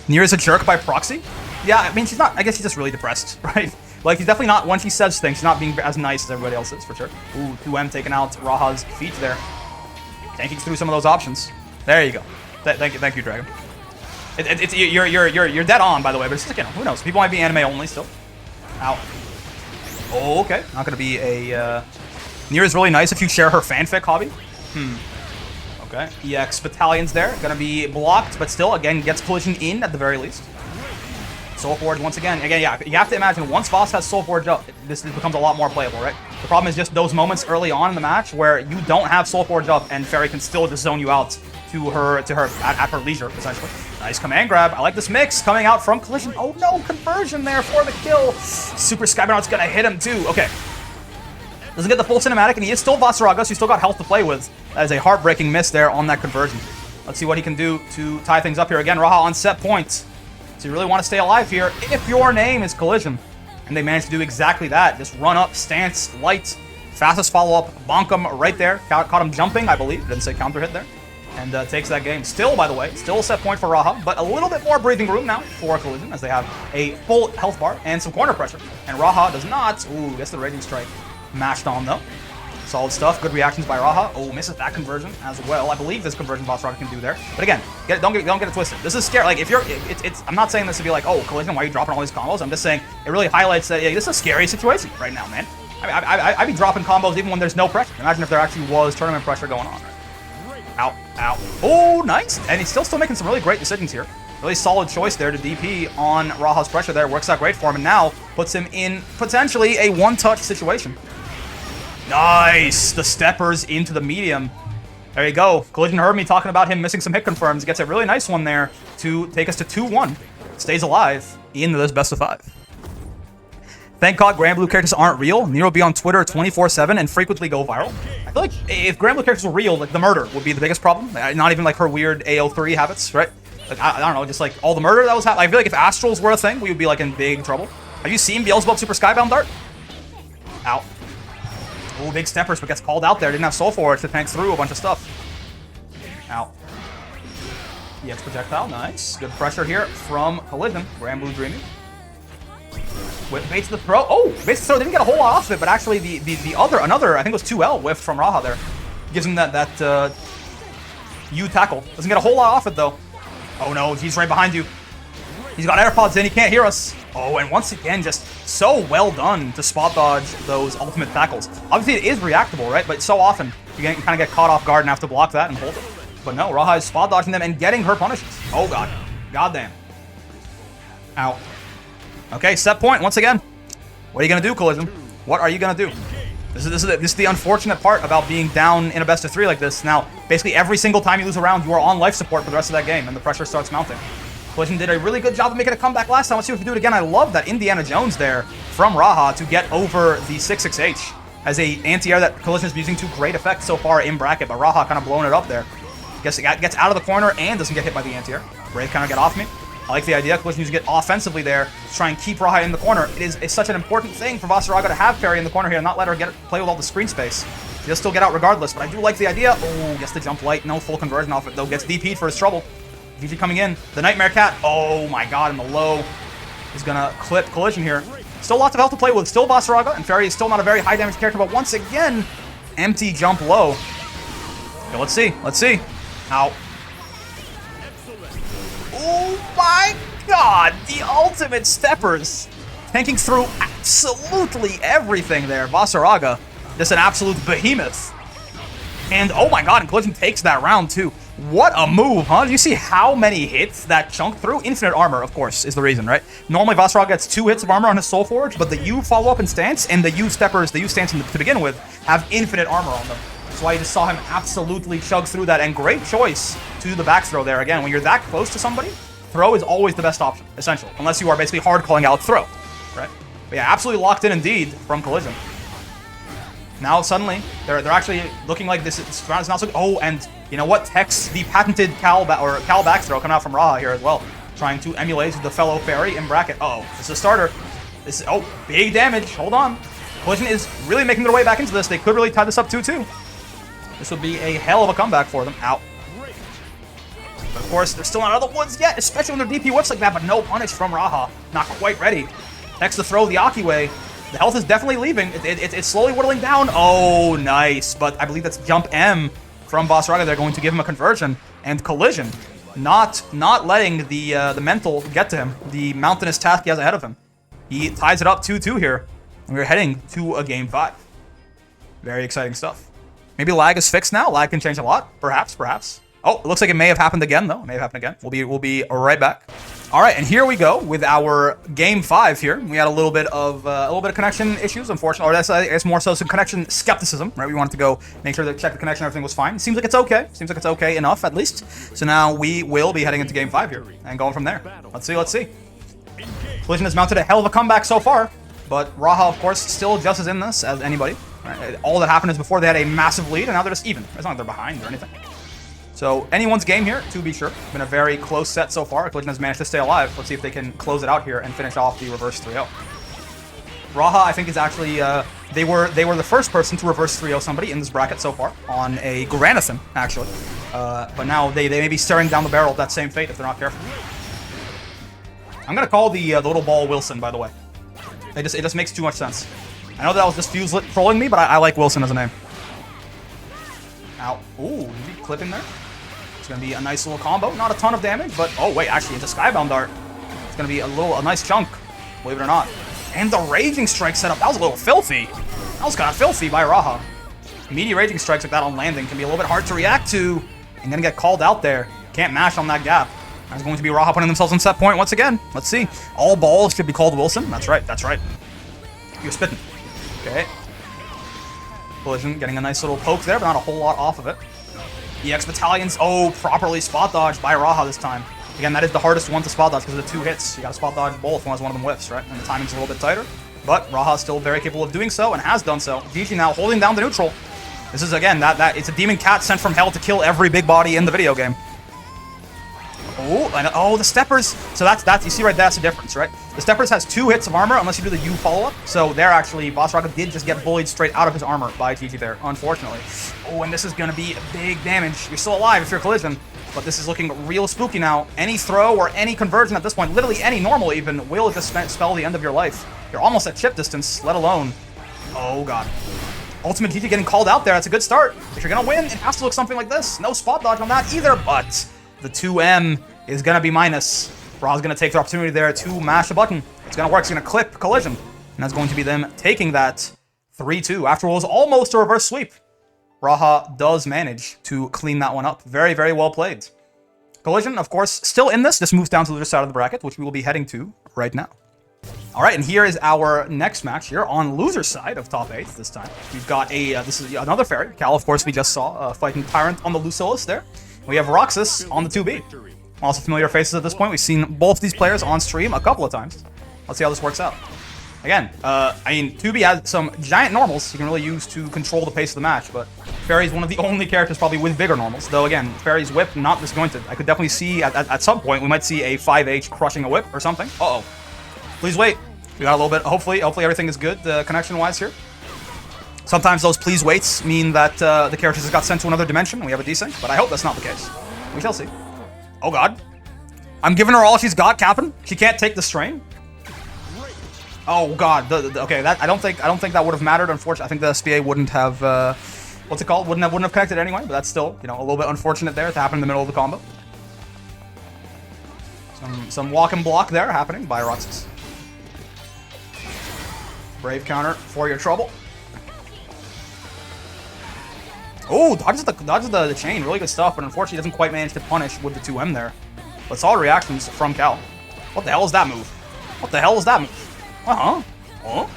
Nier is a jerk by proxy. Yeah, I mean, she's not. I guess she's just really depressed, right? Like, she's definitely not, when she says things, she's not being as nice as everybody else is, for sure. Ooh, 2M taking out Raha's feet there. Tanking through some of those options. There you go. Thank you, Dragon. You're dead on, by the way, but it's just, you know, who knows? People might be anime only still. Ow. Oh, okay. Not gonna be a, Nier is really nice if you share her fanfic hobby. Okay. EX battalions there. Gonna be blocked, but still, again, gets Collision in at the very least. Soul Forge once again. Again, yeah, you have to imagine once Voss has Soul Forge up, this becomes a lot more playable, right? The problem is just those moments early on in the match where you don't have Soul Forge up and Fairy can still just zone you out to her at her leisure, essentially. Nice command grab. I like this mix coming out from Collision. Oh no, conversion there for the kill. Super Skybound's gonna hit him too. Okay. Doesn't get the full cinematic, and he is still Vasaraga, so he's still got health to play with. That is a heartbreaking miss there on that conversion. Let's see what he can do to tie things up here. Again, Raha on set point. So you really want to stay alive here if your name is Collision. And they managed to do exactly that. Just run up, stance, light, fastest follow-up, bonk him right there. Caught him jumping, I believe. Didn't say counter hit there. and takes that game. Still, by the way, still a set point for Raha, but a little bit more breathing room now for Collision as they have a full health bar and some corner pressure. And Raha does not. Ooh, gets the Raging Strike matched on though. Solid stuff. Good reactions by Raha. Oh, misses that conversion as well. I believe this conversion Boss Rocket can do there. But again, don't get it twisted. This is scary. Like if you're, I'm not saying this to be like, oh, Collision, why are you dropping all these combos? I'm just saying it really highlights that this is a scary situation right now, man. I'd be dropping combos even when there's no pressure. Imagine if there actually was tournament pressure going on. Ow, ow. Oh, nice. And he's still making some really great decisions here. Really solid choice there to DP on Raha's pressure there. Works out great for him and now puts him in potentially a one-touch situation. Nice. The steppers into the medium. There you go. Collision heard me talking about him missing some hit confirms. Gets a really nice one there to take us to 2-1. Stays alive into this best of 5. Thank God Granblue characters aren't real. Nero will be on Twitter 24/7 and frequently go viral. I feel like if Granblue characters were real, like the murder would be the biggest problem. Not even like her weird AO3 habits, right? Like I don't know, just like all the murder that was happening. I feel like if Astrals were a thing, we would be like in big trouble. Have you seen Beelzebub Super Skybound Dart? Ow. Oh, big steppers, but gets called out there. Didn't have soul forward to tank through a bunch of stuff. Ow. EX projectile, nice. Good pressure here from Collision. Granblue dreaming. Baits the throw. Oh, baits the throw. Didn't get a whole lot off of it, but actually another, I think it was 2L whiff from Raha there. Gives him that U tackle. Doesn't get a whole lot off it though. Oh no, he's right behind you. He's got AirPods in, he can't hear us. Oh, and once again, just so well done to spot dodge those ultimate tackles. Obviously, it is reactable, right? But so often, you kind of get caught off guard and have to block that and hold it. But no, Raha is spot dodging them and getting her punishes. Oh god. Goddamn. Ow. Okay, set point once again. What are you gonna do, Collision? What are you gonna do? This is the unfortunate part about being down in a best of 3 like this. Now, basically every single time you lose a round, you are on life support for the rest of that game, and the pressure starts mounting. Collision did a really good job of making a comeback last time. Let's see if we can do it again. I love that Indiana Jones there from Raha to get over the 6-6H as a anti-air that Collision is using to great effect so far in bracket, but Raha kind of blowing it up there. Gets out of the corner and doesn't get hit by the anti-air. Brave kind of get off me. I like the idea. Collision using it offensively there to try and keep Raha in the corner. It's such an important thing for Vasaraga to have Perry in the corner here and not let her play with all the screen space. She'll still get out regardless, but I do like the idea. Oh, gets the jump light. No full conversion off it, though. Gets DP'd for his trouble. GG coming in. The Nightmare Cat. Oh my god, and the low is going to clip Collision here. Still lots of health to play with. Still Vasaraga, and Fairy is still not a very high damage character, but once again, empty jump low. Okay, let's see. Let's see. Ow. Oh my god, the ultimate steppers. Tanking through absolutely everything there. Vasaraga, just an absolute behemoth. And oh my god, and Collision takes that round too. What a move, huh? Do you see how many hits that chunk through? Infinite armor, of course, is the reason, right? Normally, Vasaraga gets 2 hits of armor on his Soul Forge, but the U follow-up and stance, and the U steppers, the U stance to begin with, have infinite armor on them. That's why you just saw him absolutely chug through that, and great choice to do the back throw there. Again, when you're that close to somebody, throw is always the best option, essential, unless you are basically hard calling out throw, right? But yeah, absolutely locked in indeed from Collision. Now suddenly, they're actually looking like this is not so. Oh, and you know what? Hex the patented Cal back throw coming out from Raha here as well, trying to emulate the fellow Fairy in bracket. Uh oh, this is a starter. This is big damage. Hold on, Collision is really making their way back into this. They could really tie this up 2-2. This would be a hell of a comeback for them. Out. But of course, they're still not out of the woods yet, especially when their DP whips like that. But no punish from Raha. Not quite ready. Hex to throw the Aki way. The health is definitely leaving. It's slowly whittling down. Oh, nice. But I believe that's Jump M from Vasaraga. They're going to give him a conversion. And Collision, not letting the mental get to him. The mountainous task he has ahead of him. He ties it up 2-2 here. And we're heading to a game 5. Very exciting stuff. Maybe lag is fixed now. Lag can change a lot. Perhaps. Oh, it looks like it may have happened again, though. It may have happened again. We'll be right back. All right, and here we go with our game 5 here. We had a little bit of connection issues, unfortunately, or that's I guess more so some connection skepticism, right? We wanted to go make sure to check the connection, everything was fine. Seems like it's okay. Seems like it's okay enough, at least. So now we will be heading into game 5 here and going from there. Let's see. Collision has mounted a hell of a comeback so far, but Raha, of course, still just as in this as anybody. Right? All that happened is before they had a massive lead, and now they're just even. It's not like they're behind or anything. So anyone's game here, to be sure. Been a very close set so far. Collision has managed to stay alive. Let's see if they can close it out here and finish off the reverse 3-0. Raha, I think, is actually They were the first person to reverse 3-0 somebody in this bracket so far on a Granathan, actually. But now they may be staring down the barrel of that same fate if they're not careful. I'm gonna call the little ball Wilson, by the way. It just makes too much sense. I know that was just Fuselit trolling me, but I like Wilson as a name. Ow. Ooh, is he clipping there? It's gonna be a nice little combo. Not a ton of damage, but oh wait, actually it's a Skybound Dart. It's gonna be a nice chunk, believe it or not. And the Raging Strike setup, that was a little filthy. That was kind of filthy by Raha. Meaty Raging Strikes like that on landing can be a little bit hard to react to. And gonna get called out there. Can't mash on that gap. That's going to be Raha putting themselves on set point once again. Let's see. All balls should be called Wilson. That's right, that's right. You're spitting. Okay. Collision getting a nice little poke there, but not a whole lot off of it. EX Battalions, oh, properly spot dodged by Raha this time. Again, that is the hardest one to spot dodge because of the 2 hits. You gotta spot dodge both once one of them whiffs, right? And the timing's a little bit tighter. But Raha is still very capable of doing so and has done so. GG now holding down the neutral. This is, again, it's a demon cat sent from hell to kill every big body in the video game. Oh, and oh, the Steppers. So that's you see right there, that's the difference, right? The Steppers has 2 hits of armor unless you do the U follow-up. So there actually, Boss Rocket did just get bullied straight out of his armor by GG there, unfortunately. Oh, and this is gonna be big damage. You're still alive if you're Collision, but this is looking real spooky now. Any throw or any conversion at this point, literally any normal even, will just spell the end of your life. You're almost at chip distance, let alone. Oh god. Ultimate GG getting called out there, that's a good start. If you're gonna win, it has to look something like this. No spot dodge on that either, but the 2M is gonna be minus. Raha's gonna take the opportunity there to mash a button. It's gonna work, it's gonna clip Collision. And that's going to be them taking that 3-2. After what was almost a reverse sweep. Raha does manage to clean that one up. Very, very well played. Collision, of course, still in this. This moves down to the other side of the bracket, which we will be heading to right now. All right, and here is our next match here on loser side of top 8 this time. We've got this is another fairy. Cal, of course, we just saw fighting Tyrant on the Lucillus there. We have Roxus on the 2B. Also familiar faces at this point. We've seen both these players on stream a couple of times. Let's see how this works out. Again, I mean, 2B has some giant normals you can really use to control the pace of the match, but Fairy's one of the only characters probably with bigger normals. Though again, Fairy's whip, not disjointed. I could definitely see, at some point, we might see a 5H crushing a whip or something. Uh-oh. Please wait. We got a little bit, hopefully everything is good connection-wise here. Sometimes those please waits mean that the character just got sent to another dimension and we have a desync, but I hope that's not the case. We shall see. Oh god. I'm giving her all she's got, Captain. She can't take the strain. Oh god. Okay, I don't think that would have mattered, unfortunately. I think the SPA wouldn't have what's it called? Wouldn't have connected anyway, but that's still, you know, a little bit unfortunate there to happen in the middle of the combo. Some walk and block there happening by Roxus. Brave counter for your trouble. Oh, dodges the chain. Really good stuff, but unfortunately doesn't quite manage to punish with the 2M there. But solid reactions from Cal. What the hell is that move? What the hell is that move? Uh-huh.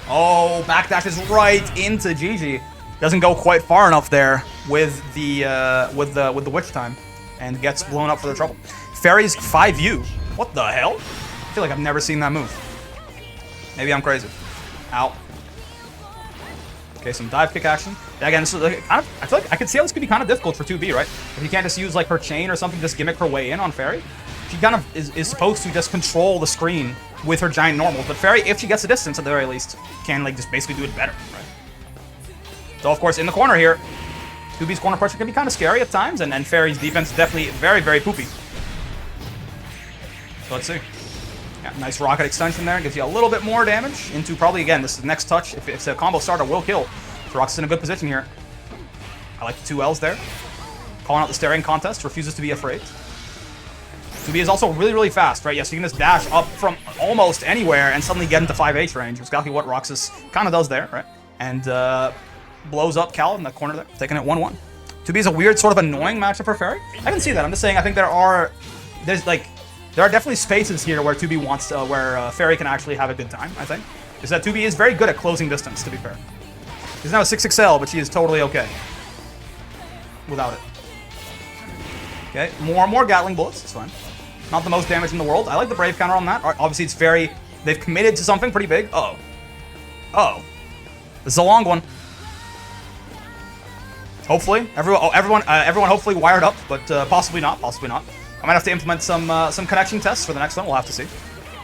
Oh, backdashes right into GG. Doesn't go quite far enough there with the witch time, and gets blown up for the trouble. Fairy's 5U. What the hell? I feel like I've never seen that move. Maybe I'm crazy. Ow. Okay, some dive kick action. Yeah, again, this is like, I feel like I could see how this could be kind of difficult for 2B, right? If you can't just use like her chain or something, just gimmick her way in on Fairy. She kind of is supposed to just control the screen with her giant normals, but Fairy, if she gets a distance at the very least, can like just basically do it better, right? So of course, in the corner here, 2B's corner pressure can be kind of scary at times, and Fairy's defense is definitely very, very poopy. So let's see. Yeah, nice rocket extension there. Gives you a little bit more damage into probably, again, this is the next touch. If it's a combo starter, will kill. So Roxus in a good position here. I like the 2 Ls there. Calling out the staring contest. Refuses to be afraid. 2B is also really, really fast, right? Yes, you can just dash up from almost anywhere and suddenly get into 5H range. Exactly what Roxus kind of does there, right? And blows up Cal in the corner there, taking it 1-1. 2B is a weird, sort of annoying matchup for Fairy. I can see that. I'm just saying, I think there are definitely spaces here where 2B wants to, where Fairy can actually have a good time, I think. Is that 2B is very good at closing distance, to be fair. She's now a 6XL, but she is totally okay without it. Okay, more Gatling bullets, it's fine. Not the most damage in the world. I like the Brave counter on that. Obviously, it's very, they've committed to something pretty big. Uh-oh. Uh-oh. This is a long one. Hopefully, everyone hopefully wired up, but possibly not, possibly not. I might have to implement some connection tests for the next one. We'll have to see.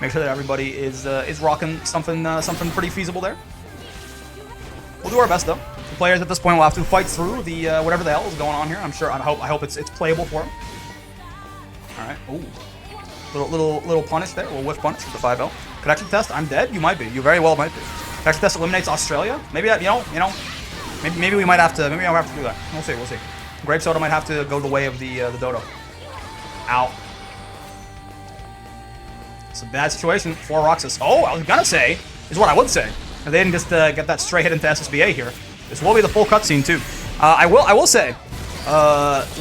Make sure that everybody is rocking something pretty feasible there. We'll do our best, though. The players at this point will have to fight through the whatever the hell is going on here. I'm sure. I hope it's playable for them. All right. Ooh. Little punish there. Little whiff punish with the 5L. Connection test. I'm dead. You might be. You very well might be. Connection test eliminates Australia. Maybe maybe we might have to. Maybe I'll have to do that. We'll see. We'll see. Grape Soda might have to go the way of the dodo. Ow. It's a bad situation for Roxus. Oh, I was gonna say is what I would say. If they didn't just get that straight hit into SSBA here. This will be the full cutscene too. I will say.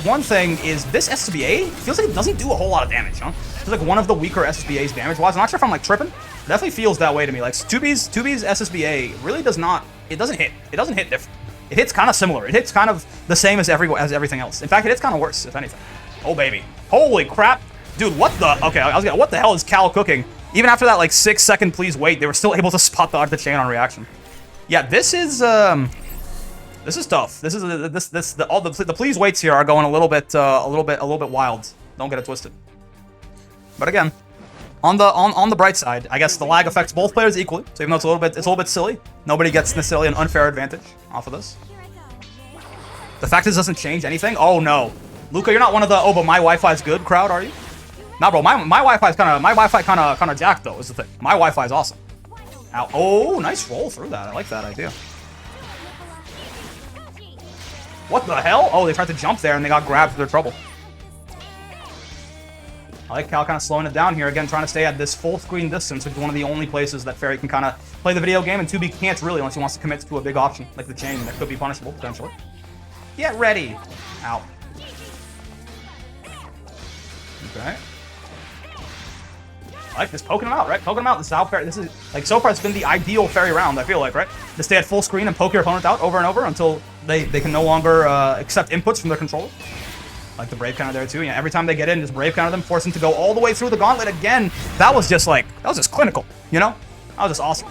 One thing is this SSBA feels like it doesn't do a whole lot of damage, huh? It's like one of the weaker SSBAs damage-wise. I'm not sure if I'm like tripping. It definitely feels that way to me. Like 2B's SSBA really does not. It doesn't hit. It doesn't hit different. It hits kind of similar. It hits kind of the same as everything else. In fact, it hits kind of worse, if anything. Oh baby, holy crap, dude! What the? Okay, what the hell is Cal cooking? Even after that like 6-second please wait, they were still able to spot dodge the chain on reaction. Yeah, this is tough. This is the please waits here are going a little bit wild. Don't get it twisted. But again, on the bright side, I guess the lag affects both players equally. So even though it's a little bit silly, nobody gets necessarily an unfair advantage off of this. The fact this doesn't change anything. Oh no, Luca, you're not one of the but my Wi-Fi's good crowd, are you? Nah, bro, my Wi-Fi's kind of jacked though. Is the thing. My Wi-Fi's awesome. Ow. Oh, nice roll through that. I like that idea. What the hell? Oh, they tried to jump there and they got grabbed for their trouble. I like Cal kind of slowing it down here. Again, trying to stay at this full screen distance, which is one of the only places that Fairy can kind of play the video game, and 2B can't really unless he wants to commit to a big option, like the chain that could be punishable, potentially. Get ready. Ow. Okay. I like this, poking him out, right? Poking him out. This is how Fairy, this is, like, so far it's been the ideal Fairy round, I feel like, right? To stay at full screen and poke your opponent out over and over until they can no longer accept inputs from their controller. Like the Brave counter there too. Yeah, every time they get in, just Brave counter them, force them to go all the way through the gauntlet again. That was just clinical, you know? That was just awesome.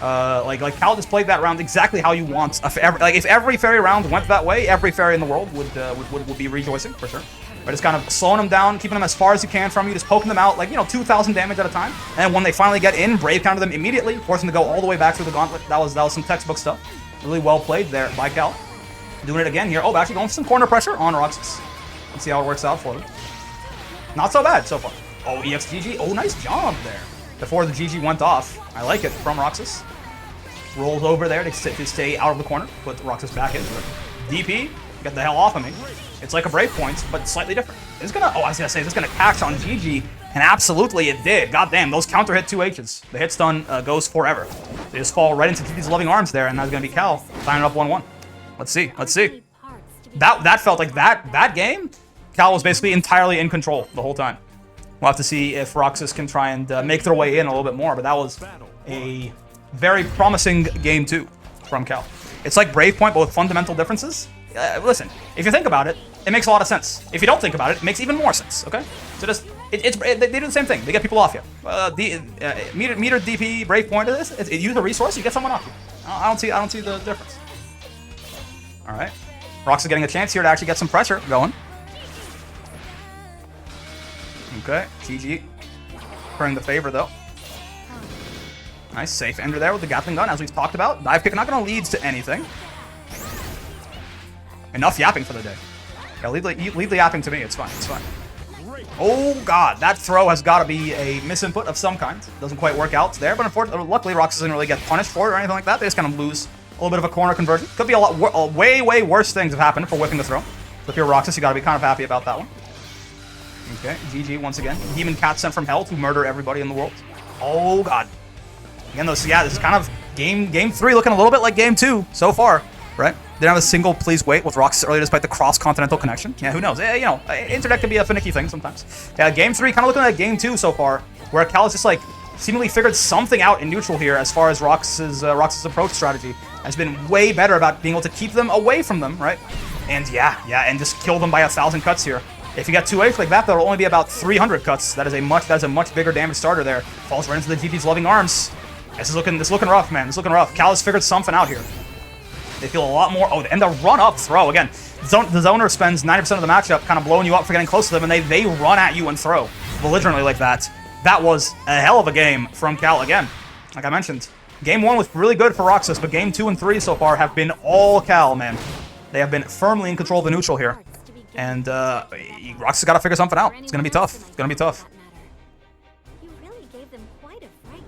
Like Cal just played that round exactly how you want. If every Fairy round went that way, every Fairy in the world would be rejoicing for sure. But just kind of slowing them down, keeping them as far as you can from you, just poking them out, like, 2,000 damage at a time. And when they finally get in, Brave counter them immediately, force them to go all the way back through the gauntlet. That was some textbook stuff. Really well played there by Cal. Doing it again here. Oh, actually going for some corner pressure on Roxus. Let's see how it works out for them. Not so bad so far. Oh, EXGG. Oh, nice job there. Before the GG went off. I like it from Roxus. Rolls over there to stay out of the corner. Put Roxus back into it. DP, get the hell off of me. It's like a break point, but slightly different. It's gonna, I was gonna say, is this gonna catch on GG? And absolutely it did. God damn, those counter hit 2Hs. The hit stun goes forever. They just fall right into GG's loving arms there, and that's gonna be Cal signing up 1-1. Let's see. That felt like that game, Cal was basically entirely in control the whole time. We'll have to see if Roxus can try and make their way in a little bit more, but that was a very promising game too from Cal. It's like Brave Point, but with fundamental differences. Listen, if you think about it, it makes a lot of sense. If you don't think about it, it makes even more sense, okay? So just, they do the same thing. They get people off you. Meter DP, Brave Point, use a resource, you get someone off you. I don't see the difference. All right. Rox is getting a chance here to actually get some pressure going. Okay, GG. Putting the favor, though. Nice, safe ender there with the Gatling gun, as we've talked about. Dive kick not going to lead to anything. Enough yapping for the day. Yeah, leave the yapping to me. It's fine. It's fine. Oh, God. That throw has got to be a misinput of some kind. Doesn't quite work out there, but unfortunately, luckily, Rox doesn't really get punished for it or anything like that. They just kind of lose a little bit of a corner conversion. Could be way worse things have happened for whipping the throw. So if you're Roxus, you got to be kind of happy about that one. Okay, GG once again. Demon Cat sent from hell to murder everybody in the world. Oh, God. Again, this is kind of game 3 looking a little bit like game 2 so far, right? Didn't have a single please wait with Roxas earlier despite the cross-continental connection. Yeah, who knows? Internet can be a finicky thing sometimes. Yeah, game 3 kind of looking like game 2 so far, where Cal has just like seemingly figured something out in neutral here as far as Roxas' approach strategy. Has been way better about being able to keep them away from them, right? And and just kill them by 1,000 cuts here. If you got 2H like that, that'll only be about 300 cuts. That is a much bigger damage starter there. Falls right into the GG's loving arms. This is looking rough, man. This is looking rough. Cal has figured something out here. They feel a lot more. Oh, and the run-up throw again. The zoner spends 90% of the matchup kind of blowing you up for getting close to them, and they run at you and throw belligerently like that. That was a hell of a game from Cal again. Like I mentioned, Game 1 was really good for Roxus, but game 2 and 3 so far have been all Cal, man. They have been firmly in control of the neutral here. And Roxus got to figure something out. It's going to be tough. It's going to be tough. You really gave them quite a fright,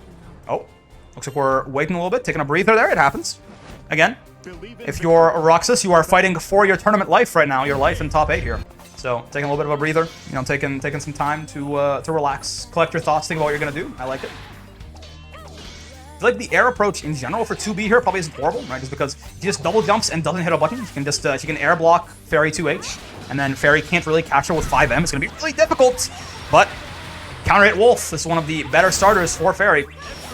Oh, looks like we're waiting a little bit, taking a breather there. It happens. Again, if you're a Roxus, you are fighting for your tournament life right now, your life in top 8 here. So taking a little bit of a breather, you know, taking some time to relax, collect your thoughts, think about what you're going to do. I like it. I feel like the air approach in general for 2B here probably isn't horrible, right? Just because he just double jumps and doesn't hit a button. You can just she can air block Fairy 2H, and then Fairy can't really catch her with 5M. It's going to be really difficult, but counter hit Wolf. This is one of the better starters for Fairy.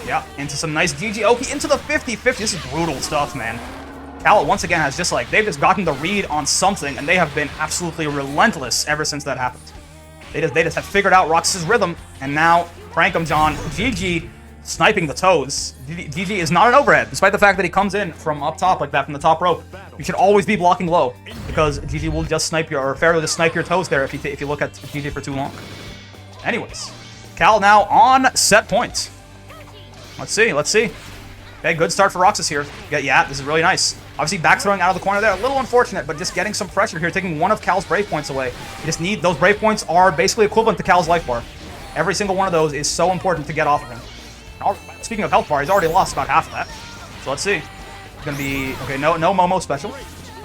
Yeah, into some nice GG Oki into the 50-50. This is brutal stuff, man. Cal once again has just like, they've just gotten the read on something, and they have been absolutely relentless ever since that happened. They just have figured out Roxas' rhythm, and now prank him, John. GG sniping the toes. GG is not an overhead, despite the fact that he comes in from up top like that from the top rope. You should always be blocking low, because GG will just snipe your, or Fairy will just snipe your toes there if you look at GG for too long. Anyways, Cal now on set point. Let's see. Okay, good start for Roxas here. Yeah, this is really nice. Obviously, back throwing out of the corner there. A little unfortunate, but just getting some pressure here, taking one of Cal's brave points away. You just need, those brave points are basically equivalent to Cal's life bar. Every single one of those is so important to get off of him. Speaking of health bar, he's already lost about half of that. So let's see. It's going to be, okay, no Momo special.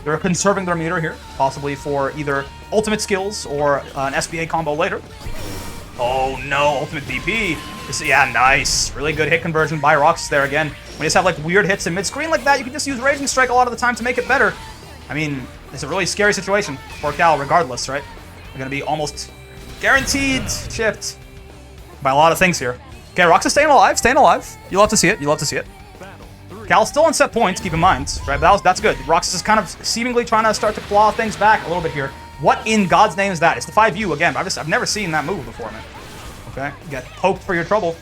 They're conserving their meter here, possibly for either ultimate skills or an SBA combo later. Oh no, ultimate DP. Yeah, nice. Really good hit conversion by Roxas there again. When you just have like weird hits in mid-screen like that, you can just use Raging Strike a lot of the time to make it better. I mean, it's a really scary situation for Cal regardless, right? They're going to be almost guaranteed chipped by a lot of things here. Okay, Roxas staying alive. You'll have to see it. Cal's still on set points, keep in mind, right? But that's good. Roxas is kind of seemingly trying to start to claw things back a little bit here. What in God's name is that? It's the 5U again, but I've never seen that move before, man. Okay, get poked for your trouble.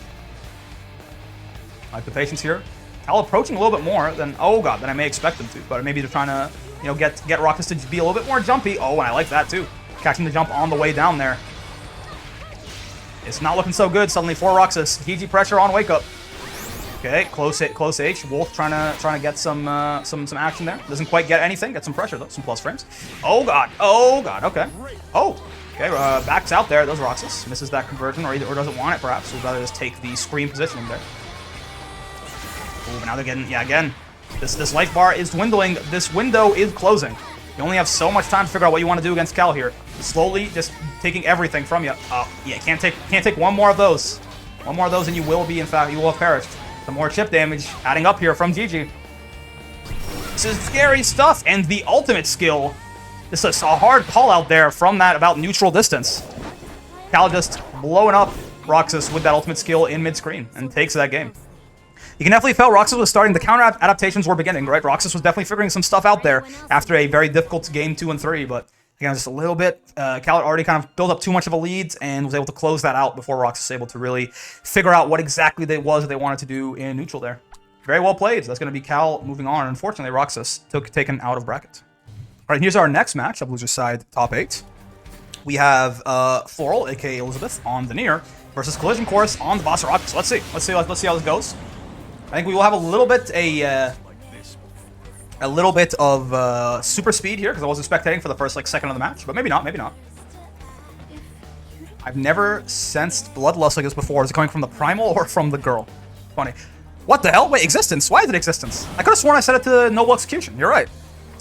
Like the patience here. Cal approaching a little bit more than, oh god, than I may expect them to. But maybe they're trying to, you know, get Roxas to be a little bit more jumpy. Oh, and I like that too. Catching the jump on the way down there. It's not looking so good suddenly for Roxas. GG pressure on wake up. Okay, close H. Wolf trying to get some action there. Doesn't quite get anything. Get some pressure though. Some plus frames. Oh god. Okay. Oh. Okay. Backs out there. Those Roxas misses that conversion, or doesn't want it. Perhaps would rather just take the screen positioning there. Oh, but now they're getting, yeah, again. This life bar is dwindling. This window is closing. You only have so much time to figure out what you want to do against Cal here. Slowly, just taking everything from you. Oh, yeah, can't take one more of those. One more of those, and you will be, in fact, you will have perished. Some more chip damage adding up here from GG. This is scary stuff, and the ultimate skill. This is a hard call out there from that about neutral distance. Cal just blowing up Roxas with that ultimate skill in mid-screen and takes that game. You can definitely tell Roxas was starting, the counter adaptations were beginning, right? Roxas was definitely figuring some stuff out there after a very difficult game 2 and 3, but again, just a little bit. Cal had already kind of built up too much of a lead and was able to close that out before Roxas was able to really figure out what exactly they wanted to do in neutral there. Very well played. That's going to be Cal moving on. Unfortunately, Roxas taken out of bracket. All right, here's our next match of loser's side top 8. We have Floral, aka Elizabeth, on the near versus Collision Course on the boss Roxas. Let's see how this goes. I think we will have a little bit of super speed here because I wasn't spectating for the first second of the match, but maybe not. I've never sensed bloodlust like this before. Is it coming from the primal or from the girl? Funny. What the hell? Wait, existence. Why is it existence? I could have sworn I set it to noble execution. You're right.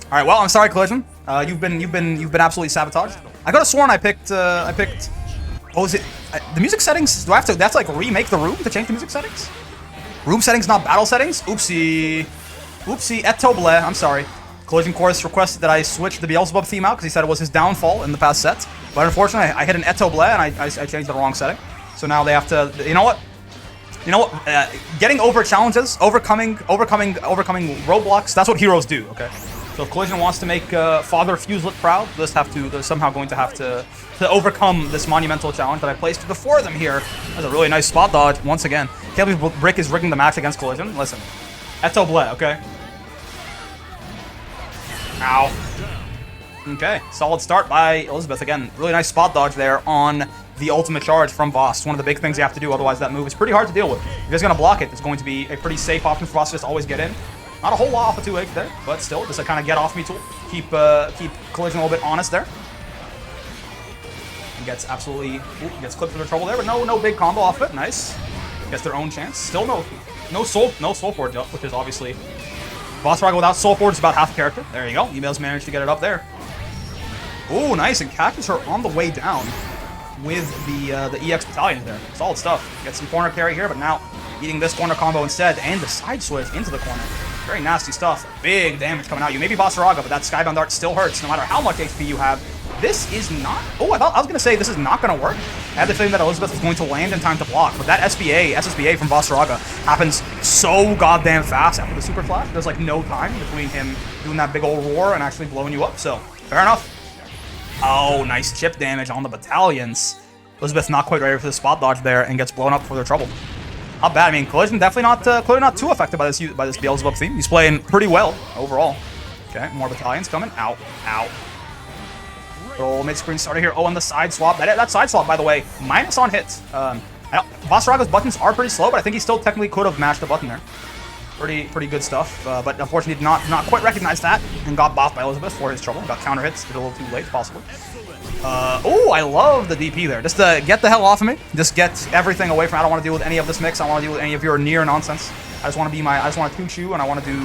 All right. Well, I'm sorry, Collision. You've been absolutely sabotaged. I could have sworn I picked. Oh, is it the music settings? Do I have to like remake the room to change the music settings? Room settings, not battle settings? Oopsie, et toble, I'm sorry. Collision Course requested that I switch the Beelzebub theme out because he said it was his downfall in the past set. But unfortunately, I hit an et toble and I changed the wrong setting. So now they have to, you know what? Getting over challenges, overcoming roadblocks, that's what heroes do, okay? So if Collision wants to make Father Fuselet proud, they're somehow going to have to overcome this monumental challenge that I placed before them here. That's a really nice spot dodge, once again. Can't believe Brick is rigging the match against Collision. Listen. Eto Ble, okay? Ow. Okay, solid start by Elizabeth. Again, really nice spot dodge there on the ultimate charge from Voss. One of the big things you have to do, otherwise that move is pretty hard to deal with. If you're just going to block it, it's going to be a pretty safe option for Voss to just always get in. Not a whole lot off of 2H there, but still, just a kind of get off me tool. Keep Collision a little bit honest there. He gets absolutely, gets clipped for the trouble there, but no big combo off it. Nice. Gets their own chance. Still no soul forge up, which is obviously Boss Raga without soul forge is about half character. There you go. Emails managed to get it up there. Oh, nice. And Cactus are on the way down with the EX battalion there. Solid stuff. Get some corner carry here, but now eating this corner combo instead, and the side switch into the corner. Very nasty stuff. Big damage coming out. You may be Boss Raga, but that Skybound Dart still hurts no matter how much HP you have. This is not... Oh, I was going to say this is not going to work. I had the feeling that Elizabeth was going to land in time to block, but that SSBA from Boss Raga happens so goddamn fast after the super flash. There's like no time between him doing that big old roar and actually blowing you up, so fair enough. Oh, nice chip damage on the battalions. Elizabeth not quite ready for the spot dodge there and gets blown up for their trouble. Not bad. I mean, Collision definitely not too affected by this Beelzebub theme. He's playing pretty well overall. Okay, more battalions coming. Ow, ow. Roll mid-screen starter here. Oh, on the side swap. That side swap, by the way, minus on hits. Boss Raga's buttons are pretty slow, but I think he still technically could have mashed the button there. Pretty good stuff, but unfortunately did not quite recognize that and got bopped by Elizabeth for his trouble. Got counter hits, did a little too late, possibly. Oh, I love the DP there. Just to get the hell off of me. Just get everything away from. I don't want to deal with any of this mix. I don't want to deal with any of your near nonsense. I just want to toot you, and I want to do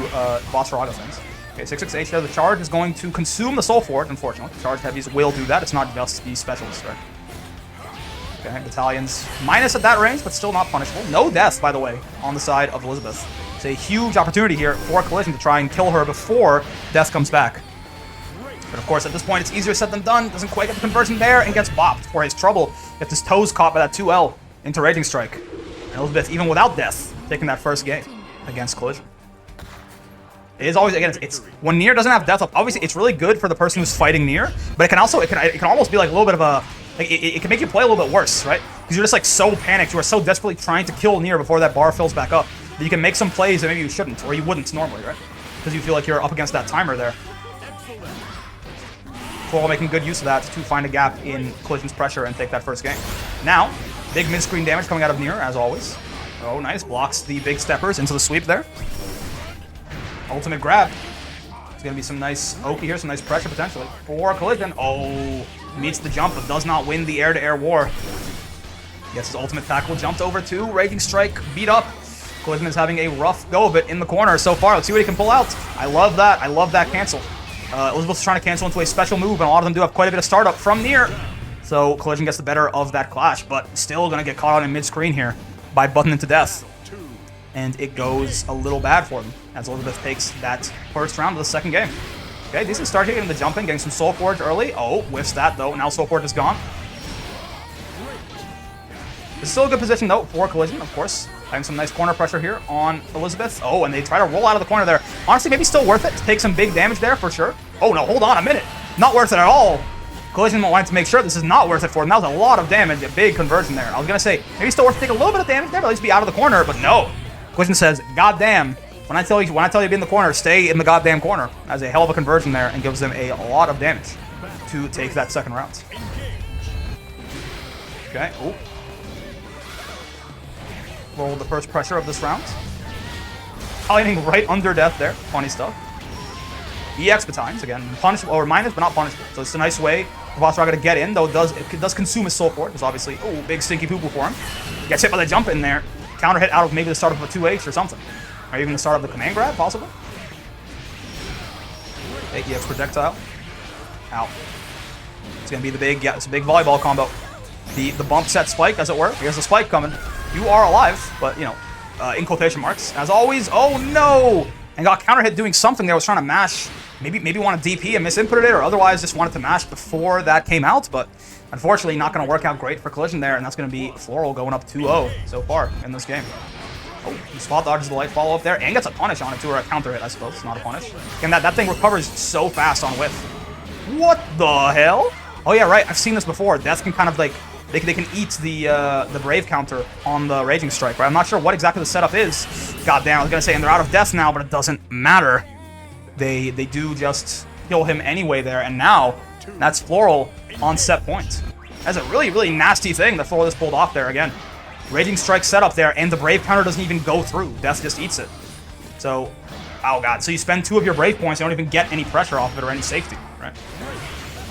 Boss Raga things. Okay, 668 there. The charge is going to consume the Soul Forge, unfortunately. Charged heavies will do that. It's not just the specialists, right? Okay, battalions minus at that range, but still not punishable. No death, by the way, on the side of Elizabeth. It's a huge opportunity here for Collision to try and kill her before death comes back. But of course, at this point, it's easier said than done. Doesn't quite get the conversion there and gets bopped for his trouble. Gets his toes caught by that 2L into Raging Strike. And Elizabeth, even without death, taking that first game against Collision. It is always, again, it's when Nier doesn't have death up, obviously it's really good for the person who's fighting Nier, but it can also, it can almost be like a little bit of a, like, it can make you play a little bit worse, right? Because you're just like so panicked, you are so desperately trying to kill Nier before that bar fills back up, that you can make some plays that maybe you shouldn't, or you wouldn't normally, right? Because you feel like you're up against that timer there. Floral making good use of that to find a gap in Collision's pressure and take that first game. Now, big mid-screen damage coming out of Nier, as always. Oh, nice, blocks the big steppers into the sweep there. Ultimate grab. It's going to be some nice Oki here, some nice pressure potentially for Collision. Oh, meets the jump, but does not win the air-to-air war. Gets his ultimate tackle, jumped over to Raging Strike, beat up. Collision is having a rough go of it in the corner so far. Let's see what he can pull out. I love that. I love that cancel. Elizabeth's trying to cancel into a special move, and a lot of them do have quite a bit of startup from Nier. So Collision gets the better of that clash, but still going to get caught out in mid-screen here by buttoning to death. And it goes a little bad for them as Elizabeth takes that first round of the second game. Okay, decent start here, getting the jumping, getting some Soul Forge early. Oh, whiffs that though. Now Soul Forge is gone. It's still a good position though for Collision, of course. Having some nice corner pressure here on Elizabeth. Oh, and they try to roll out of the corner there. Honestly, maybe still worth it to take some big damage there for sure. Oh no, hold on a minute. Not worth it at all. Collision wanted to make sure this is not worth it for them. That was a lot of damage, a big conversion there. I was gonna say, maybe still worth to take a little bit of damage there, but at least be out of the corner, but no. Collision says, "God damn! When I tell you to be in the corner, stay in the goddamn corner." Has a hell of a conversion there and gives them a lot of damage to take that second round. Okay. Ooh. Roll the first pressure of this round. Hiding right under death there. Funny stuff. EX battalions again, punishable or minus, but not punishable. So it's a nice way for Boss Raga to get in, though it does consume his soul force. It's obviously big stinky poo poo for him. Gets hit by the jump in there. Counter hit out of maybe the start of a 2H or something. Or even the start of the command grab, possibly. Okay, EX projectile. Ow. It's gonna be the big, it's a big volleyball combo. The bump set spike, as it were. Here's the spike coming. You are alive, but you know, in quotation marks. As always, oh no! And got counter hit doing something there. Was trying to mash. Maybe want to DP and misinputted it, or otherwise just wanted to mash before that came out, but unfortunately not going to work out great for Collision there, and that's going to be Floral going up 2-0 so far in this game. Oh, he spot dodges the light follow up there, and gets a punish on it too, or a counter hit, I suppose. It's not a punish. And that thing recovers so fast on whiff. What the hell? Oh yeah, right. I've seen this before. Death can kind of like they can eat the Brave counter on the Raging Strike, right? I'm not sure what exactly the setup is. God damn, I was gonna say, and they're out of death now, but it doesn't matter. They do just kill him anyway there, and now that's Floral on set point. That's a really, really nasty thing that Floral just pulled off there again. Raging Strike setup there, and the Brave counter doesn't even go through. Death just eats it. So, oh god. So you spend 2 of your Brave points, you don't even get any pressure off of it or any safety, right?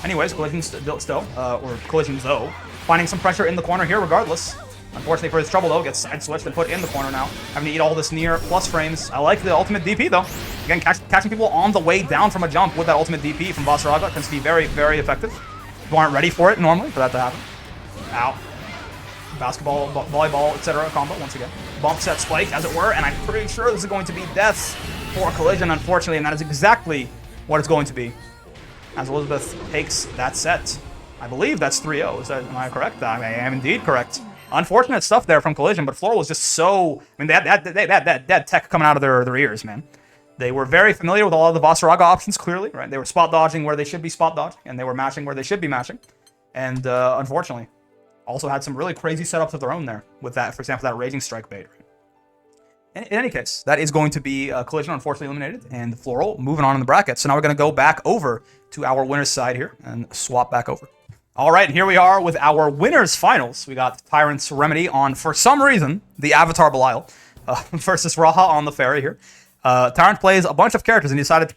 Anyways, Collision still, or Collisions though, finding some pressure in the corner here regardless. Unfortunately for his trouble though, gets side switched and put in the corner now. Having to eat all this near plus frames. I like the ultimate DP though. Again, catching people on the way down from a jump with that ultimate DP from Boss Raha tends to be very, very effective. You aren't ready for it normally, for that to happen. Ow. Basketball, volleyball, etc. combo once again. Bump set spike, as it were, and I'm pretty sure this is going to be death for Collision, unfortunately, and that is exactly what it's going to be. As Elizabeth takes that set. I believe that's 3-0. Am I correct? I am indeed correct. Unfortunate stuff there from Collision, but Floral was just so... I mean, they had that tech coming out of their ears, man. They were very familiar with all of the Boss Raha options, clearly, right? They were spot dodging where they should be spot dodging, and they were mashing where they should be mashing. And unfortunately, also had some really crazy setups of their own there with that, for example, that Raging Strike bait. In any case, that is going to be Collision, unfortunately eliminated, and Floral moving on in the bracket. So now we're going to go back over to our winner's side here and swap back over. All right, and here we are with our winners finals. We got Tyrant's Remedy on, for some reason, the Avatar Belial versus Raha on the Fairy here. Tyrant plays a bunch of characters, and he decided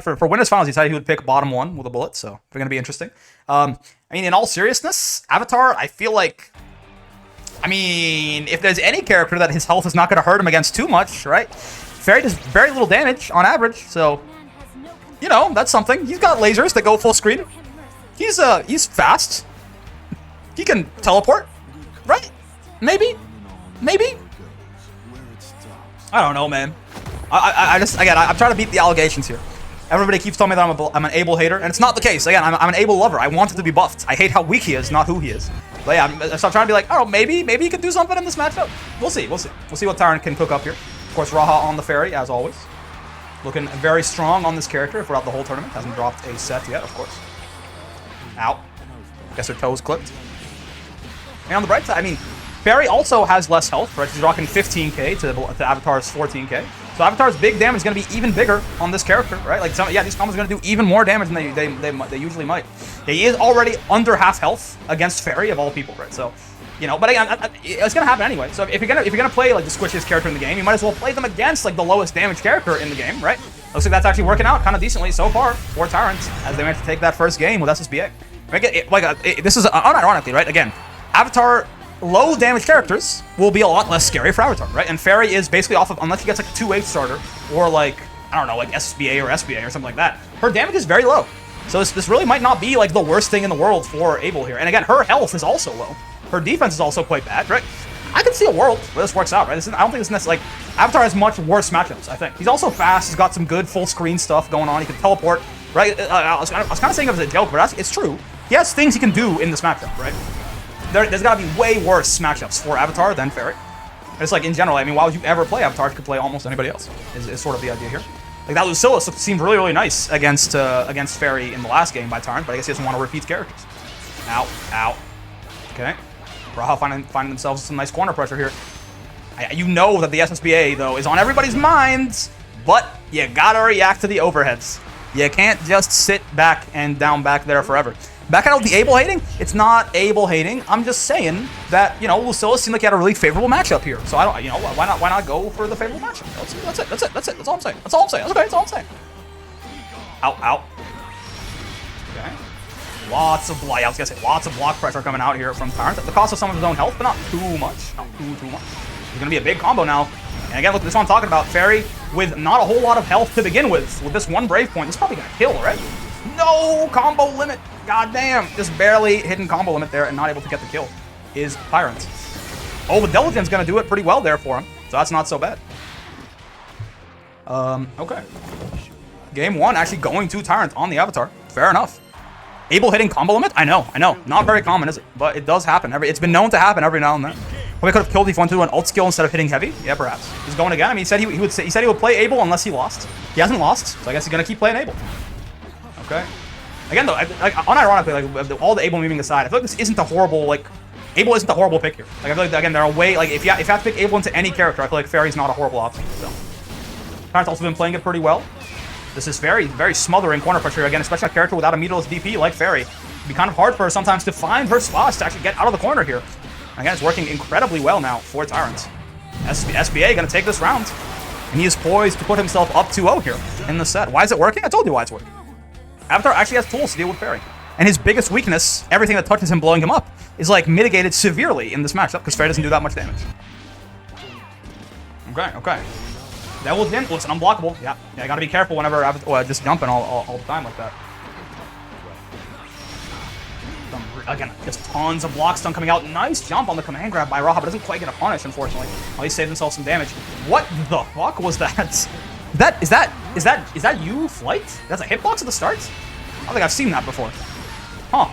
for winners finals, he decided he would pick bottom one with a bullet, so they're going to be interesting. I mean, in all seriousness, Avatar, I feel like, I mean, if there's any character that his health is not going to hurt him against too much, right? Fairy does very little damage on average, so, you know, that's something. He's got lasers that go full screen. He's fast. He can teleport, right? Maybe. I don't know, man. I just, again, I'm trying to beat the allegations here. Everybody keeps telling me that I'm an Abel hater, and it's not the case. Again, I'm an Abel lover. I want it to be buffed. I hate how weak he is, not who he is. But yeah, so I'm trying to be like, oh, maybe he can do something in this matchup. We'll see. We'll see what Tyrant can cook up here. Of course, Raha on the Fairy, as always. Looking very strong on this character throughout the whole tournament. Hasn't dropped a set yet, of course. Ow. Guess her toes clipped. And on the bright side, I mean, Fairy also has less health, right? She's rocking 15k to Avatar's 14k. So Avatar's big damage is going to be even bigger on this character, right? Like, these combos are going to do even more damage than they usually might. He is already under half health against Fairy, of all people, right? So, you know, but again, it's going to happen anyway. So if you're gonna play like the squishiest character in the game, you might as well play them against like the lowest damage character in the game, right? Looks like that's actually working out kind of decently so far for Tyrant as they managed to take that first game with SSBA. This is unironically, right? Again, Avatar low damage characters will be a lot less scary for Avatar, right? And Fairy is basically off of, unless he gets like a 2-8 starter or like, I don't know, like SSBA or SBA or something like that, her damage is very low. So this really might not be like the worst thing in the world for Abel here. And again, her health is also low. Her defense is also quite bad, right? I can see a world where this works out, right? I don't think it's necessarily, like, Avatar has much worse matchups, I think. He's also fast, he's got some good full screen stuff going on, he can teleport, right? I was kind of saying it as a joke, but it's true. He has things he can do in this matchup, right? There's got to be way worse matchups for Avatar than Fairy. It's like, in general, I mean, why would you ever play Avatar if you could play almost anybody else, is sort of the idea here. Like, that Lucilla seemed really, really nice against Fairy in the last game by Tyrant, but I guess he doesn't want to repeat characters. Ow. Okay. Raha finding themselves some nice corner pressure here. You know that the SSBA, though, is on everybody's minds, but you gotta react to the overheads. You can't just sit back and down back there forever. Back out of the Abel hating, it's not Abel hating. I'm just saying that, you know, Lucilla seemed like he had a really favorable matchup here. So I don't, you know, why not go for the favorable matchup? That's it. That's all I'm saying. That's okay. That's all I'm saying. Ow. Okay. Lots of block pressure coming out here from Tyrant at the cost of some of his own health, but not too much. Not too much. It's gonna be a big combo now. And again, look, this is what I'm talking about. Fairy with not a whole lot of health to begin with this one Brave point, this is probably gonna kill, right? No combo limit. God damn. Just barely hitting combo limit there and not able to get the kill is Tyrant. Oh, the Diligent's gonna do it pretty well there for him. So that's not so bad. Okay. Game 1 actually going to Tyrant on the Avatar. Fair enough. Abel hitting combo limit? I know. Not very common, is it? But it does happen. It's been known to happen every now and then. Probably could have killed if he wanted to do an ult skill instead of hitting heavy. Yeah, perhaps. He's going again. I mean, he said he would play Abel unless he lost. He hasn't lost, so I guess he's gonna keep playing Abel. Okay. Again, though, like unironically, like all the Abel memeing aside, I feel like this isn't a horrible Abel isn't a horrible pick here. Like I feel like again, there are way if you have to pick Abel into any character, I feel like Fairy's not a horrible option. So, Tyrant's also been playing it pretty well. This is very, very smothering corner pressure again, especially a character without a meterless DP like Fairy. be kind of hard for her sometimes to find her spots to actually get out of the corner here. Again, it's working incredibly well now for Tyrant. SBA going to take this round, and he is poised to put himself up 2-0 here in the set. Why is it working? I told you why it's working. Avatar actually has tools to deal with Fairy. And his biggest weakness, everything that touches him blowing him up, is like mitigated severely in this matchup because Fairy doesn't do that much damage. Okay. Devil's in. Listen, unblockable. Yeah, I gotta be careful whenever just jumping all the time like that. Again, just tons of block stun coming out. Nice jump on the command grab by Raha, but doesn't quite get a punish, unfortunately. At least saved himself some damage. What the fuck was that? Is that you, Flight? That's a hitbox at the start? I don't think I've seen that before. Huh.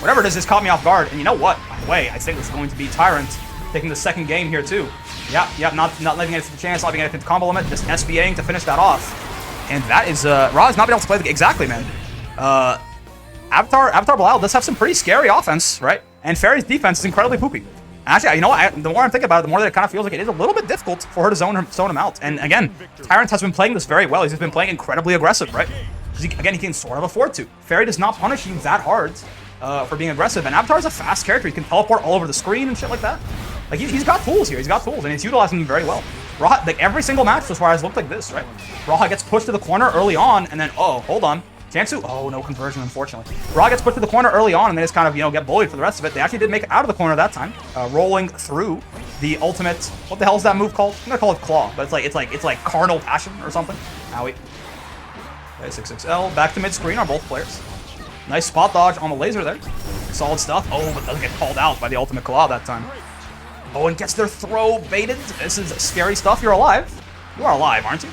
Whatever it is, just caught me off guard. And you know what? By the way, I think it's going to be Tyrant taking the second game here too. Yeah, not letting anything to chance, not letting anything to combo limit, just SBAing to finish that off. And that is, Raha's not been able to play the exactly, man. Avatar Belial does have some pretty scary offense, right? And Fairy's defense is incredibly poopy. Actually, you know what? The more I'm thinking about it, the more that it kind of feels like it is a little bit difficult for her to zone him out. And again, Tyrant has been playing this very well. He's just been playing incredibly aggressive, right? Again, he can sort of afford to. Fairy does not punish you that hard for being aggressive. And Avatar's a fast character. He can teleport all over the screen and shit like that. Like, he's got tools here. He's got tools, and he's utilizing them very well. Raha, like, every single match so far has looked like this, right? Raha gets pushed to the corner early on, and then, oh, hold on. Jansu, oh, no conversion, unfortunately. Raha gets pushed to the corner early on, and they just kind of, get bullied for the rest of it. They actually did make it out of the corner that time, rolling through the ultimate. What the hell is that move called? I'm gonna call it Claw, but it's like Carnal Passion or something. Owie. Okay, 6XL, back to mid-screen on both players. Nice spot dodge on the laser there. Solid stuff. Oh, but doesn't get called out by the ultimate Claw that time. Oh, and gets their throw baited. This is scary stuff. You're alive. You are alive, aren't you?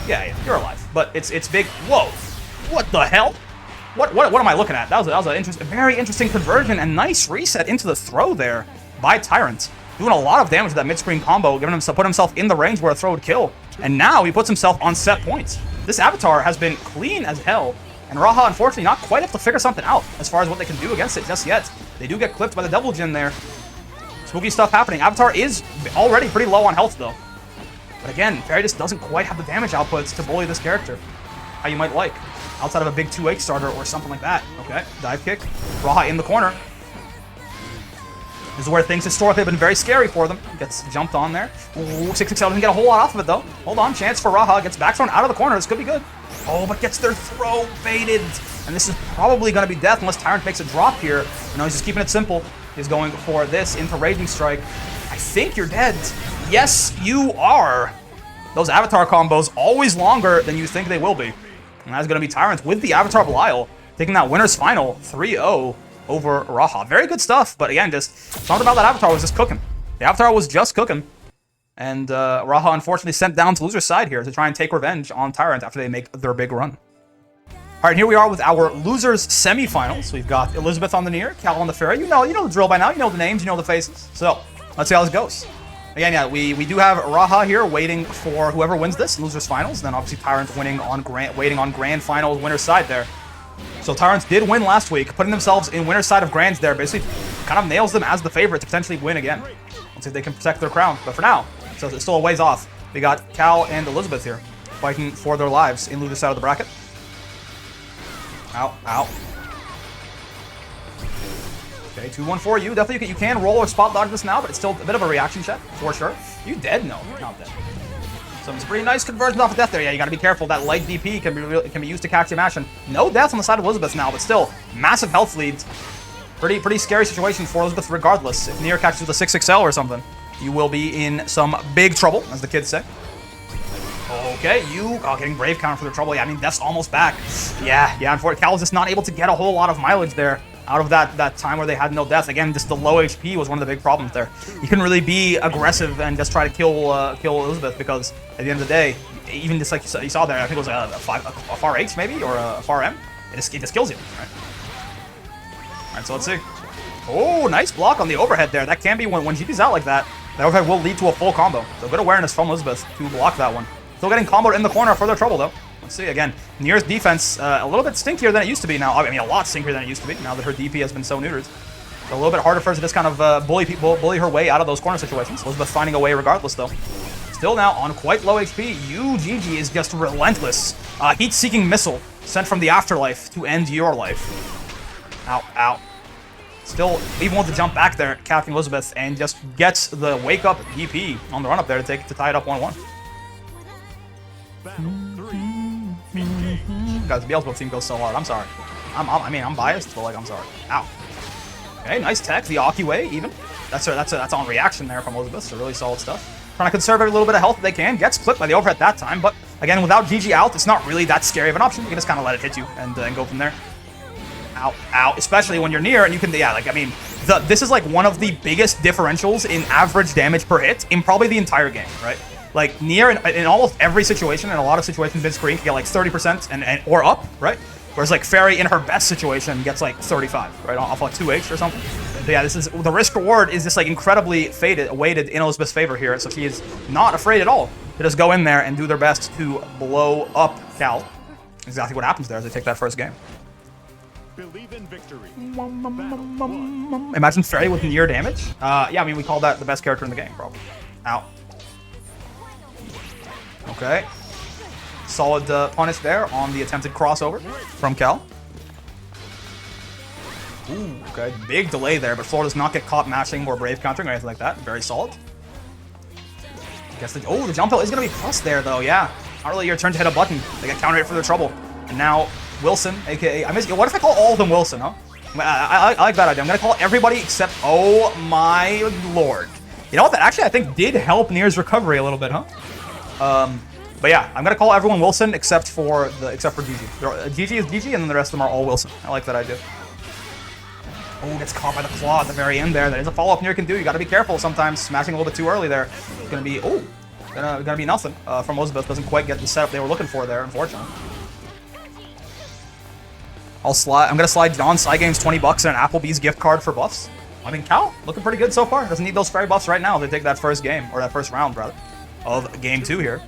Yeah, you're alive. But it's big. Whoa. What the hell? What am I looking at? That was a very interesting conversion and nice reset into the throw there by Tyrant. Doing a lot of damage with that mid-screen combo, put himself in the range where a throw would kill. And now he puts himself on set points. This Avatar has been clean as hell. And Raha, unfortunately, not quite able to figure something out as far as what they can do against it just yet. They do get clipped by the Devil Jin there. Spooky stuff happening. Avatar is already pretty low on health, though. But again, Fairy just doesn't quite have the damage outputs to bully this character how you might like. Outside of a big 2H starter or something like that. Okay, dive kick. Raha in the corner. This is where things historically have been very scary for them. Gets jumped on there. Ooh, 6XL doesn't get a whole lot off of it, though. Hold on, chance for Raha. Gets back thrown out of the corner. This could be good. Oh, but gets their throw baited. And this is probably going to be death unless Tyrant makes a drop here. No, he's just keeping it simple. He's going for this into Raging Strike. I think you're dead. Yes, you are. Those Avatar combos always longer than you think they will be. And that's going to be Tyrant with the Avatar Belial taking that winner's final 3-0 over Raha. Very good stuff, but again, just something about that Avatar was just cooking. The Avatar was just cooking. And Raha unfortunately sent down to loser's side here to try and take revenge on Tyrant after they make their big run. All right, here we are with our losers semifinals. We've got Elizabeth on the near, Cal on the Fairy. You know the drill by now. You know the names, you know the faces. So let's see how this goes. Again, yeah, we do have Raha here waiting for whoever wins this, losers finals. Then obviously Tyrant waiting on grand finals winner's side there. So Tyrant did win last week, putting themselves in winner's side of grands there. Basically, kind of nails them as the favorite to potentially win again. Let's see if they can protect their crown. But for now, so it's still a ways off. We got Cal and Elizabeth here fighting for their lives in loser's side of the bracket. Ow, ow. Okay, 2-1 you. Definitely you can roll or spot dodge this now, but it's still a bit of a reaction check, for sure. You dead? No, you're not dead. So it's a pretty nice conversion off of death there. Yeah, you gotta be careful. That light DP can be used to catch your mash. And no death on the side of Elizabeth now, but still, massive health leads. Pretty scary situation for Elizabeth regardless. If Nier catches with a 6XL or something, you will be in some big trouble, as the kids say. Okay, getting Brave counter for the trouble. Yeah, I mean, Death's almost back. Yeah, unfortunately, Cal was just not able to get a whole lot of mileage there out of that time where they had no death. Again, just the low HP was one of the big problems there. You couldn't really be aggressive and just try to kill Elizabeth because at the end of the day, even just like you saw there, I think it was a far H maybe, or a far M, it just kills you, right? Alright, so let's see. Oh, nice block on the overhead there. That can be when GP's out like that. That overhead will lead to a full combo. So good awareness from Elizabeth to block that one. Still getting comboed in the corner for their trouble though. Let's see, again, Nier's defense a little bit stinkier than it used to be now. I mean, a lot stinkier than it used to be now that her DP has been so neutered. So a little bit harder for her to just kind of bully her way out of those corner situations. Elizabeth finding a way regardless though. Still now on quite low HP. UGG is just relentless. Heat-seeking missile sent from the afterlife to end your life. Ow, ow. Still, even with the jump back there, Captain Elizabeth, and just gets the wake-up DP on the run-up there to tie it up 1-1. Guys, the Beelzebub team goes so hard. I'm sorry. I'm biased, but like, I'm sorry. Ow. Okay, nice tech. The Aki way, even. That's on reaction there from Elizabeth, so really solid stuff. Trying to conserve every little bit of health that they can. Gets clipped by the overhead that time, but again, without GG out, it's not really that scary of an option. You can just kind of let it hit you and go from there. Ow, ow. Especially when you're near and you can, yeah, like, I mean, this is like one of the biggest differentials in average damage per hit in probably the entire game, right? Like, near in almost every situation, in a lot of situations, mid-screen can get like 30% or up, right? Whereas like Fairy in her best situation gets like 35, right? Off like 2H or something. But yeah, this is the risk reward is just like incredibly weighted in Elizabeth's favor here. So she is not afraid at all to just go in there and do their best to blow up Cal. Exactly what happens there as they take that first game. Believe in victory. Imagine Fairy with near damage. Yeah, I mean we call that the best character in the game, probably. Ow. Okay. Solid punish there on the attempted crossover from Cal. Ooh, okay. Big delay there, but Floral does not get caught mashing or brave countering or anything like that. Very solid. Guess the jump hill is going to be plus there, though. Yeah. Not really your turn to hit a button. They get counter hit for their trouble. And now Wilson, a.k.a. what if I call all of them Wilson, huh? I like that idea. I'm going to call everybody except... Oh, my lord. You know what? That actually, I think, did help Nier's recovery a little bit, huh? But yeah, I'm gonna call everyone Wilson except for GG. GG is GG, and then the rest of them are all Wilson. I like that idea. Oh, gets caught by the claw at the very end there. That is a follow-up Nier can do. You gotta be careful sometimes. Smashing a little bit too early there. It's gonna be gonna be nothing from Elizabeth. Doesn't quite get the setup they were looking for there, unfortunately. I'm gonna slide John Cygames $20 and an Applebee's gift card for buffs. I mean, Cal looking pretty good so far. Doesn't need those fairy buffs right now. They take that first game, or that first round rather, of game 2 here.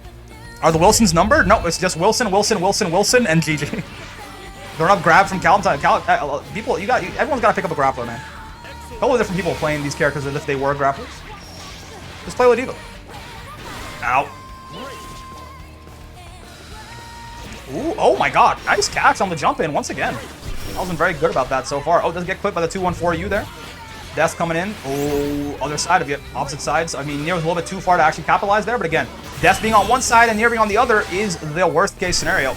Are the Wilsons numbered? No, it's just Wilson, Wilson, Wilson, Wilson, and GG. They're not grabbed from Cal. People, everyone's got to pick up a grappler, man. Totally different people playing these characters as if they were grapplers. Just play with Eagle. Ow. Ooh, oh my god. Nice catch on the jump in once again. I wasn't very good about that so far. Oh, does get clipped by the 2-1-4U there. Death coming in. Oh, other side of you. Opposite sides. I mean, Nier was a little bit too far to actually capitalize there, but again, Death being on one side and Nier being on the other is the worst case scenario.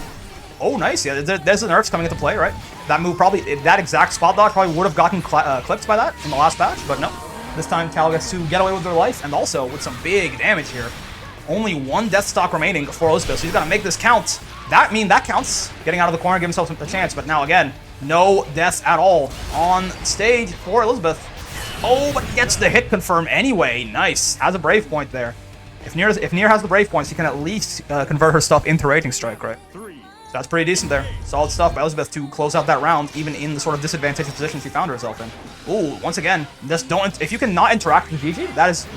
Oh, nice. Yeah, there's the nerfs coming into play, right? That move probably, that exact spot dodge probably would have gotten clipped by that in the last patch, but no. This time, Cal gets to get away with their life, and also with some big damage here. Only one death stock remaining for Elizabeth, so he's got to make this count. That counts. Getting out of the corner, give himself a chance, but now again, no deaths at all on stage for Elizabeth. Oh, but gets the hit confirm anyway. Nice. Has a brave point there. If Nier has the brave points, she can at least convert her stuff into Raging Strike, right? So that's pretty decent there. Solid stuff by Elizabeth to close out that round, even in the sort of disadvantaged position she found herself in. Ooh, once again, just don't. If you can not interact with GG, that's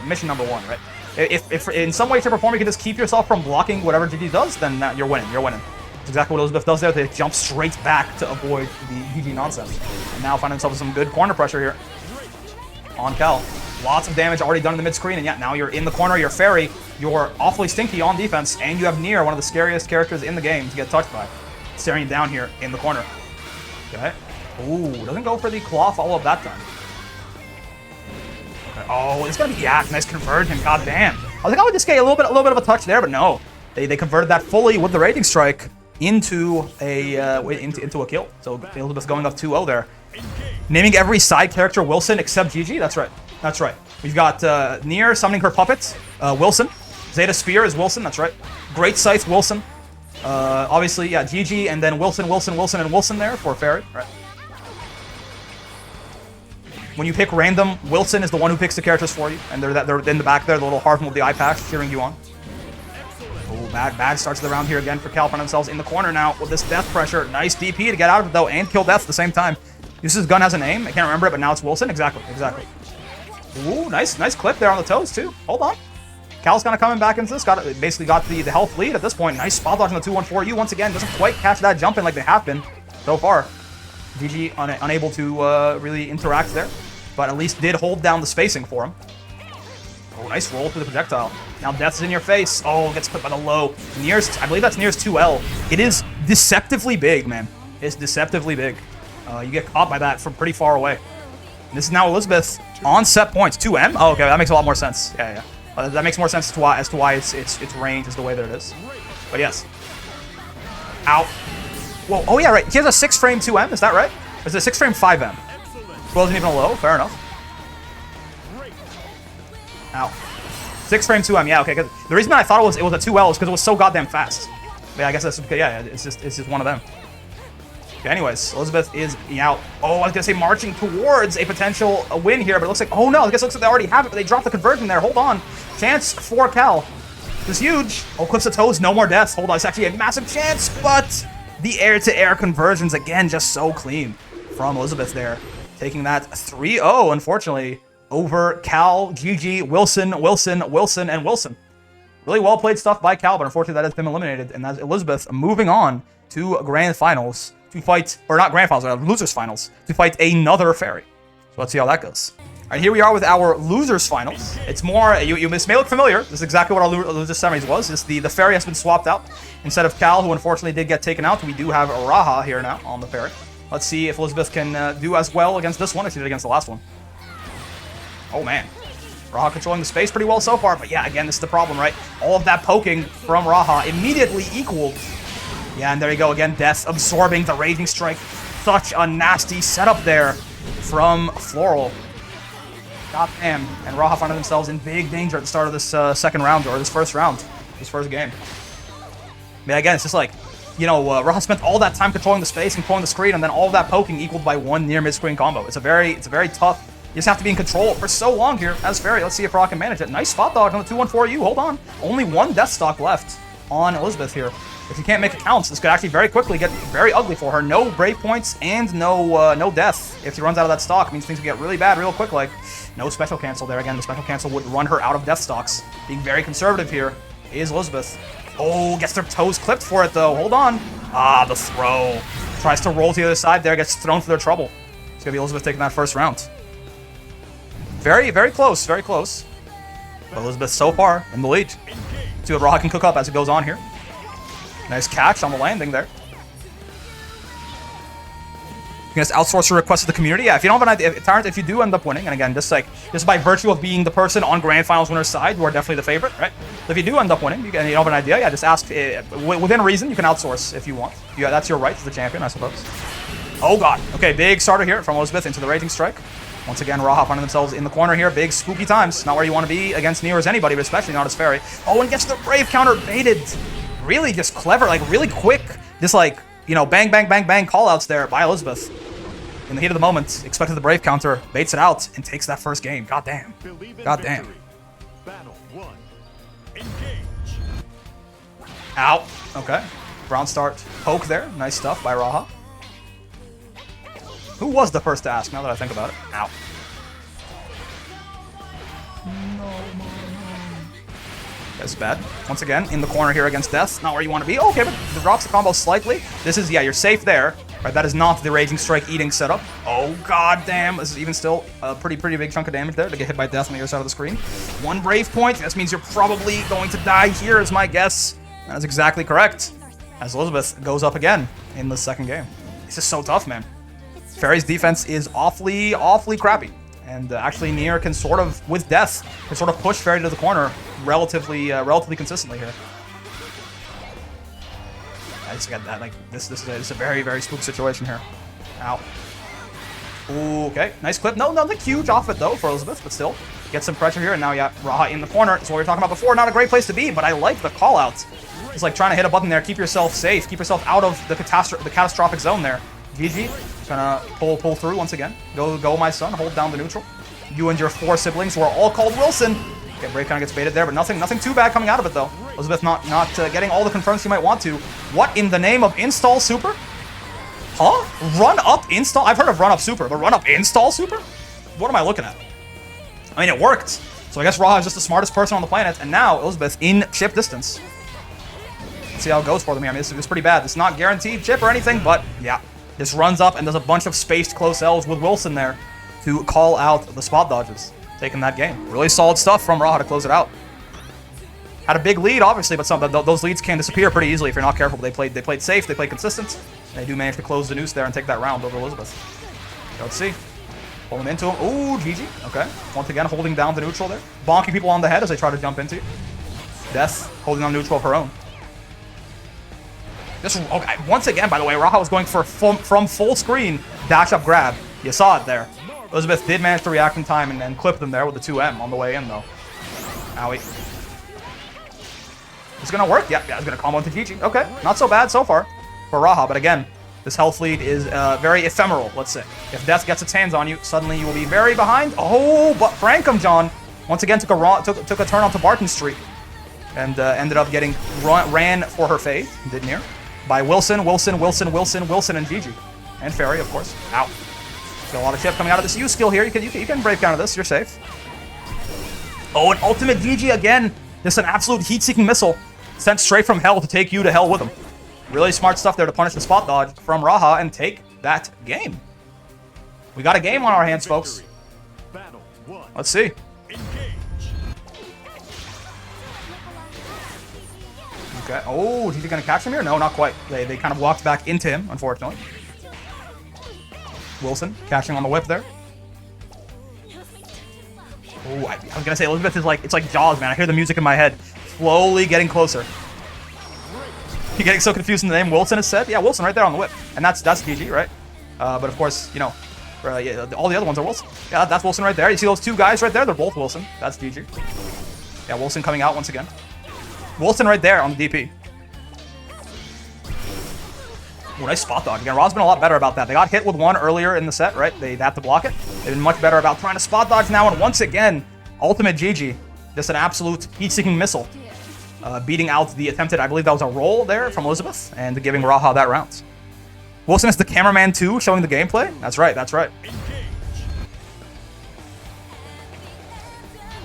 mission number 1, right? If in some way, shape, or form you can just keep yourself from blocking whatever GG does, then you're winning. You're winning. That's exactly what Elizabeth does there. They jump straight back to avoid the GG nonsense. And now find themselves some good corner pressure here on Cal. Lots of damage already done in the mid-screen, and yet now you're in the corner, you're Fairy, you're awfully stinky on defense, and you have Nier, one of the scariest characters in the game to get touched by. Staring you down here in the corner. Okay. Ooh, doesn't go for the claw follow-up that time. Okay. Oh, it's gonna be Yak. Nice conversion, god damn. I was like, oh, this guy a little bit of a touch there, but no. They converted that fully with the Raging Strike into a kill. So Elizabeth going up 2-0 there. Naming every side character Wilson except GG. That's right. That's right. We've got Nier summoning her puppets. Wilson. Zeta Spear is Wilson. That's right. Great Scythe Wilson. Obviously, yeah, GG and then Wilson, Wilson, Wilson, and Wilson there for Fairy. Right. When you pick random, Wilson is the one who picks the characters for you, and they're in the back there, the little Harvin with the eye patch cheering you on. Oh, bad starts of the round here again for Cal. Find themselves in the corner now with this death pressure. Nice DP to get out of it though, and kill Death at the same time. Uses gun as a name. I can't remember it, but now it's Wilson. Exactly. Ooh, nice clip there on the toes too. Hold on. Cal's kind of coming back into this. Basically got the health lead at this point. Nice spot dodge on the 2-1-4U once again. Doesn't quite catch that jump in like they have been so far. GG unable to really interact there, but at least did hold down the spacing for him. Oh, nice roll through the projectile. Now Death's in your face. Oh, gets clipped by the low. I believe that's Nier's 2L. It is deceptively big, man. It's deceptively big. You get caught by that from pretty far away. And this is now Elizabeth on set points. 2M? Oh, okay, that makes a lot more sense. Yeah. That makes more sense as to why its range is the way that it is. But yes. Ow. Whoa, oh yeah, right. He has a 6-frame 2M, is that right? Or is it a 6-frame 5M? Wasn't even a low, fair enough. Ow. 6-frame 2M, yeah, okay. The reason that I thought it was a 2L is because it was so goddamn fast. But yeah, I guess that's okay, yeah, it's just one of them. Okay, anyways, Elizabeth is out. Oh, I was gonna say marching towards a potential win here, but it looks like, oh no, I guess it looks like they already have it, but they dropped the conversion there. Hold on. Chance for Cal. This is huge. Oh, clips of toes, no more deaths. Hold on, it's actually a massive chance, but the air-to-air conversions, again, just so clean from Elizabeth there. Taking that 3-0, unfortunately, over Cal, GG, Wilson, and Wilson. Really well-played stuff by Cal, but unfortunately that has been eliminated, and that's Elizabeth moving on to Grand Finals to fight, or not Grand Finals, Losers Finals, to fight another Fairy. So let's see how that goes. All right, here we are with our Losers Finals. It's more, this may look familiar. This is exactly what our Losers Semis was. The Fairy has been swapped out. Instead of Cal, who unfortunately did get taken out, we do have Raha here now on the Fairy. Let's see if Elizabeth can do as well against this one as she did against the last one. Oh man. Raha controlling the space pretty well so far, but yeah, again, this is the problem, right? All of that poking from Raha immediately equaled. Yeah, and there you go again, Death absorbing the Raging Strike. Such a nasty setup there from Floral. God damn. And Raha finding themselves in big danger at the start of this second round, or this first round, this first game. Yeah, again, it's just like, you know, Raha spent all that time controlling the space, controlling the screen, and then all of that poking equaled by one near mid-screen combo. It's a very tough. You just have to be in control for so long here as Fairy. Let's see if Raha can manage it. Nice spot dodge on the 2-1-4U. Hold on. Only one death stock left on Elizabeth here. If you can't make it count, this could actually very quickly get very ugly for her. No brave points and no death. If she runs out of that stock, it means things can get really bad real quick. Like, no special cancel there. Again, the special cancel would run her out of death stocks. Being very conservative here is Elizabeth. Oh, gets their toes clipped for it though. Hold on. Ah, the throw. Tries to roll to the other side there. Gets thrown for their trouble. It's going to be Elizabeth taking that first round. Very close, very close. But Elizabeth so far in the lead. See what Raha can cook up as it goes on here. Nice catch on the landing there. You can just outsource your request to the community. Yeah, if you don't have an idea, Tyrant, if you do end up winning, and again, just by virtue of being the person on Grand Finals winner's side, you are definitely the favorite, right? So if you do end up winning, and you don't have an idea, yeah, just ask, within reason, you can outsource if you want. Yeah, that's your right as the champion, I suppose. Oh god. Okay, big starter here from Elizabeth into the Raging Strike. Once again, Raha finding themselves in the corner here. Big spooky times. Not where you want to be against near as anybody, but especially not as Fairy. Oh, and gets the Brave counter baited. Really just clever, like really quick. Just like, you know, bang, bang, bang, bang callouts there by Elizabeth. In the heat of the moment, expected the Brave counter, baits it out, and takes that first game. God damn. God damn. Battle 1. Engage. Ow. Okay. Ground start poke there. Nice stuff by Raha. Who was the first to ask, now that I think about it? Ow. That's bad. Once again, in the corner here against Death. Not where you want to be. Oh, okay, but it drops the combo slightly. This is, yeah, you're safe there. Right, that is not the Raging Strike eating setup. Oh, god damn. This is even still a pretty big chunk of damage there to get hit by Death on the other side of the screen. One Brave point. This means you're probably going to die here is my guess. That is exactly correct. As Elizabeth goes up again in the second game. This is so tough, man. Fairy's defense is awfully crappy. And actually Nier can sort of, with Death, can sort of push Fairy to the corner relatively consistently here. I just got that, like, this is a very spooky situation here. Ow. Ooh, okay, nice clip. No, nothing huge off it though for Elizabeth, but still. Get some pressure here, and now yeah, Raha in the corner. That's what we were talking about before. Not a great place to be, but I like the call-outs. It's like trying to hit a button there, keep yourself safe, keep yourself out of the catastrophic zone there. GG, gonna pull through once again. Go, my son, hold down the neutral. You and your 4 siblings who are all called Wilson. Okay, Brave kind of gets baited there, but nothing too bad coming out of it though. Elizabeth not getting all the confirms she might want to. What in the name of install super? Huh? Run up install? I've heard of run up super, but run up install super? What am I looking at? I mean, it worked. So I guess Raha is just the smartest person on the planet, and now Elizabeth in chip distance. Let's see how it goes for them here. I mean, this is pretty bad. It's not guaranteed chip or anything, but yeah. This runs up and does a bunch of spaced close L's with Wilson there to call out the spot dodges. Taking that game. Really solid stuff from Raha to close it out. Had a big lead, obviously, but those leads can disappear pretty easily if you're not careful. They played safe, they played consistent. They do manage to close the noose there and take that round over Elizabeth. Let's see. Pull him into him. Ooh, GG. Okay. Once again, holding down the neutral there. Bonking people on the head as they try to jump into you. Death holding on neutral of her own. This, okay, once again, by the way, Raha was going for from full screen dash up grab. You saw it there. Elizabeth did manage to react in time and clip them there with the 2M on the way in, though. Owie. It's going to work. Yeah, it's going to combo into GG. Okay, not so bad so far for Raha, but again, this health lead is very ephemeral, let's say. If Death gets its hands on you, suddenly you will be very behind. Oh, but Frankham John once again took a turn onto Barton's streak and ended up getting ran for her fade, did near, by Wilson, and GG. And Fairy, of course. Ow. Got a lot of chip coming out of this U skill here. You can brave counter this. You're safe. Oh, an ultimate GG again. Just an absolute heat-seeking missile sent straight from hell to take you to hell with him. Really smart stuff there to punish the spot dodge from Raha and take that game. We got a game on our hands, folks. Let's see. Okay. Oh, is he going to catch him here? No, not quite. They kind of walked back into him, unfortunately. Wilson catching on the whip there. Oh, I was going to say, Elizabeth is like, it's like Jaws, man. I hear the music in my head. Slowly getting closer. You're getting so confused in the name. Wilson is said? Yeah, Wilson right there on the whip. And that's GG, right? But of course, you know, yeah, all the other ones are Wilson. Yeah, that's Wilson right there. You see those two guys right there? They're both Wilson. That's GG. Yeah, Wilson coming out once again. Wilson right there on the DP. Ooh, nice spot dodge. Again, Ra's been a lot better about that. They got hit with one earlier in the set, right? They had to block it. They've been much better about trying to spot dodge now. And once again, ultimate GG. Just an absolute heat-seeking missile. Beating out the attempted, I believe that was a roll there from Elizabeth, and giving Raha that round. Wilson is the cameraman too, showing the gameplay. That's right, that's right.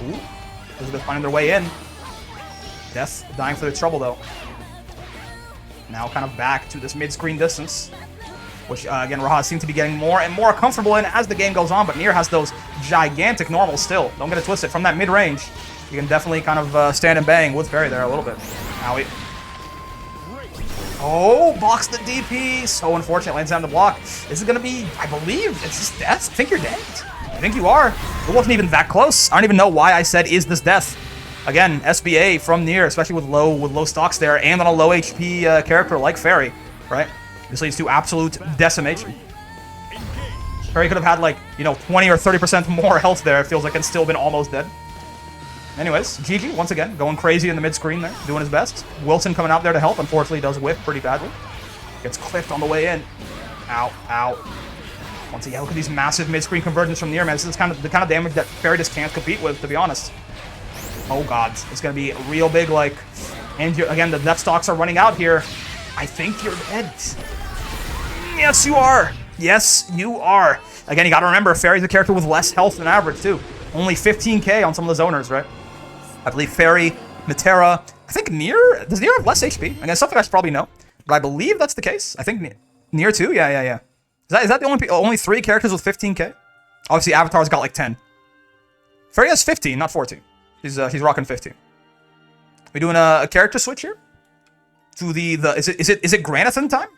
Ooh, Elizabeth finding their way in. Death dying for the trouble though. Now kind of back to this mid-screen distance, which again Raha seems to be getting more and more comfortable in as the game goes on, but Nier has those gigantic normals still. Don't get it twisted. From that mid-range, you can definitely kind of stand and bang with Fairy there a little bit. Owie. Oh, blocks the DP. So unfortunate, lands down the block. This is going to be, I believe, it's just Death. I think you're dead. I think you are. It wasn't even that close. I don't even know why I said, is this Death? Again, SBA from Nier, especially with low stocks there, and on a low HP character like Fairy, right? This leads to absolute decimation. Fairy could have had like, you know, 20 or 30% more health there. It feels like it's still been almost dead. Anyways, GG, once again, going crazy in the mid-screen there, doing his best. Wilson coming out there to help. Unfortunately, does whiff pretty badly. Gets clipped on the way in. Ow, ow. Once again, look at these massive mid-screen conversions from Nier, man. This is kind of the kind of damage that Fairy just can't compete with, to be honest. Oh, God. It's going to be real big, like... And again, the death stocks are running out here. I think you're dead. Yes, you are. Yes, you are. Again, you got to remember, Fairy's a character with less health than average, too. Only 15k on some of the zoners, right? I believe Fairy, Matera, I think Nier, does Nier have less HP? I guess something I should probably know, but I believe that's the case. I think Nier too? Yeah. Is that the only 3 characters with 15k? Obviously, Avatar's got like 10. Fairy has 15, not 14. He's rocking 15. We doing a character switch here? To is it Granathan time?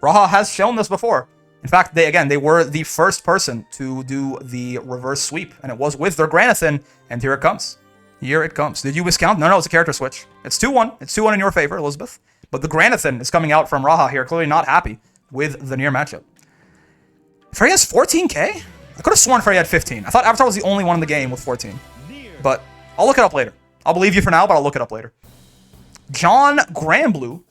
Raha has shown this before. In fact, they were the first person to do the reverse sweep, and it was with their Granathan, and here it comes. Here it comes. Did you miscount? No, it's a character switch. It's 2-1. It's 2-1 in your favor, Elizabeth. But the Granathan is coming out from Raha here, clearly not happy with the Nier matchup. Fairy has 14k? I could have sworn Fairy had 15. I thought Avatar was the only one in the game with 14. But I'll look it up later. I'll believe you for now, but I'll look it up later. John Granblue.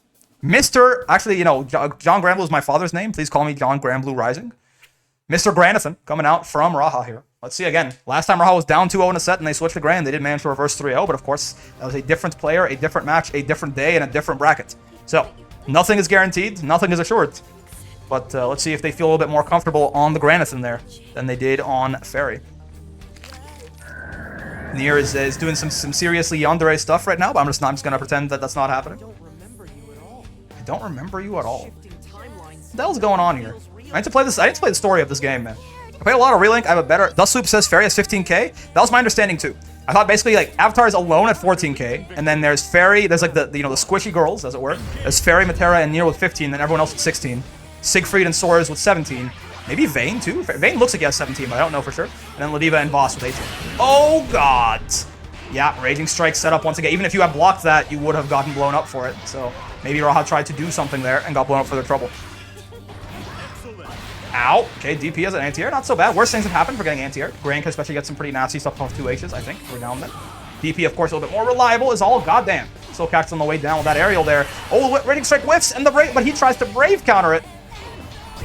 Actually, you know, John Granblue is my father's name. Please call me John Granblue Rising. Mr. Granathan coming out from Raha here. Let's see again. Last time Raha was down 2-0 in a set and they switched to Gran. They did manage to reverse 3-0, but of course, that was a different player, a different match, a different day, and a different bracket. So, nothing is guaranteed, nothing is assured. But let's see if they feel a little bit more comfortable on the Granathan there than they did on Fairy. Nier is doing some seriously yandere stuff right now, but I'm just going to pretend that that's not happening. I don't remember you at all. What the hell's going on here? I need to play the story of this game, man. I played a lot of Relink. I have a better... Dust Loop says Fairy has 15k. That was my understanding, too. I thought basically like Avatar is alone at 14k, and then there's Fairy, there's like the the squishy girls, as it were. There's Fairy, Matera, and Nier with 15, then everyone else with 16. Siegfried and Sora's with 17. Maybe Vayne too? Vayne looks like he has 17, but I don't know for sure. And then Ladiva and Boss with 18. Oh god! Yeah, Raging Strike set up once again. Even if you had blocked that, you would have gotten blown up for it. So maybe Raha tried to do something there and got blown up for their trouble. Ow. Okay, DP as an anti-air. Not so bad. Worst things have happened for getting anti-air. Gran can especially get some pretty nasty stuff off 2 H's, I think, every now and then. DP, of course, a little bit more reliable is all. Goddamn. Still catches on the way down with that aerial there. Oh, Raging Strike whiffs, and the Brave, but he tries to Brave counter it.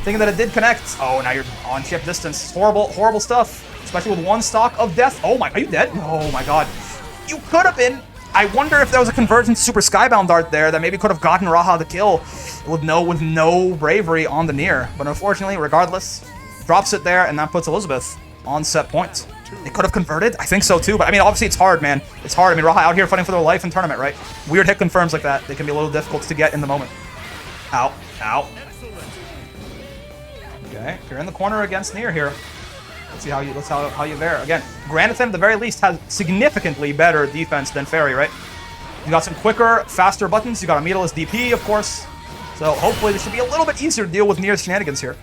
Thinking that it did connect. Oh, now you're on chip distance. It's horrible, horrible stuff. Especially with 1 stock of death. Oh my, are you dead? Oh my god. You could have been. I wonder if there was a convergent super skybound dart there that maybe could have gotten Raha the kill with no bravery on the Nier. But unfortunately, regardless, drops it there, and that puts Elizabeth on set point. They could have converted? I think so too, but I mean, obviously it's hard, man. It's hard. I mean, Raha out here fighting for their life in tournament, right? Weird hit confirms like that. They can be a little difficult to get in the moment. Ow. Ow. Okay, if you're in the corner against Nier here, let's see how you fare. Again, Graniton at the very least has significantly better defense than Fairy, right? You got some quicker, faster buttons. You got a meterless DP, of course. So hopefully this should be a little bit easier to deal with Nier's shenanigans here.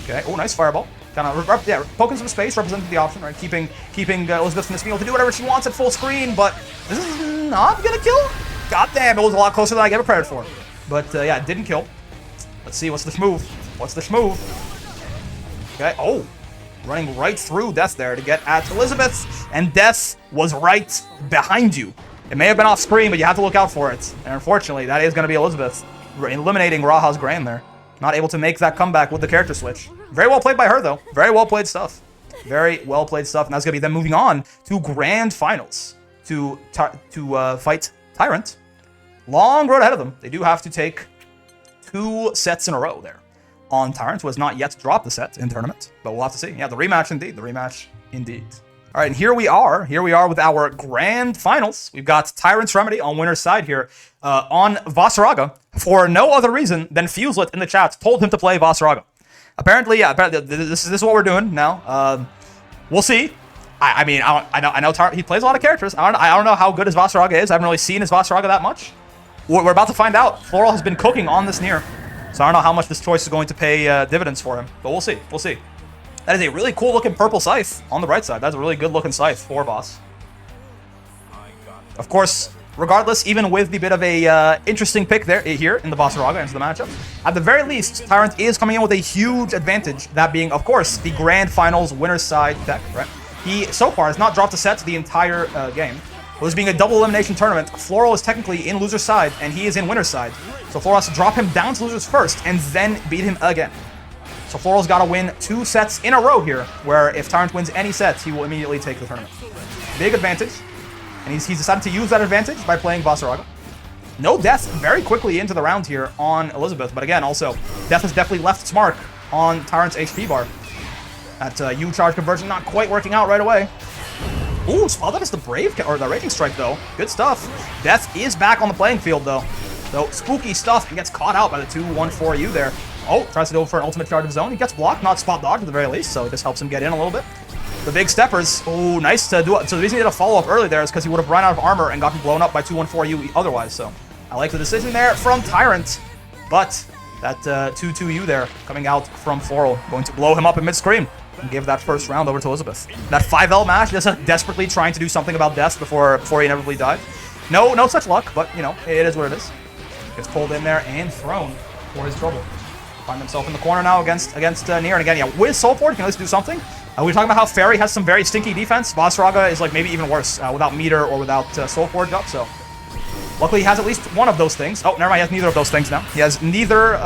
Okay. Oh, nice fireball. Kind of yeah, poking some space, representing the option, right? Keeping Elizabeth in this field to do whatever she wants at full screen, but this is not gonna kill. God damn, it was a lot closer than I gave it credit for. But yeah, it didn't kill. Let's see, what's this move? What's this move? Okay. Oh. Running right through Death there to get at Elizabeth, and Death was right behind you. It may have been off screen, but you have to look out for it. And unfortunately, that is going to be Elizabeth eliminating Raha's Gran there. Not able to make that comeback with the character switch. Very well played by her, though. Very well played stuff. Very well played stuff. And that's going to be them moving on to Grand Finals to fight Tyrant. Long road ahead of them. They do have to take 2 sets in a row there on Tyrant, who has not yet dropped the set in tournament, but we'll have to see. Yeah, the rematch indeed. The rematch indeed. All right, and here we are. Here we are with our Grand Finals. We've got Tyrant's Remedy on winner's side here on Vasaraga for no other reason than Fuselet in the chat told him to play Vasaraga. Apparently, yeah, this is what we're doing now. We'll see. I mean, I know he plays a lot of characters. I don't know how good his Vasaraga is. I haven't really seen his Vasaraga that much. We're about to find out. Floral has been cooking on this Nier. So I don't know how much this choice is going to pay dividends for him, but we'll see. We'll see. That is a really cool looking purple scythe on the right side. That's a really good looking scythe for boss. Of course, regardless, even with the bit of a interesting pick there here in the Vasaraga into the matchup, at the very least, Tyrant is coming in with a huge advantage. That being, of course, the Grand Finals winner's side deck. Right? He so far has not dropped a set the entire game. With this being a double elimination tournament, Floral is technically in loser's side, and he is in winner's side. So Floral has to drop him down to losers first, and then beat him again. So Floral's got to win 2 sets in a row here, where if Tyrant wins any sets, he will immediately take the tournament. Big advantage, and he's decided to use that advantage by playing Vasaraga. No death very quickly into the round here on Elizabeth, but again, also, death has definitely left its mark on Tyrant's HP bar. That U-charge conversion not quite working out right away. Ooh, oh, that is the Brave, or the Raging Strike, though. Good stuff. Death is back on the playing field, though. So, spooky stuff, and gets caught out by the 2-1-4U there. Oh, tries to go for an ultimate charge of his own. He gets blocked, not spot dogged at the very least, so it just helps him get in a little bit. The big steppers, oh, nice to do it. So the reason he did a follow-up early there is because he would have run out of armor and gotten blown up by 2-1-4U otherwise, so I like the decision there from Tyrant, but that 2-2U there coming out from Floral, going to blow him up in mid-screen and give that first round over to Elizabeth. That 5L match, just desperately trying to do something about death before he inevitably died. No such luck, but, you know, it is what it is. Gets pulled in there and thrown for his trouble. Find himself in the corner now against Nier, and again, yeah, with Soulforge, you can at least do something. We were talking about how Fairy has some very stinky defense. Vasaraga is like maybe even worse without meter or without Soulforge up, so luckily he has at least one of those things. Oh, never mind, he has neither of those things now. He has neither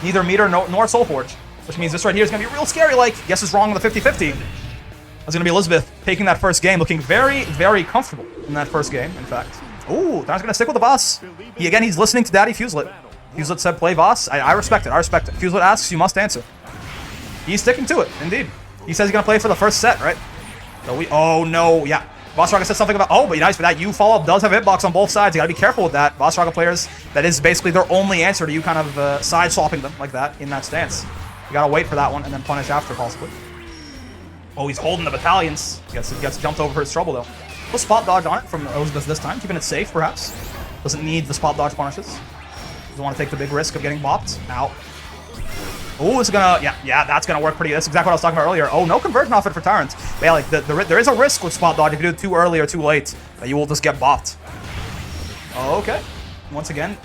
meter nor Soulforge, which means this right here is going to be real scary, like, guess is wrong on the 50-50. That's going to be Elizabeth taking that first game, looking very, very comfortable in that first game, in fact. Ooh, Tyrant's going to stick with the boss. He's listening to Daddy Fuselet. Fuselet said play boss. I respect it, I respect it. Fuselet asks, you must answer. He's sticking to it, indeed. He says he's going to play for the first set, right? So oh no, yeah. Vasaraga said something about, oh, but nice, but that U follow-up does have hitbox on both sides. You got to be careful with that. Vasaraga players, that is basically their only answer to you kind of side-swapping them like that in that stance. You got to wait for that one and then punish after, possibly. Oh, he's holding the battalions. Gets jumped over for his trouble, though. We'll spot dodge on it from Elizabeth this time, keeping it safe, perhaps. Doesn't need the spot dodge punishes. Doesn't want to take the big risk of getting bopped. Ow. Oh, it's gonna... Yeah, that's gonna work pretty... That's exactly what I was talking about earlier. Oh, no conversion off it for Tyrant. But yeah, like, there is a risk with spot dodge if you do it too early or too late. You will just get bopped. Okay. Once again,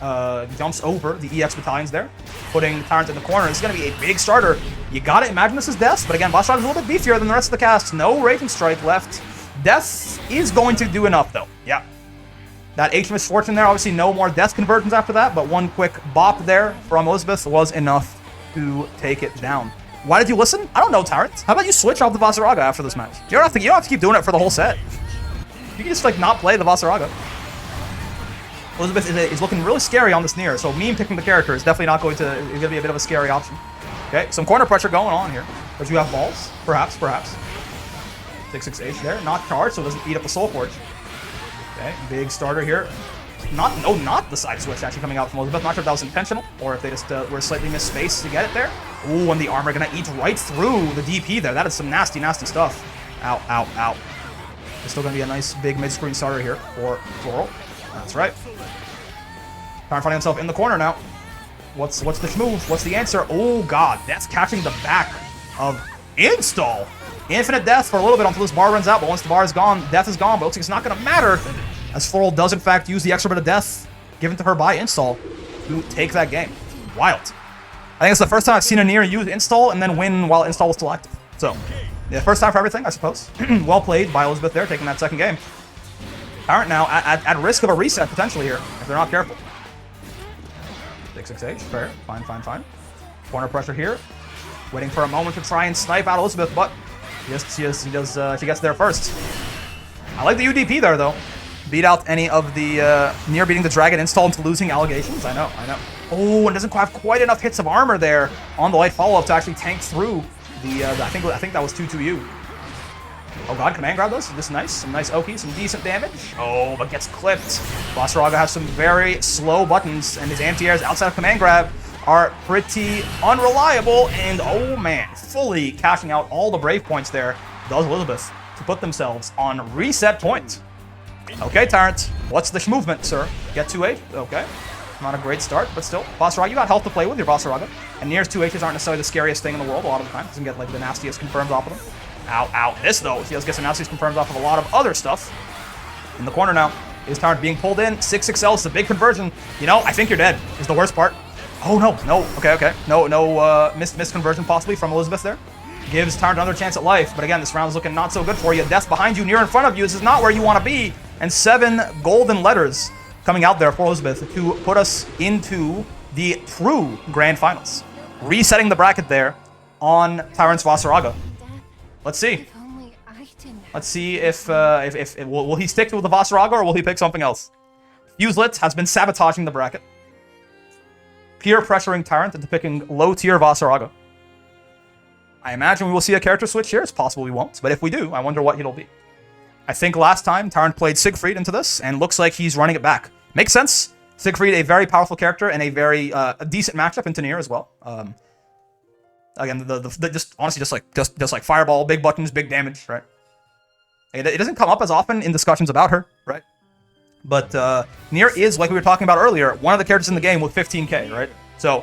jumps over the EX battalions there, putting Tyrant in the corner. This is going to be a big starter. You got to imagine this is Death, but again, Boss Rider is a little bit beefier than the rest of the cast. No Raging Strike left. Death is going to do enough, though. Yeah. That H Misfortune there, obviously no more Death conversions after that, but one quick bop there from Elizabeth was enough to take it down. Why did you listen? I don't know, Tyrant. How about you switch off the Vasaraga after this match? You don't have to keep doing it for the whole set. You can just, like, not play the Vasaraga. Elizabeth is looking really scary on this Nier, so meme picking the character is definitely not going to be a bit of a scary option. Okay, some corner pressure going on here. But you have balls, perhaps. 6-6-H there, not charged, so it doesn't eat up the Soul Forge. Okay, big starter here. Not the side switch actually coming out from Elizabeth. Not sure if that was intentional, or if they just were slightly missed space to get it there. Ooh, and the armor gonna eat right through the DP there. That is some nasty, nasty stuff. Ow. There's still gonna be a nice big mid-screen starter here for Floral. That's right. Trying to find himself in the corner now. What's the schmove? What's the answer? Oh god, that's catching the back of Install. Infinite death for a little bit until this bar runs out, but once the bar is gone, death is gone, but it looks like it's not going to matter, as Floral does in fact use the extra bit of death given to her by Install to take that game. Wild. I think it's the first time I've seen a Nier use Install and then win while Install was still active. So, yeah, first time for everything, I suppose. Well played by Elizabeth there, taking that second game. Tyrant now at risk of a reset potentially here, if they're not careful. 6-6-H, fair. Fine. Corner pressure here. Waiting for a moment to try and snipe out Elizabeth, but she gets there first. I like the UDP there, though. Beat out any of the Nier beating the dragon install into losing allegations. I know. Oh, and doesn't have quite enough hits of armor there on the light follow-up to actually tank through the, I think that was 2-2U. Oh god, command grab those. This is nice. Some nice Oki, some decent damage. Oh, but gets clipped. Vasaraga has some very slow buttons, and his anti-airs outside of command grab are pretty unreliable. And oh man, fully cashing out all the Brave points there does Elizabeth to put themselves on reset point. Okay, Tyrant, what's the movement, sir? Get 2H? Okay. Not a great start, but still. Vasaraga, you got health to play with your Vasaraga. And Nier's 2Hs aren't necessarily the scariest thing in the world a lot of the time. Doesn't get like the nastiest confirms off of them. Ow. This, though, he does get some nastiest confirms off of a lot of other stuff. In the corner now is Tyrant being pulled in. 6-6L is a big conversion. You know, I think you're dead is the worst part. Oh, no. Okay. No, missed conversion possibly from Elizabeth there. Gives Tyrant another chance at life. But again, this round is looking not so good for you. Death behind you, Nier in front of you. This is not where you want to be. And 7 golden letters coming out there for Elizabeth to put us into the true grand finals. Resetting the bracket there on Tyrant's Vasaraga. Let's see. Let's see if will he stick to the Vasaraga or will he pick something else? Fuselet has been sabotaging the bracket. Peer pressuring Tyrant into picking low-tier Vasaraga. I imagine we will see a character switch here. It's possible we won't, but if we do, I wonder what it'll be. I think last time Tyrant played Siegfried into this, and looks like he's running it back. Makes sense. Siegfried, a very powerful character and a very a decent matchup into Nier as well. Again, just honestly, just like fireball, big buttons, big damage, right? It doesn't come up as often in discussions about her, right? But Nier is, like we were talking about earlier, one of the characters in the game with 15k, right? So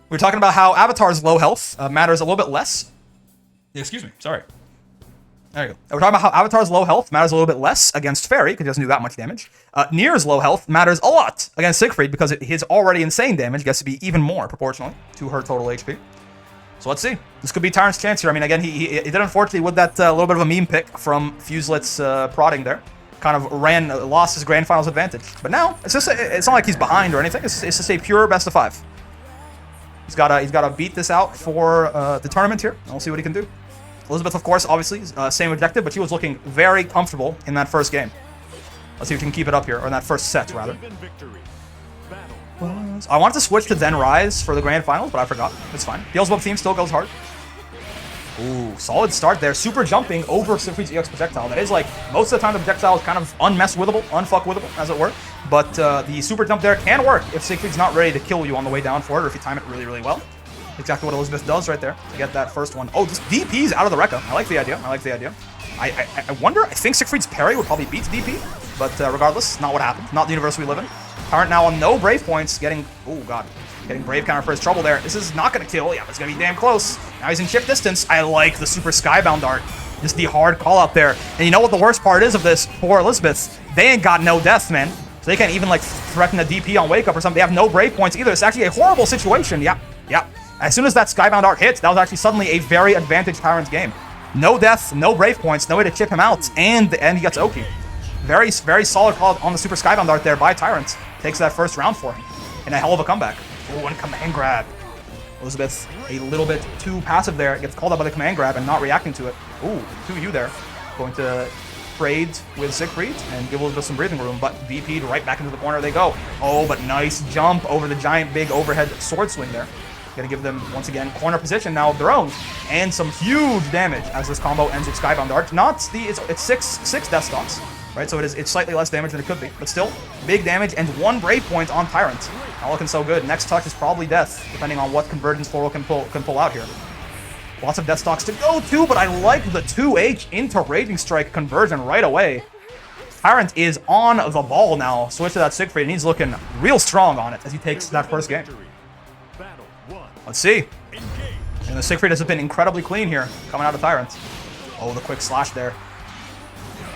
we were talking about how Avatar's low health matters a little bit less. Excuse me, sorry. There you go. We're talking about how Avatar's low health matters a little bit less against Fairy, because he doesn't do that much damage. Nier's low health matters a lot against Siegfried, because his already insane damage gets to be even more proportionally to her total HP. So let's see. This could be Tyrant's chance here. I mean, again, he did unfortunately with that little bit of a meme pick from Fuselet's prodding there. Kind of lost his grand finals advantage. But now, it's not like he's behind or anything. It's just a pure best of 5. He's gotta beat this out for the tournament here. And we'll see what he can do. Elizabeth, of course, obviously, same objective, but she was looking very comfortable in that first game. Let's see if we can keep it up here, or in that first set, rather. I wanted to switch to Then Rise for the grand finals, but I forgot. It's fine. Beelzebub theme still goes hard. Ooh, solid start there. Super jumping over Siegfried's EX projectile. That is like, most of the time the projectile is kind of unmess-withable, unfuck-withable, as it were. But the super jump there can work if Siegfried's not ready to kill you on the way down for it, or if you time it really, really well. Exactly what Elizabeth does right there to get that first one. Oh, just DP's out of the Rekka. I like the idea. I like the idea. I wonder, I think Siegfried's parry would probably beat DP, but regardless, not what happened. Not the universe we live in. Tyrant now on no Brave points, getting, oh god, getting Brave counter for his trouble there. This is not going to kill. Yeah, but it's going to be damn close. Now he's in shift distance. I like the super Skybound art. Just the hard call out there. And you know what the worst part is of this for Elizabeth? They ain't got no death, man. So they can't even like threaten a DP on wake up or something. They have no Brave points either. It's actually a horrible situation. Yeah. As soon as that Skybound art hits, that was actually suddenly a very advantaged Tyrant's game. No death, no Brave points, no way to chip him out, and he gets Oki. Very, very solid call on the super Skybound art there by Tyrant. Takes that first round for him. And a hell of a comeback. Oh, and command grab. Elizabeth a little bit too passive there. Gets called out by the command grab and not reacting to it. Ooh, 2U there. Going to trade with Siegfried and give Elizabeth some breathing room, but VP'd right back into the corner they go. Oh, but nice jump over the giant big overhead sword swing there. Gonna give them, once again, corner position now of their own. And some huge damage as this combo ends with Skybound Art. Not the, it's six death stocks, right? So it's slightly less damage than it could be. But still, big damage and 1 Brave point on Tyrant. Not looking so good. Next touch is probably death, depending on what convergence Floral can pull out here. Lots of death stocks to go to, but I like the 2H into Raging Strike conversion right away. Tyrant is on the ball now. Switch to that Siegfried, and he's looking real strong on it as he takes that first game. Let's see. And the Siegfried has been incredibly clean here, coming out of Tyrant. Oh, the quick slash there.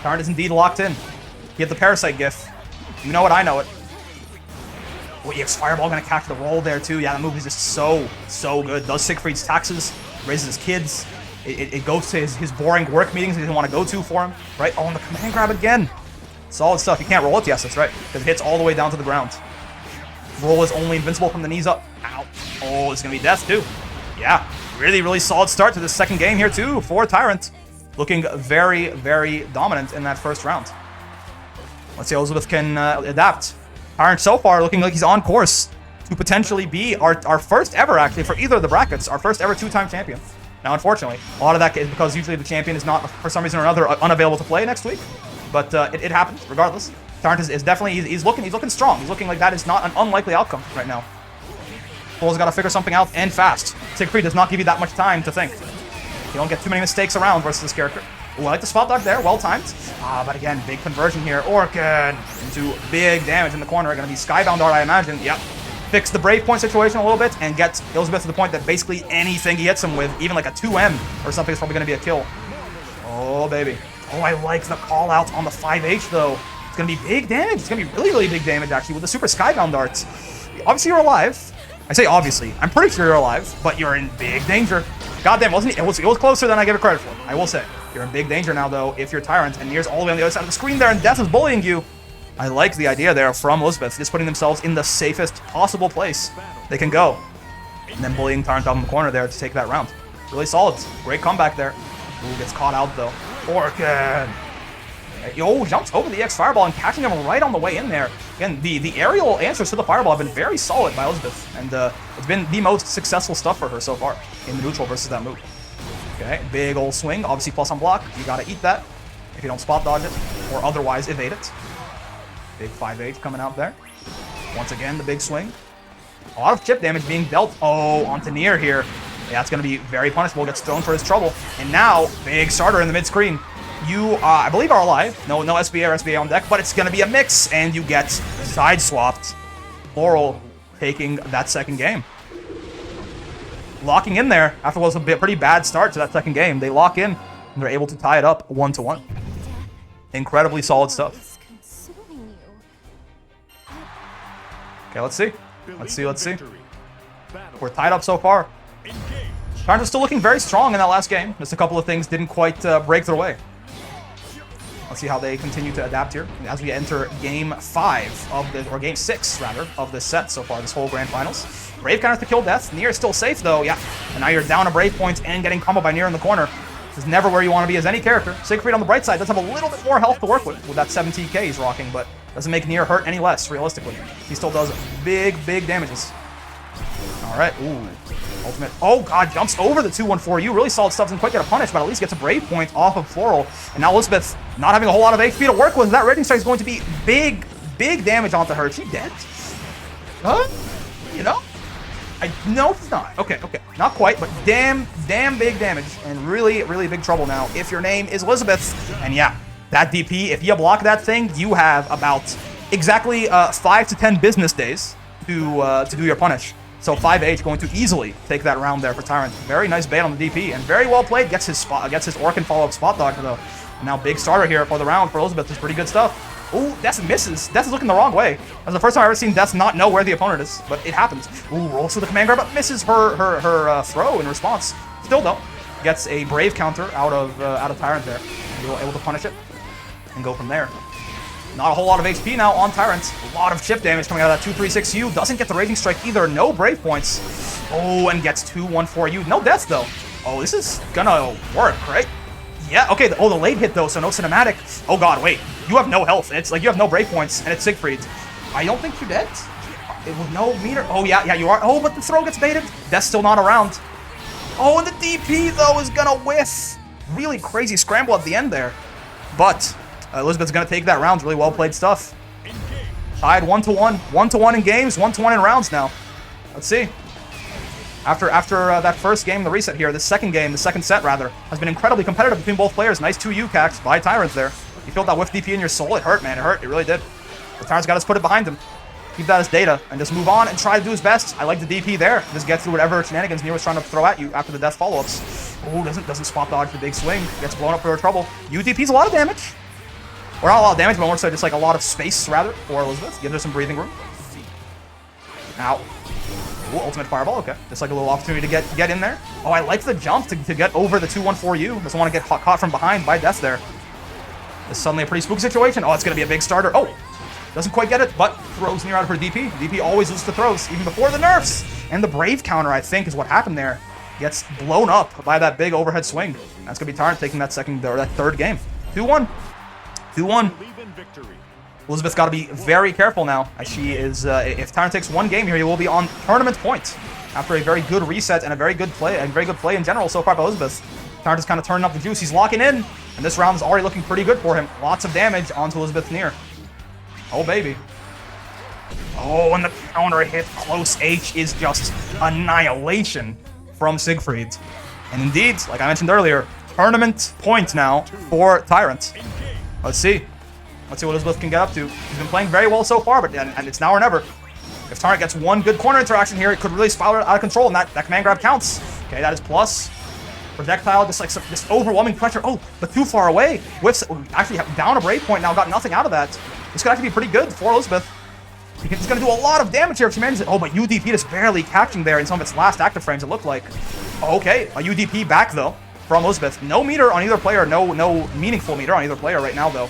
Tyrant is indeed locked in. He had the Parasite gif. You know it, I know it. Oh, EX Fireball gonna catch the roll there too. Yeah, that move is just so good. Does Siegfried's taxes, raises his kids. It goes to his boring work meetings he doesn't want to go to for him. Right? Oh, and the command grab again. Solid stuff. You can't roll it, yes, that's right. Because it hits all the way down to the ground. Roll is only invincible from the knees up. Ow. Oh, it's going to be death, too. Yeah, really solid start to this second game here, too, for Tyrant. Looking very dominant in that first round. Let's see how Elizabeth can adapt. Tyrant so far looking like he's on course to potentially be our first ever, actually, for either of the brackets, our first ever 2-time champion. Now, unfortunately, a lot of that is because usually the champion is not, for some reason or another, unavailable to play next week. But it happens, regardless. Tyrant is definitely, he's looking strong. He's looking like that is not an unlikely outcome right now. Flolal's got to figure something out, and fast. Siegfried does not give you that much time to think. You don't get too many mistakes around versus this character. Ooh, I like the spot dodge there, well timed. But again, big conversion here. Orchid into big damage in the corner. Gonna be Skybound Art, I imagine. Yep. Fix the Brave point situation a little bit and get Elizabeth to the point that basically anything he hits him with, even like a 2M or something, is probably gonna be a kill. Oh, baby. Oh, I like the call out on the 5H though. It's gonna be big damage. It's gonna be really big damage actually with the super Skybound Darts. Obviously you're alive. I say obviously. I'm pretty sure you're alive, but you're in big danger. Goddamn, wasn't it? It was closer than I give it credit for. I will say. You're in big danger now though if you're Tyrant, and Nier's all the way on the other side of the screen there, and Death is bullying you. I like the idea there from Elizabeth, just putting themselves in the safest possible place they can go. And then bullying Tyrant down in the corner there to take that round. Really solid. Great comeback there. Ooh, gets caught out though. Orchid. Yo, jumps over the EX Fireball and catching him right on the way in there. Again, the aerial answers to the Fireball have been very solid by Elizabeth, and it's been the most successful stuff for her so far in the neutral versus that move. Okay, big old swing, obviously plus on block. You gotta eat that if you don't spot dodge it or otherwise evade it. Big 5-8 coming out there. Once again, the big swing. A lot of chip damage being dealt. Oh, onto Nier here. Yeah, it's going to be very punishable. Gets thrown for his trouble. And now, big starter in the mid-screen. You, I believe, are alive. No SBA or SBA on deck, but it's going to be a mix, and you get side-swapped. Floral taking that second game. Locking in there after what was a pretty bad start to that second game. They lock in, and they're able to tie it up 1-1. Incredibly solid stuff. Okay, let's see. Let's see. We're tied up so far. Tyrant is still looking very strong in that last game. Just a couple of things didn't quite break their way. Let's see how they continue to adapt here as we enter game 5 of the, or game 6 rather, of this set so far, this whole grand finals. Brave counters to kill death. Nier is still safe though, yeah. And now you're down a Brave point and getting comboed by Nier in the corner. This is never where you want to be as any character. Siegfried on the bright side does have a little bit more health to work with that 17k he's rocking, but doesn't make Nier hurt any less, realistically. He still does big damages. Alright, ooh. Ultimate. Oh god, jumps over the 2-1-4U. Really solid stuff. Doesn't quite get a punish, but at least gets a Brave point off of Floral. And now Elizabeth not having a whole lot of HP to work with. That Raging Strike is going to be big damage onto her. Is she dead? Huh? You know? No, he's not. Okay, okay. Not quite, but damn big damage. And really, really big trouble now if your name is Elizabeth. And yeah, that DP, if you block that thing, you have about exactly 5 to 10 business days to do your punish. So 5H going to easily take that round there for Tyrant. Very nice bait on the DP, and very well played. Gets his Orc and follow-up spot dodge, though. And now big starter here for the round for Elizabeth. Is pretty good stuff. Ooh, Death misses. Death is looking the wrong way. That's the first time I've ever seen Death not know where the opponent is, but it happens. Ooh, rolls through the command grab, but misses her throw in response. Still though, gets a Brave counter out of Tyrant there. And able to punish it and go from there. Not a whole lot of HP now on Tyrant. A lot of chip damage coming out of that 236U. Doesn't get the Raging Strike either. No Brave points. Oh, and gets 214U. No deaths though. Oh, this is gonna work, right? Yeah, okay. The late hit though, so no cinematic. Oh god, wait. You have no health. It's like you have no Brave points, and it's Siegfried. I don't think you're dead. It was no meter. Oh yeah, you are. Oh, but the throw gets baited. Death's still not around. Oh, and the DP though is gonna whiff. Really crazy scramble at the end there. But Elizabeth's gonna take that round. Really well played stuff. Tied 1-1. 1-1 in games, 1-1 in rounds now. Let's see. After that first game, the reset here, the second set rather, has been incredibly competitive between both players. Nice 2 UCACs by Tyrant there. You felt that whiff DP in your soul. It hurt, man. It hurt. It really did. But Tyrant's got to put it behind him. Keep that as data and just move on and try to do his best. I like the DP there. Just get through whatever shenanigans Nero was trying to throw at you after the death follow-ups. Oh, doesn't spot dodge the big swing. Gets blown up for trouble. UDP's a lot of damage. Or not a lot of damage, but more so just like a lot of space, rather, for Elizabeth. Gives her some breathing room. Ow. Ooh, ultimate fireball, okay. Just like a little opportunity to get in there. Oh, I like the jump to get over the 214U. Doesn't want to get caught from behind by death there. This is suddenly a pretty spooky situation. Oh, it's going to be a big starter. Oh, doesn't quite get it, but throws near out of her DP. DP always loses to throws, even before the nerfs. And the Brave counter, I think, is what happened there. Gets blown up by that big overhead swing. That's going to be Tyrant taking that third game. 2-1. 2-1. Elizabeth's got to be very careful now, as she is, if Tyrant takes one game here, he will be on tournament point. After a very good reset and a very good play in general so far by Elizabeth. Tyrant is kind of turning up the juice. He's locking in, and this round is already looking pretty good for him. Lots of damage onto Elizabeth's near. Oh, baby. Oh, and the counter hit close H is just annihilation from Siegfried. And indeed, like I mentioned earlier, tournament point now for Tyrant. Let's see. Let's see what Elizabeth can get up to. She's been playing very well so far, but and it's now or never. If Tyrant gets one good corner interaction here, it could really spiral out of control, and that command grab counts. Okay, that is plus. Projectile, just like this overwhelming pressure. Oh, but too far away. Whiffs, actually down a Brave point now, got nothing out of that. This could actually be pretty good for Elizabeth. He's going to do a lot of damage here if she manages it. Oh, but UDP just barely catching there in some of its last active frames, it looked like. Okay, a UDP back, though, from Elizabeth. No meter on either player, no meaningful meter on either player right now, though.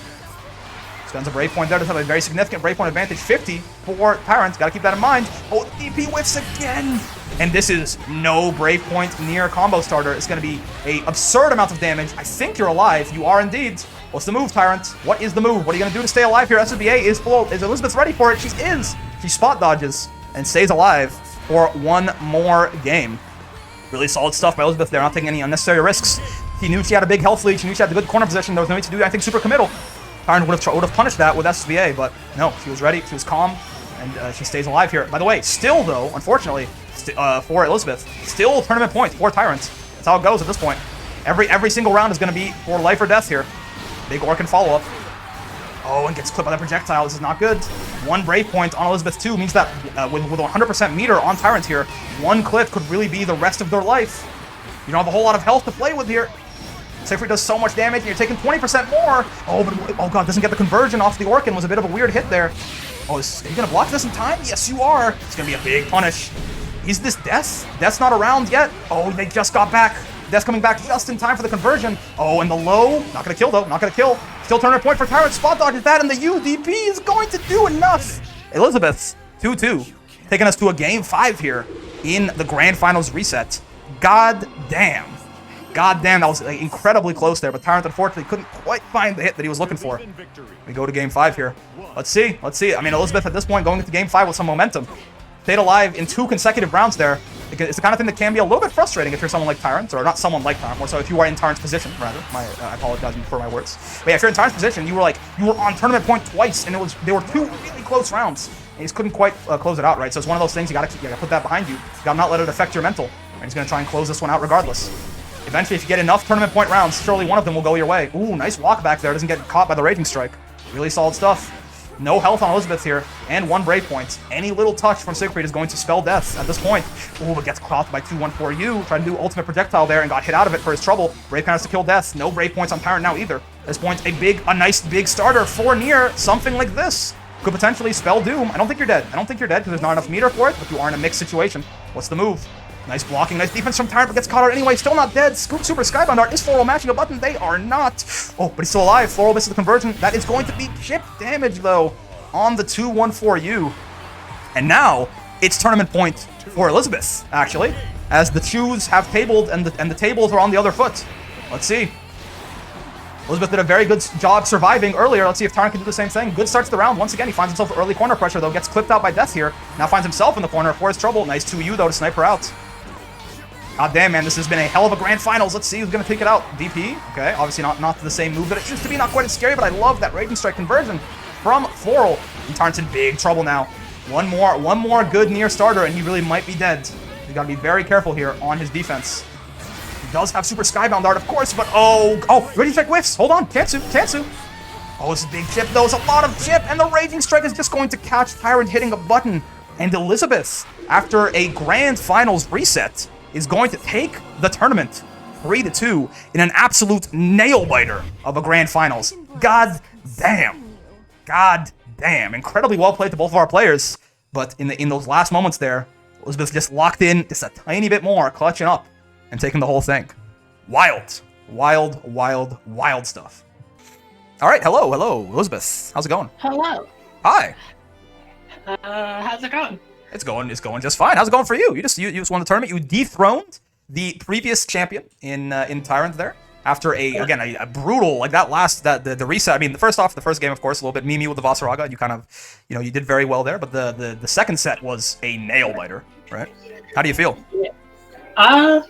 Spends a Brave point there to have a very significant Brave point advantage. 50 for Tyrant. Got to keep that in mind. Oh, DP whiffs again. And this is no Brave point near combo starter. It's going to be an absurd amount of damage. I think you're alive. You are indeed. What's the move, Tyrant? What is the move? What are you going to do to stay alive here? SBA is full. Is Elizabeth ready for it? She is. She spot dodges and stays alive for one more game. Really solid stuff by Elizabeth there. Not taking any unnecessary risks. She knew she had a big health lead. She knew she had a good corner position. There was no need to do anything super committal. Tyrant would have punished that with SBA, but no, she was ready, she was calm, and she stays alive here. By the way, still though, unfortunately, for Elizabeth, still tournament points for Tyrant. That's how it goes at this point. Every single round is going to be for life or death here. Big Orc and follow-up. Oh, and gets clipped by the projectile. This is not good. One Brave point on Elizabeth too means that with 100% meter on Tyrant here, one clip could really be the rest of their life. You don't have a whole lot of health to play with here. Siegfried does so much damage, and you're taking 20% more. Oh, but oh god, doesn't get the conversion off the Orkin. Was a bit of a weird hit there. Oh, are you gonna block this in time? Yes, you are. It's gonna be a big punish. Is this Death? Death's not around yet. Oh, they just got back. Death's coming back just in time for the conversion. Oh, and the low. Not gonna kill though. Not gonna kill. Still tournament point for Tyrant. Spot dodges that, and the UDP is going to do enough. Elizabeth, 2-2, taking us to a game 5 here in the Grand Finals reset. God damn. God damn, that was incredibly close there, but Tyrant unfortunately couldn't quite find the hit that he was looking for. We go to game 5 here. Let's see. Let's see. I mean, Elizabeth at this point going into game 5 with some momentum. Stayed alive in 2 consecutive rounds there. It's the kind of thing that can be a little bit frustrating if you're someone like Tyrant, or not someone like Tyrant, more so if you are in Tyrant's position, rather. I apologize for my words. But yeah, if you're in Tyrant's position, you were on tournament point twice, and they were 2 really close rounds. and he just couldn't quite close it out, right? So it's one of those things you gotta put that behind you. You gotta not let it affect your mental. And he's gonna try and close this one out regardless. Eventually, if you get enough tournament point rounds, surely one of them will go your way. Ooh, nice walk back there. Doesn't get caught by the Raging Strike. Really solid stuff. No health on Elizabeth here, and 1 Brave Point. Any little touch from Siegfried is going to spell death at this point. Ooh, but gets caught by 214U. Tried to do ultimate projectile there and got hit out of it for his trouble. Brave Point has to kill death. No Brave Points on Tyrant now either. At this point, a nice big starter for Nier. Something like this could potentially spell doom. I don't think you're dead. I don't think you're dead because there's not enough meter for it, but you are in a mixed situation. What's the move? Nice blocking, nice defense from Tyrant, but gets caught out anyway. Still not dead. Scoop Super Skybound Art. Is Floral matching a button? They are not. Oh, but he's still alive. Floral misses the conversion. That is going to be chip damage, though, on the 214U. And now, it's tournament point for Elizabeth, actually, as the Chews have tabled and the tables are on the other foot. Let's see. Elizabeth did a very good job surviving earlier. Let's see if Tyrant can do the same thing. Good start to the round. Once again, he finds himself early corner pressure, though. Gets clipped out by Death here. Now finds himself in the corner for his trouble. Nice 2U, though, to snipe her out. God damn, man, this has been a hell of a grand finals. Let's see who's going to take it out. DP, okay, obviously not the same move that it used to be. Not quite as scary, but I love that Raging Strike conversion from Floral. And Tyrant's in big trouble now. One more good Nier starter, and he really might be dead. You got to be very careful here on his defense. He does have Super Skybound Art, of course, but Raging Strike whiffs. Hold on, can't sue. Oh, this is a big chip, though. It's a lot of chip, and the Raging Strike is just going to catch Tyrant hitting a button. And Elizabeth, after a grand finals reset, is going to take the tournament 3-2 in an absolute nail-biter of a grand finals. God damn. Incredibly well played to both of our players, but in those last moments there, Elizabeth just locked in just a tiny bit more, clutching up and taking the whole thing. Wild stuff. All right, hello, Elizabeth. How's it going? Hello. Hi. How's it going? It's going just fine. How's it going for you? You just won the tournament. You dethroned the previous champion in Tyrant there after a brutal, like the reset. I mean, the first game, of course, a little bit meme with the Vasaraga, and you kind of, you did very well there, but the second set was a nail biter, right? How do you feel? Yeah.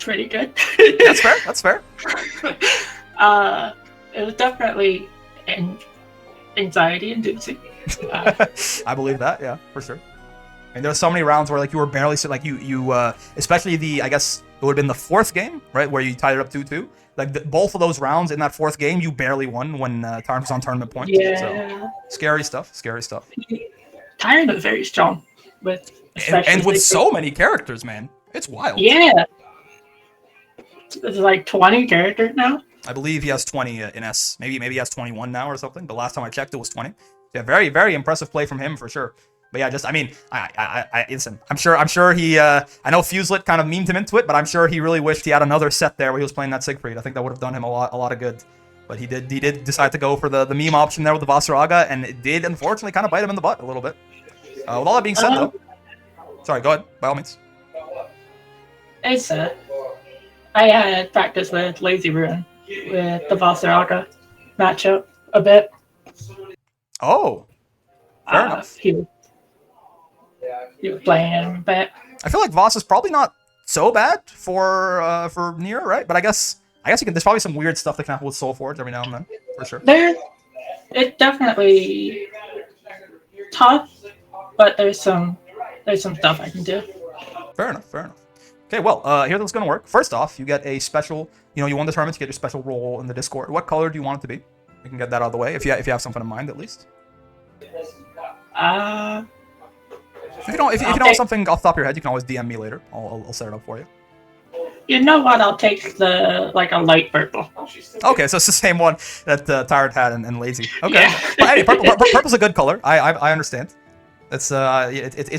Pretty good. That's fair. It was definitely anxiety inducing. I believe that, yeah, for sure. And there were so many rounds where you were barely especially I guess it would have been the fourth game, right, where you tied it up 2-2. Both of those rounds in that fourth game, you barely won when Tyrant was on tournament point. Yeah. So, scary stuff. Tyrant is very strong and with so many characters, man. It's wild. Yeah. It's like 20 characters now. I believe he has 20 in S. Maybe he has 21 now or something. But last time I checked, it was 20. Yeah, very, very impressive play from him for sure. But yeah, listen, I'm sure he, I know Fuselit kind of memed him into it, but I'm sure he really wished he had another set there where he was playing that Siegfried. I think that would have done him a lot of good. But he did decide to go for the meme option there with the Vasaraga, and it did unfortunately kind of bite him in the butt a little bit. With all that being said, though, sorry, go ahead, by all means. It's I had practice with Lazy Ruin with the Vasaraga matchup a bit. Oh, fair enough. He was playing him a bit. I feel like Voss is probably not so bad for Nier, right? But I guess you can. There's probably some weird stuff that can happen with Soul Forge every now and then, for sure. It's definitely tough, but there's some stuff I can do. Fair enough. Okay, well, here's what's gonna work. First off, you get a special. You won the tournament. You get your special role in the Discord. What color do you want it to be? We can get that out of the way if you have something in mind at least. If you don't have something off the top of your head, you can always DM me later. I'll set it up for you. You know what? I'll take a light purple. Okay, so it's the same one that Tyrant had and Lazy. Okay, Yeah. But hey, purple's a good color. I understand. It's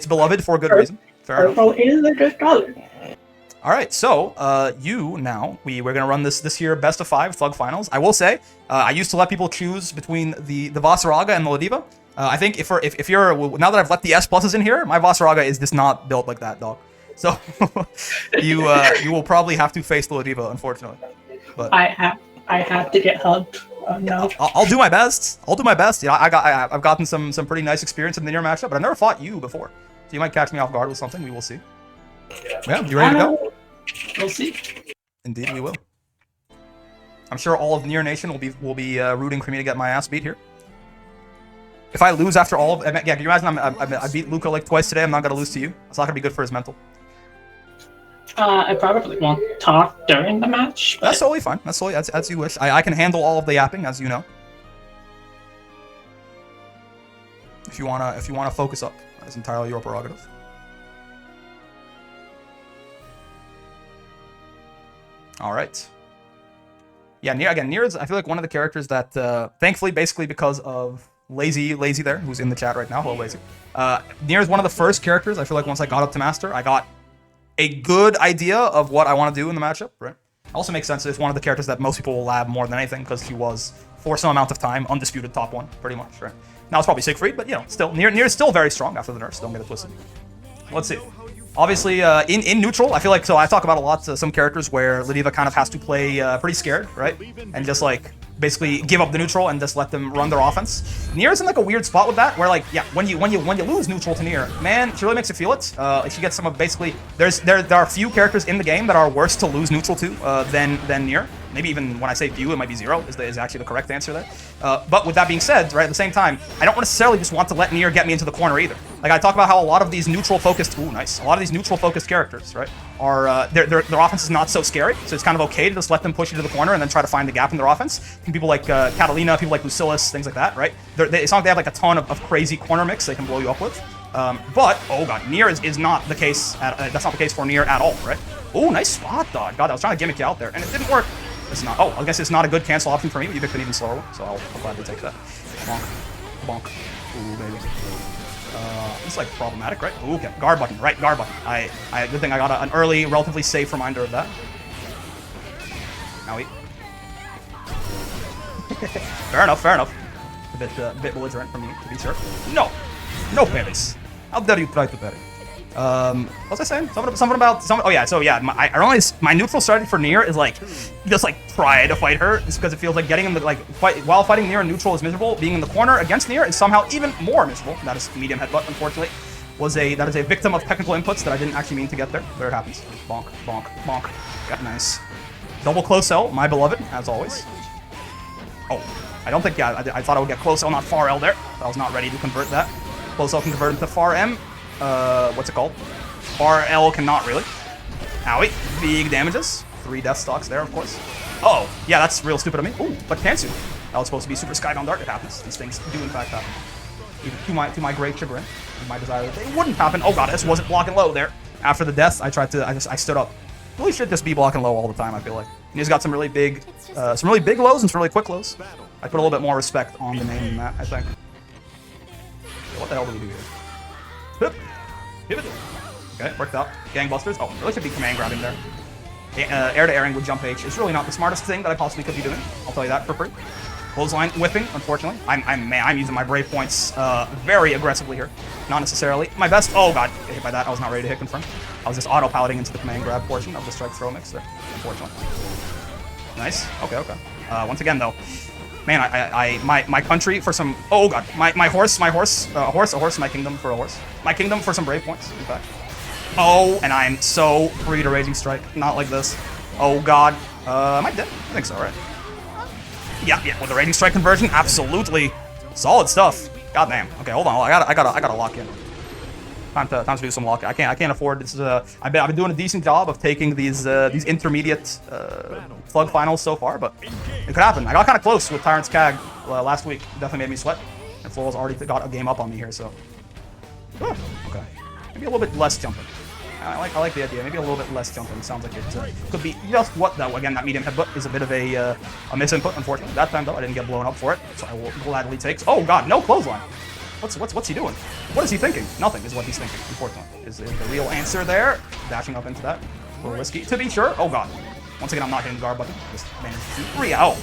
beloved for a good reason. Fair enough. Purple is a good color. All right, so we're gonna run this year best of 5 Thug finals. I will say, I used to let people choose between the Vasaraga and the Ladiva. I think if you're now that I've let the S pluses in here, my Vasaraga is just not built like that, dog. So you will probably have to face the Ladiva, unfortunately. But I have to get hugged. No. I'll do my best. I've gotten some pretty nice experience in the Nier matchup, but I've never fought you before, so you might catch me off guard with something. We will see. Yeah, you ready to go? We'll see. Indeed, we will. I'm sure all of Nier Nation will be rooting for me to get my ass beat here. If I lose after all, yeah, can you imagine I beat Luca like twice today? I'm not gonna lose to you. It's not gonna be good for his mental. I probably won't talk during the match. But... That's totally fine. That's totally as you wish. I can handle all of the yapping, as you know. If you wanna focus up, that's entirely your prerogative. All right. Yeah, Nier is, I feel like, one of the characters that, thankfully, basically because of Lazy there, who's in the chat right now. Hello, Lazy. Nier is one of the first characters, I feel like, once I got up to Master, I got a good idea of what I want to do in the matchup, right? Also makes sense. It's one of the characters that most people will lab more than anything because he was, for some amount of time, undisputed top 1, pretty much, right? Now it's probably Siegfried, but, you know, still, Nier is still very strong after the nerfs. Don't get it twisted. Let's see. Obviously, in neutral, I feel like, so I talk about a lot some characters where Lediva kind of has to play pretty scared, right? And just, like, basically give up the neutral and just let them run their offense. Nier's in, like, a weird spot with that, where, like, yeah, when you lose neutral to Nier, man, she really makes you feel it. She gets some of, basically, there are few characters in the game that are worse to lose neutral to than Nier. Maybe even when I say few, it might be 0 is actually the correct answer there. But with that being said, right, at the same time, I don't necessarily just want to let Nier get me into the corner either. Like, I talk about how a lot of these neutral-focused, ooh, nice, a lot of these neutral-focused characters, right, are, their offense is not so scary, so it's kind of okay to just let them push you to the corner and then try to find the gap in their offense. People like Catalina, people like Lucillus, things like that, right? It's not like they have, like, a ton of crazy corner mix they can blow you up with. But, oh god, Nier is not the case, that's not the case for Nier at all, right? Oh, nice spot, dog. God, I was trying to gimmick you out there, and it didn't work. It's not. Oh, I guess it's not a good cancel option for me, but you picked an even slower one, so I'll gladly take that. Bonk. Bonk. Ooh, baby. It's like problematic, right? Ooh, okay. Guard button, right? Guard button. Good thing I got an early, relatively safe reminder of that. Now we. Fair enough, fair enough. A bit belligerent from me, to be sure. No! No parries! How dare you try to parry? What was I saying? Something about oh yeah, so yeah, my neutral strategy for Nier is like just like try to fight her, just because it feels like getting in the while fighting Nier in neutral is miserable. Being in the corner against Nier is somehow even more miserable. That is medium headbutt, unfortunately. That is a victim of technical inputs that I didn't actually mean to get there. But it happens. Bonk, bonk, bonk. Got nice. Double close L, my beloved, as always. Oh, I don't think, yeah, I thought I would get close L, not far L there. I was not ready to convert that. Close L can convert into far M. What's it called? Far L cannot really. Owie. Big damages. 3 death stocks there, of course. Oh, yeah, that's real stupid of me. Ooh, but Kansu. That was supposed to be super skybound dart. It happens. These things do in fact happen. Even to my great chagrin, my desire that they wouldn't happen. Oh god, this wasn't blocking low there. After the death, I stood up. Really should just be blocking low all the time, I feel like. And he's got some really big lows and some really quick lows. I put a little bit more respect on the name than that, I think. What the hell do we do here? Hip. Pivot. Okay, worked out. Gangbusters. Oh, really should be command grabbing there. Air to airing with jump H is really not the smartest thing that I possibly could be doing. I'll tell you that for free. Clothesline whipping, unfortunately. I'm using my brave points very aggressively here. Not necessarily my best. Oh god, get hit by that. I was not ready to hit confirm. I was just auto-piloting into the command grab portion of the strike throw mix there, unfortunately. Nice. Okay, okay. Once again though, man, my country for some. Oh god, my horse, a horse, my kingdom for a horse. My kingdom for some brave points, in fact. Oh, and I'm so free to Raging Strike. Not like this. Oh god. Am I dead? I think so, right? Yeah, with the Raging Strike conversion, absolutely. Solid stuff. God damn. Okay, hold on. I gotta lock in. Time to do some lock. I can't afford this. I've been doing a decent job of taking these intermediate slug finals so far, but it could happen. I got kind of close with Tyrant's CAG last week. Definitely made me sweat. And Floral's already got a game up on me here, so. Oh, okay. Maybe a little bit less jumping. I like the idea. Maybe a little bit less jumping. Sounds like it could be just what though. Again, that medium headbutt is a bit of a misinput, unfortunately. That time though, I didn't get blown up for it, so I will gladly take. Oh god, no clothesline. What's he doing? What is he thinking? Nothing is what he's thinking. Unfortunately, is the real answer there. Dashing up into that. A little risky to be sure. Oh god. Once again, I'm not hitting the guard button. Just managed to re-out.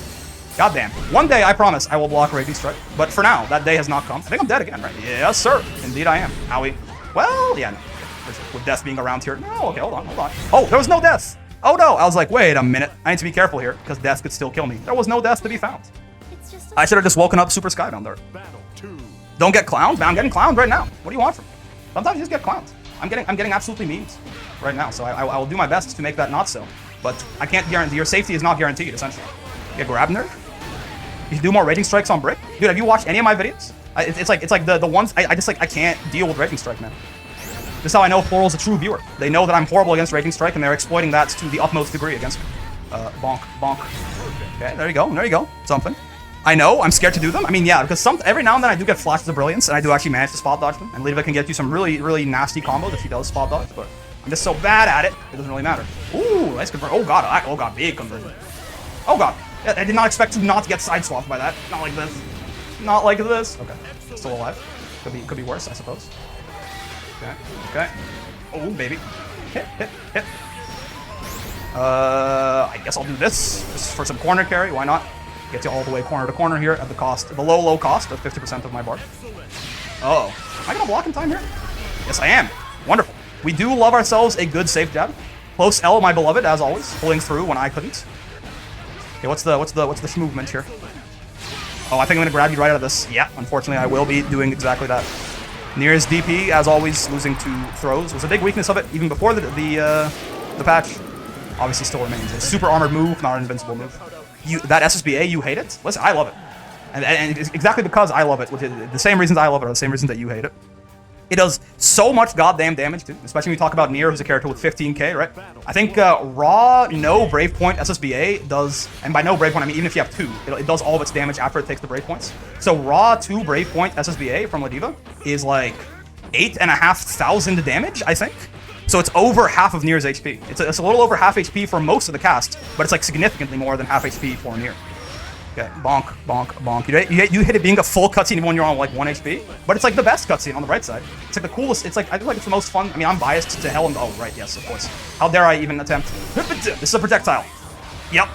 Goddamn. One day, I promise, I will block Raging Strike. But for now, that day has not come. I think I'm dead again, right? Yes, sir. Indeed, I am. Owie. Well, yeah. No. With death being around here. No, okay, hold on. Oh, there was no death. Oh no, I was like, wait a minute. I need to be careful here, because death could still kill me. There was no death to be found. I should have just woken up super skybound there. Don't get clowned, man. I'm getting clowned right now. What do you want from me? Sometimes you just get clowned. I'm getting absolutely memed right now, so I will do my best to make that not so. But I can't guarantee, your safety is not guaranteed, essentially. Get grabbed nerf? You should do more Raging Strikes on Brick. Dude, have you watched any of my videos? It's like the ones I just like I can't deal with Raging Strike, man. This is how I know Floral's a true viewer. They know that I'm horrible against Raging Strike, and they're exploiting that to the utmost degree against me. Bonk, bonk. Okay, there you go, there you go. Something. I know, I'm scared to do them. I mean, yeah, because every now and then I do get flashes of brilliance, and I do actually manage to spot dodge them. And Leia can get you some really, really nasty combos if she does spot dodge, but I'm just so bad at it, it doesn't really matter. Ooh, nice conversion. Oh god, big conversion. Oh god, yeah, I did not expect to not get side swapped by that. Not like this. Not like this. Okay, still alive. Could be worse, I suppose. Okay, okay. Oh, baby. Hit, hit, hit. I guess I'll do this just for some corner carry. Why not? Get you all the way corner to corner here at the low cost of 50% of my bar. Uh-oh. Am I gonna block in time here? Yes, I am. Wonderful. We do love ourselves a good safe jab. Close L, my beloved, as always, pulling through when I couldn't. Okay, what's the movement here? Oh, I think I'm gonna grab you right out of this. Yeah, unfortunately, I will be doing exactly that. Nearest DP, as always, losing to throws was a big weakness of it even before the patch. Obviously, still remains a super armored move, not an invincible move. That SSBA, you hate it? Listen, I love it, and it's exactly because I love it. The same reasons I love it are the same reasons that you hate it. It does so much goddamn damage too, especially when you talk about Nier, who's a character with 15k, right? I think raw no Brave Point SSBA does, and by no Brave Point I mean even if you have 2, it does all of its damage after it takes the Brave Points. So raw 2 Brave Point SSBA from Lediva is like 8,500 damage, I think. So it's over half of Nier's HP. It's a little over half HP for most of the cast, but it's like significantly more than half HP for Nier. Okay, bonk, bonk, bonk. You hit it being a full cutscene even when you're on like 1 HP, but it's like the best cutscene on the right side. It's like the coolest. It's like I feel like it's the most fun. I mean, I'm biased to hell and oh right, yes, of course. How dare I even attempt? This is a projectile. Yep.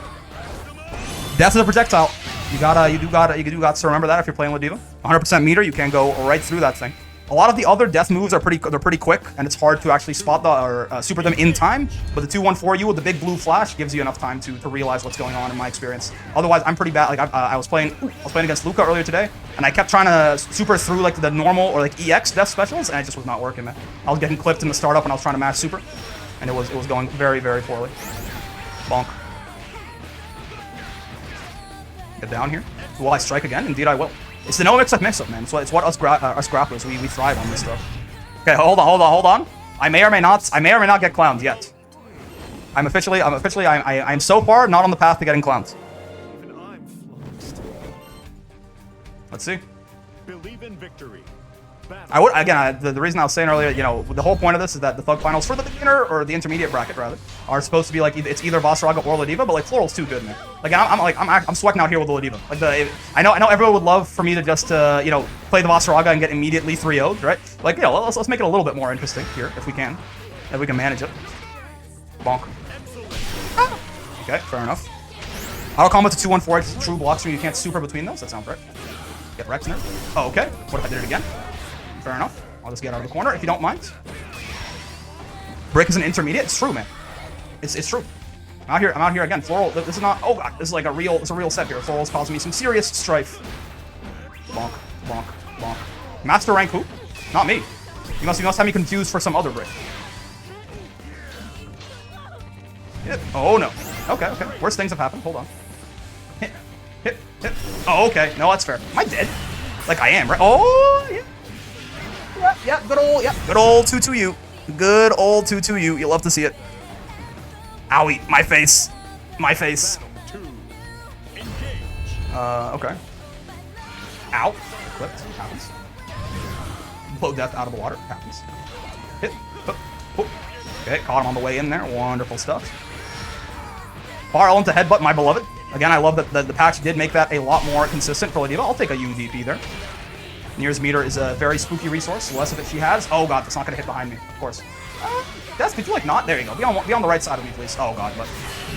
Death is a projectile. You do got to remember that if you're playing with Diva. 100% meter, you can go right through that thing. A lot of the other death moves are pretty quick, and it's hard to actually spot or super them in time. But the 214U with the big blue flash gives you enough time to realize what's going on. In my experience, otherwise I'm pretty bad. Like I was playing against Luca earlier today, and I kept trying to super through like the normal or like EX death specials, and it just was not working, man. I was getting clipped in the startup when I was trying to mash super, and it was going very, very poorly. Bonk. Get down here. Will I strike again? Indeed, I will. It's the no mix-up, man. So it's what us grapplers we thrive on this stuff. Okay, hold on. I may or may not get clowned yet. I'm so far not on the path to getting clowned. Let's see. Believe in victory. I would again. The reason I was saying earlier, you know, the whole point of this is that the Thug finals for the beginner or the intermediate bracket rather are supposed to be like it's either Vasaraga or Lediva, but like Floral's too good, man. Like I'm sweating out here with the Lediva. Like I know everyone would love for me to just you know, play the Vasaraga and get immediately 3-0'd, right? Like, you know, let's make it a little bit more interesting here if we can manage it. Bonk. Ah. Okay, fair enough. Auto combo to 214 is true block, so you can't super between those. That sounds right. Get Rex there. Oh, okay. What if I did it again? Fair enough. I'll just get out of the corner if you don't mind. Brick is an intermediate. It's true, man. It's true. I'm out here again. Floral. This is not. Oh god. This is like a real set here. Floral's causing me some serious strife. Bonk, bonk, bonk. Master rank who? Not me. You must have me confused for some other Brick. Hit. Oh no. Okay. Worst things have happened. Hold on. Hit. Oh, okay. No, that's fair. Am I dead? Like I am, right? Oh yeah. Yeah, good old 2-2-U. Good old 2-2-U. You love to see it. Owie, my face. Okay. Ow. Clipped. Happens. Blow death out of the water. Happens. Hit. Okay, caught him on the way in there. Wonderful stuff. Far element to headbutt, my beloved. Again, I love that the patch did make that a lot more consistent for Lediva. I'll take a UDP there. Nier's meter is a very spooky resource. The less of it she has. Oh god, that's not gonna hit behind me, of course. Death, could you like not? There you go. Be on the right side of me, please. Oh god, but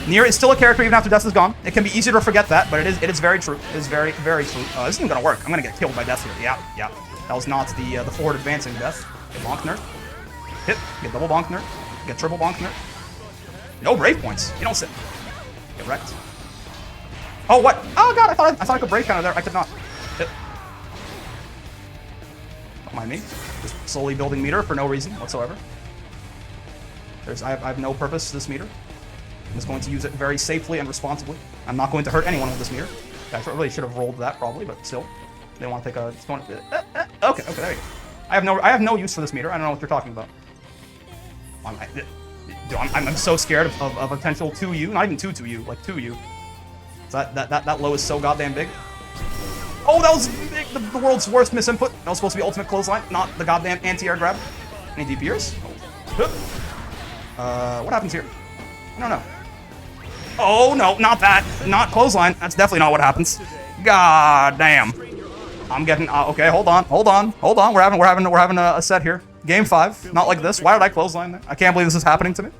Nier is still a character even after Death is gone. It can be easier to forget that, but it is very true. It is very, very true. This isn't gonna work. I'm gonna get killed by Death here. Yeah. That was not the forward advancing Death. Get bonk nerd. Hit. Get double bonk nerd. Get triple bonk nerd. No brave points. You don't sit. Get wrecked. Oh what? Oh god, I thought I could break counter there. I could not. Hit. Don't mind me. Just slowly building meter for no reason whatsoever. I have no purpose to this meter. I'm just going to use it very safely and responsibly. I'm not going to hurt anyone with this meter. I really should have rolled that probably, but still. They want to take a... Okay, there you go. I have no use for this meter. I don't know what you're talking about. I'm so scared of a potential 2U. Not even 2-2U, like 2U. So that low is so goddamn big. Oh, that was big, the world's worst misinput. That was supposed to be ultimate clothesline, not the goddamn anti-air grab. Any DPers? What happens here? I don't know. Oh, no, not that. Not clothesline. That's definitely not what happens. God damn. I'm getting... okay, hold on. We're having a set here. Game 5. Not like this. Why did I clothesline there? I can't believe this is happening to me.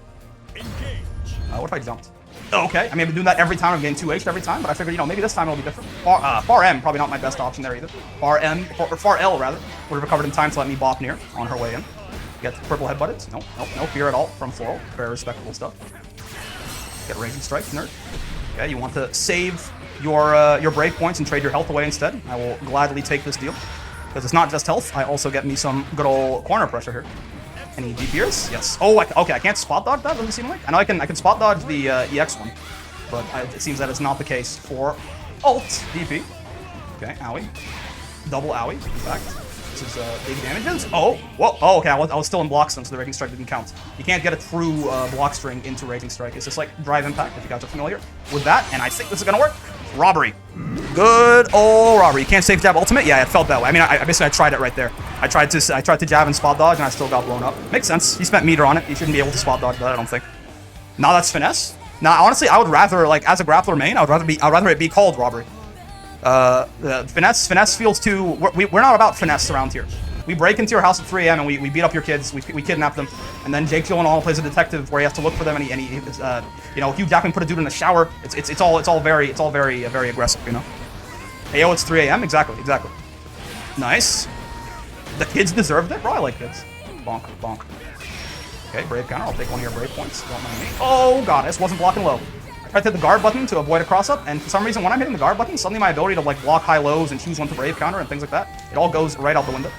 What if I jumped? Okay, I mean, I've been doing that every time. I'm getting 2H every time, but I figured, you know, maybe this time it'll be different. Far M, probably not my best option there either. Far L, rather, would have recovered in time to let me bop near on her way in. Get purple headbutted. No fear at all from Floral. Very respectable stuff. Get Raging Strike, nerd. Okay, you want to save your brave points and trade your health away instead. I will gladly take this deal. Because it's not just health, I also get me some good old corner pressure here. Any DPers? Yes. Oh, okay, I can't spot dodge that, doesn't it seem like? I know I can spot dodge the EX one, but it seems that it's not the case for ult DP. Okay, owie. Double owie, in fact. This is big damages. Oh, whoa, oh, okay, I was still in block stun, so the Raging Strike didn't count. You can't get a true block string into Raging Strike. It's just like Drive Impact, if you guys are familiar with that, and I think this is gonna work. Robbery. Good old robbery. You can't safe jab ultimate? Yeah, it felt that way. I mean, I basically tried it right there. I tried to jab and spot dodge, and I still got blown up. Makes sense. He spent meter on it. He shouldn't be able to spot dodge that, I don't think. Now that's finesse. Now, honestly, I would rather, like, as a grappler main, I'd rather it be called robbery. Finesse feels too... We're not about finesse around here. We break into your house at 3 AM and we beat up your kids, we kidnap them, and then Jake Gyllenhaal plays a detective where he has to look for them, and he you know, Hugh Jackman put a dude in the shower. It's all very aggressive, you know. Hey, yo, it's 3 AM, exactly. Nice. The kids deserved it, bro. I like kids. Bonk. Okay, brave counter. I'll take one of your brave points. Don't mind me. Oh god, this wasn't blocking low. I tried to hit the guard button to avoid a cross-up, and for some reason, when I'm hitting the guard button, suddenly my ability to like block high lows and choose one to brave counter and things like that, it all goes right out the window.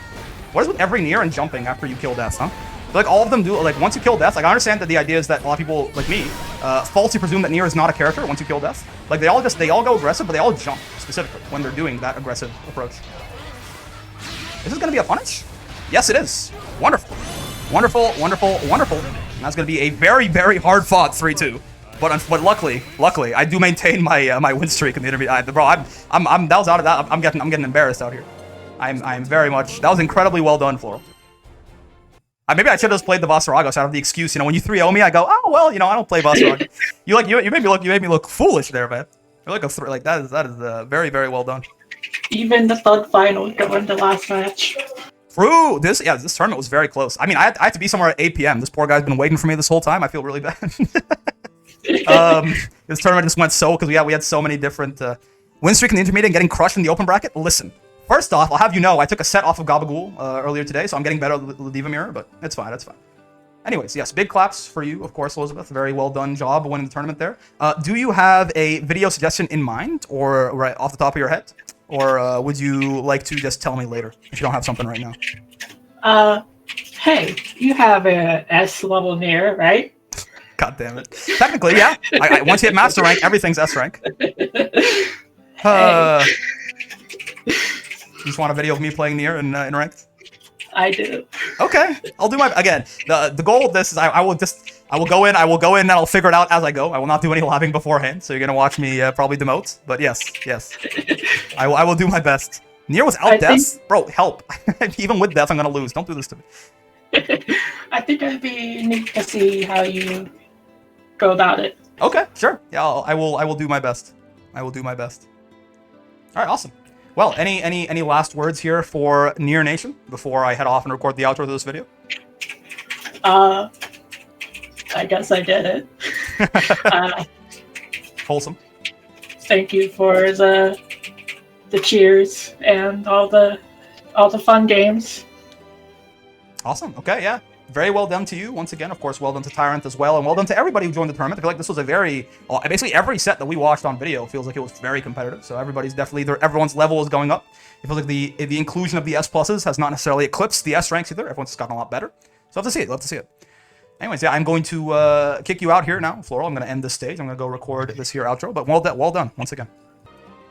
What is with every near and jumping after you kill death, huh? Like, all of them do, like, once you kill death, like, I understand that the idea is that a lot of people, like me, falsely presume that near is not a character once you kill death. Like, they all go aggressive, but they all jump, specifically, when they're doing that aggressive approach. This is gonna be a punish? Yes, it is. Wonderful. And that's gonna be a very, very hard-fought 3-2. But luckily, I do maintain my win streak in the intermediate. Bro, that was out of that. I'm getting embarrassed out here. I'm very much... That was incredibly well done, Floral. Maybe I should have just played the Vasaraga, so I have the excuse, you know, when you 3-0 me, I go, oh, well, you know, I don't play Vasaraga. you made me look foolish there, man. You're like that is very, very well done. Even the third final going the last match. True. This tournament was very close. I mean, I had to be somewhere at 8 PM. This poor guy's been waiting for me this whole time. I feel really bad. This tournament just went so, because we had so many different win streak in the intermediate and getting crushed in the open bracket. Listen. First off, I'll have you know, I took a set off of Gabagool earlier today, so I'm getting better with the Diva Mirror, but it's fine, it's fine. Anyways, yes, big claps for you, of course, Elizabeth. Very well done job winning the tournament there. Do you have a video suggestion in mind, or right off the top of your head? Or would you like to just tell me later, if you don't have something right now? Hey, you have a S level near, right? God damn it. Technically, yeah. Once you hit Master Rank, everything's S rank. You just want a video of me playing Nier in ranked? I do. Okay, I'll do my... Again, the goal of this is I will go in, and I'll figure it out as I go. I will not do any labbing beforehand, so you're gonna watch me probably demote. But yes. I will do my best. Nier was out death? Bro, help. Even with death, I'm gonna lose. Don't do this to me. I think it'd be neat to see how you go about it. Okay, sure. Yeah, I will do my best. I will do my best. All right, awesome. Well, any last words here for Nier Nation before I head off and record the outro of this video? I guess I did it. Wholesome. Thank you for the cheers and all the fun games. Awesome. Okay, yeah. Very well done to you. Once again, of course, well done to Tyrant as well, and well done to everybody who joined the tournament. I feel like this was a very... basically, every set that we watched on video feels like it was very competitive, so everybody's definitely... Everyone's level is going up. It feels like the inclusion of the S pluses has not necessarily eclipsed the S ranks either. Everyone's just gotten a lot better. So love to see it. Love to see it. Anyways, yeah, I'm going to kick you out here now, Floral. I'm going to end this stage. I'm going to go record this here outro, but well done once again.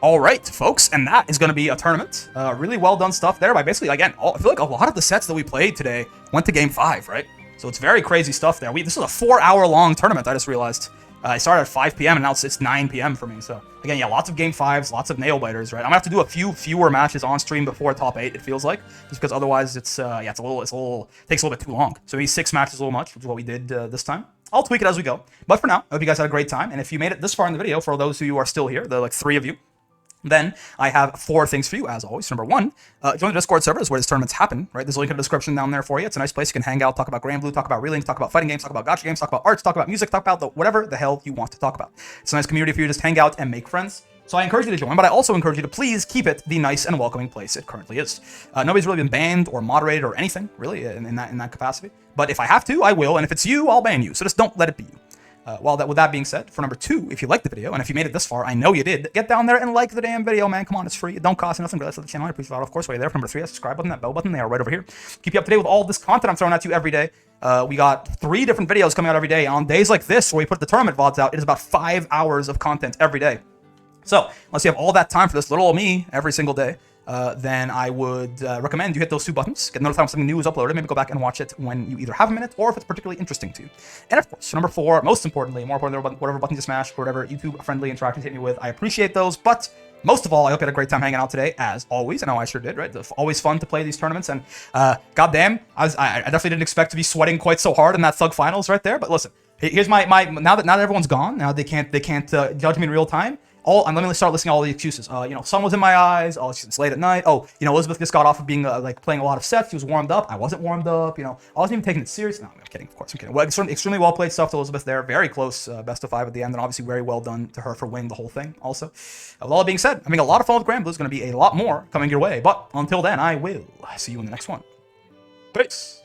All right, folks, and that is going to be a tournament. Really well done stuff there by basically, again, I feel like a lot of the sets that we played today went to game 5, right? So it's very crazy stuff there. This was a 4-hour-long tournament, I just realized. I started at 5 p.m. and now it's 9 p.m. for me. So again, yeah, lots of game 5s, lots of nail biters, right? I'm gonna have to do a fewer matches on stream before top 8. It feels like, just because otherwise it's a little takes a little bit too long. So maybe 6 matches is a little much, which is what we did this time. I'll tweak it as we go. But for now, I hope you guys had a great time. And if you made it this far in the video, for those of you who are still here, the like 3 of you, then I have 4 things for you, as always. Number 1, join the Discord servers where these tournaments happen, right? There's a link in the description down there for you. It's a nice place you can hang out, talk about Granblue, talk about relinks, talk about fighting games, talk about gacha games, talk about arts, talk about music, talk about whatever the hell you want to talk about. It's a nice community for you to just hang out and make friends. So I encourage you to join, but I also encourage you to please keep it the nice and welcoming place it currently is. Nobody's really been banned or moderated or anything, really, in that capacity. But if I have to, I will, and if it's you, I'll ban you. So just don't let it be you. With that being said, for number 2, if you liked the video, and if you made it this far, I know you did, get down there and like the damn video, man. Come on, it's free. It don't cost you nothing. But that's the channel. I appreciate it, of course. While you're there, for number 3, that subscribe button, that bell button, they are right over here. Keep you up to date with all this content I'm throwing at you every day. We got 3 different videos coming out every day. On days like this, where we put the tournament VODs out, it is about 5 hours of content every day. So, unless you have all that time for this little old me every single day, then I would recommend you hit those 2 buttons, get notified when something new is uploaded, maybe go back and watch it when you either have a minute or if it's particularly interesting to you. And of course, number 4, more important than whatever button you smash, or whatever YouTube-friendly interactions you hit me with, I appreciate those, but most of all, I hope you had a great time hanging out today, as always. I know I sure did, right? It's always fun to play these tournaments, and goddamn, I definitely didn't expect to be sweating quite so hard in that Thug Finals right there, but listen, here's my now that everyone's gone, now they can't judge me in real time. And let me start listing all the excuses. Sun was in my eyes. Oh, it's late at night. Oh, Elizabeth just got off of being like playing a lot of sets. She was warmed up. I wasn't warmed up. I wasn't even taking it serious. No, I'm kidding. Of course, I'm kidding. Well, extremely well played stuff to Elizabeth there. Very close, best of 5 at the end, and obviously very well done to her for winning the whole thing. Also, with all that being said, having a lot of fun with Granblue is going to be a lot more coming your way. But until then, I will see you in the next one. Peace.